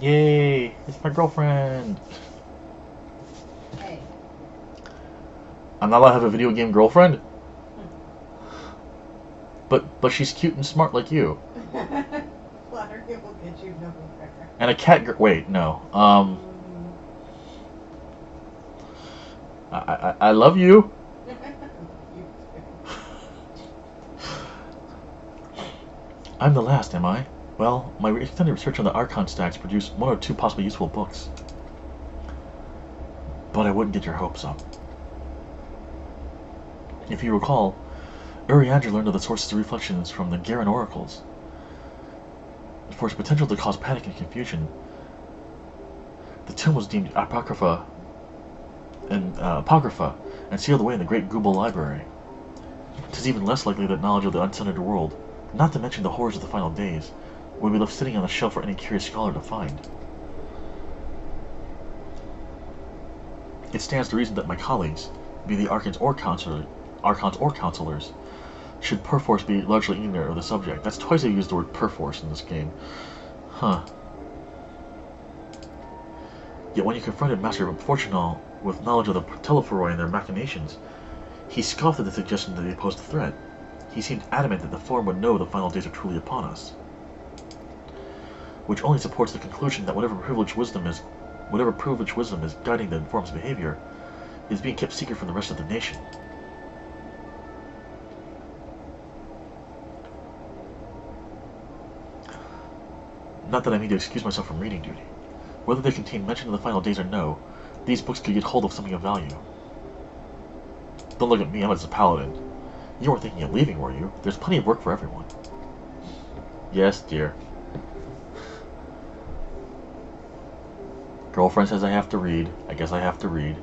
Yay! It's my girlfriend! Hey. I'm not allowed to have a video game girlfriend? But she's cute and smart like you. Flattery will get you nowhere. And a cat wait, no. I love you. I'm the last, am I? Well, my extended research on the Archon stacks produced one or two possibly useful books. But I wouldn't get your hopes up. If you recall, Urianger learned of the sources of reflections from the Garen oracles. For its potential to cause panic and confusion, the tomb was deemed apocrypha and sealed away in the Great Google Library. 'Tis even less likely that knowledge of the uncentered world, not to mention the horrors of the final days, would be left sitting on the shelf for any curious scholar to find. It stands to reason that my colleagues, be they Archons or Counselors, should perforce be largely ignorant of the subject. That's twice I used the word perforce in this game. Huh. Yet when you confronted Master Fortunal with knowledge of the Telephoroi and their machinations, he scoffed at the suggestion that they posed a threat. He seemed adamant that the Forum would know the final days are truly upon us. Which only supports the conclusion that whatever privileged wisdom is guiding the Forum's behavior is being kept secret from the rest of the nation. Not that I mean to excuse myself from reading duty. Whether they contain mention of the final days or no, these books could get hold of something of value. Don't look at me, I'm just a paladin. You weren't thinking of leaving, were you? There's plenty of work for everyone. Yes, dear. Girlfriend says I have to read. I guess I have to read.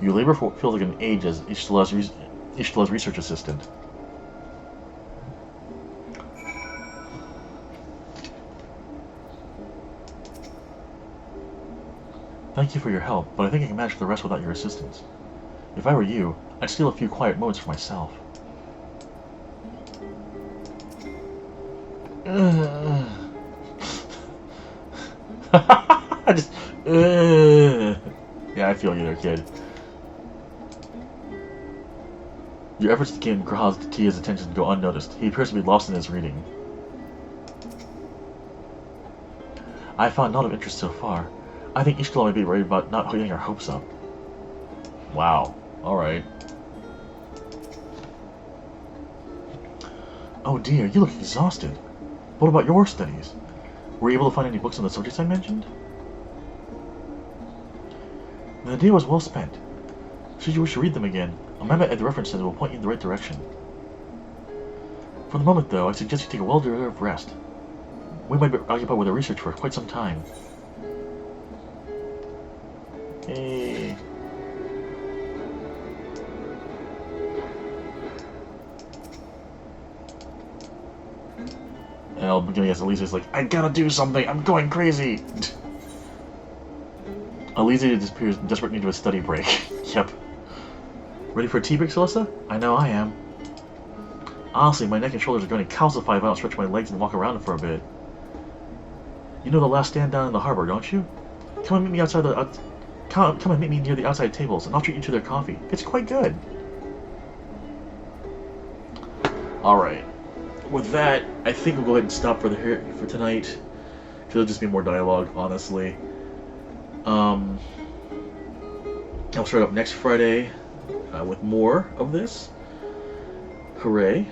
You labor for what feels like an age as Ishtala's research assistant. Thank you for your help, but I think I can manage the rest without your assistance. If I were you, I'd steal a few quiet moments for myself. I just... Yeah, I feel you there, kid. Your efforts to gain Tia's attention go unnoticed. He appears to be lost in his reading. I found none of interest so far. I think Ishtal may be worried about not getting our hopes up. Wow. Alright. Oh dear, you look exhausted. What about your studies? Were you able to find any books on the subjects I mentioned? The day was well spent. Should you wish to read them again, a map at the reference center will point you in the right direction. For the moment, though, I suggest you take a well-deserved rest. We might be occupied with our research for quite some time. Hey. And I'm beginning as Elise's like, I gotta do something, I'm going crazy! Elise disappears in desperate need of a study break. Yep. Ready for a tea break, Celesta? I know I am. Honestly, my neck and shoulders are going to calcify if I don't stretch my legs and walk around for a bit. You know the last stand down in the harbor, don't you? Come and meet me outside the... Come and meet me near the outside tables, and I'll treat you to their coffee. It's quite good. Alright. With that, I think we'll go ahead and stop for tonight. Because it'll just be more dialogue, honestly. I'll start up next Friday with more of this. Hooray.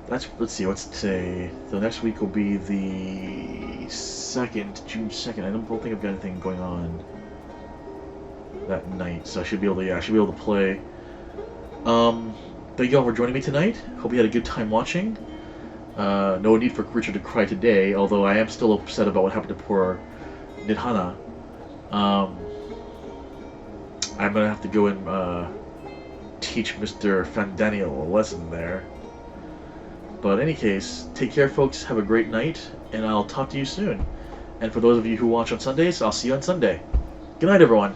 Let's see, what's today? The next week will be the 2nd, June 2nd. I don't think I've got anything going on that night, so I should be able to, play. Thank you all for joining me tonight. Hope you had a good time watching. No need for Richard to cry today, although I am still upset about what happened to poor Nidhana. I'm gonna have to go and teach Mr. Fandaniel a lesson there. But in any case, take care, folks. Have a great night, and I'll talk to you soon. And for those of you who watch on Sundays, I'll see you on Sunday. Good night, everyone.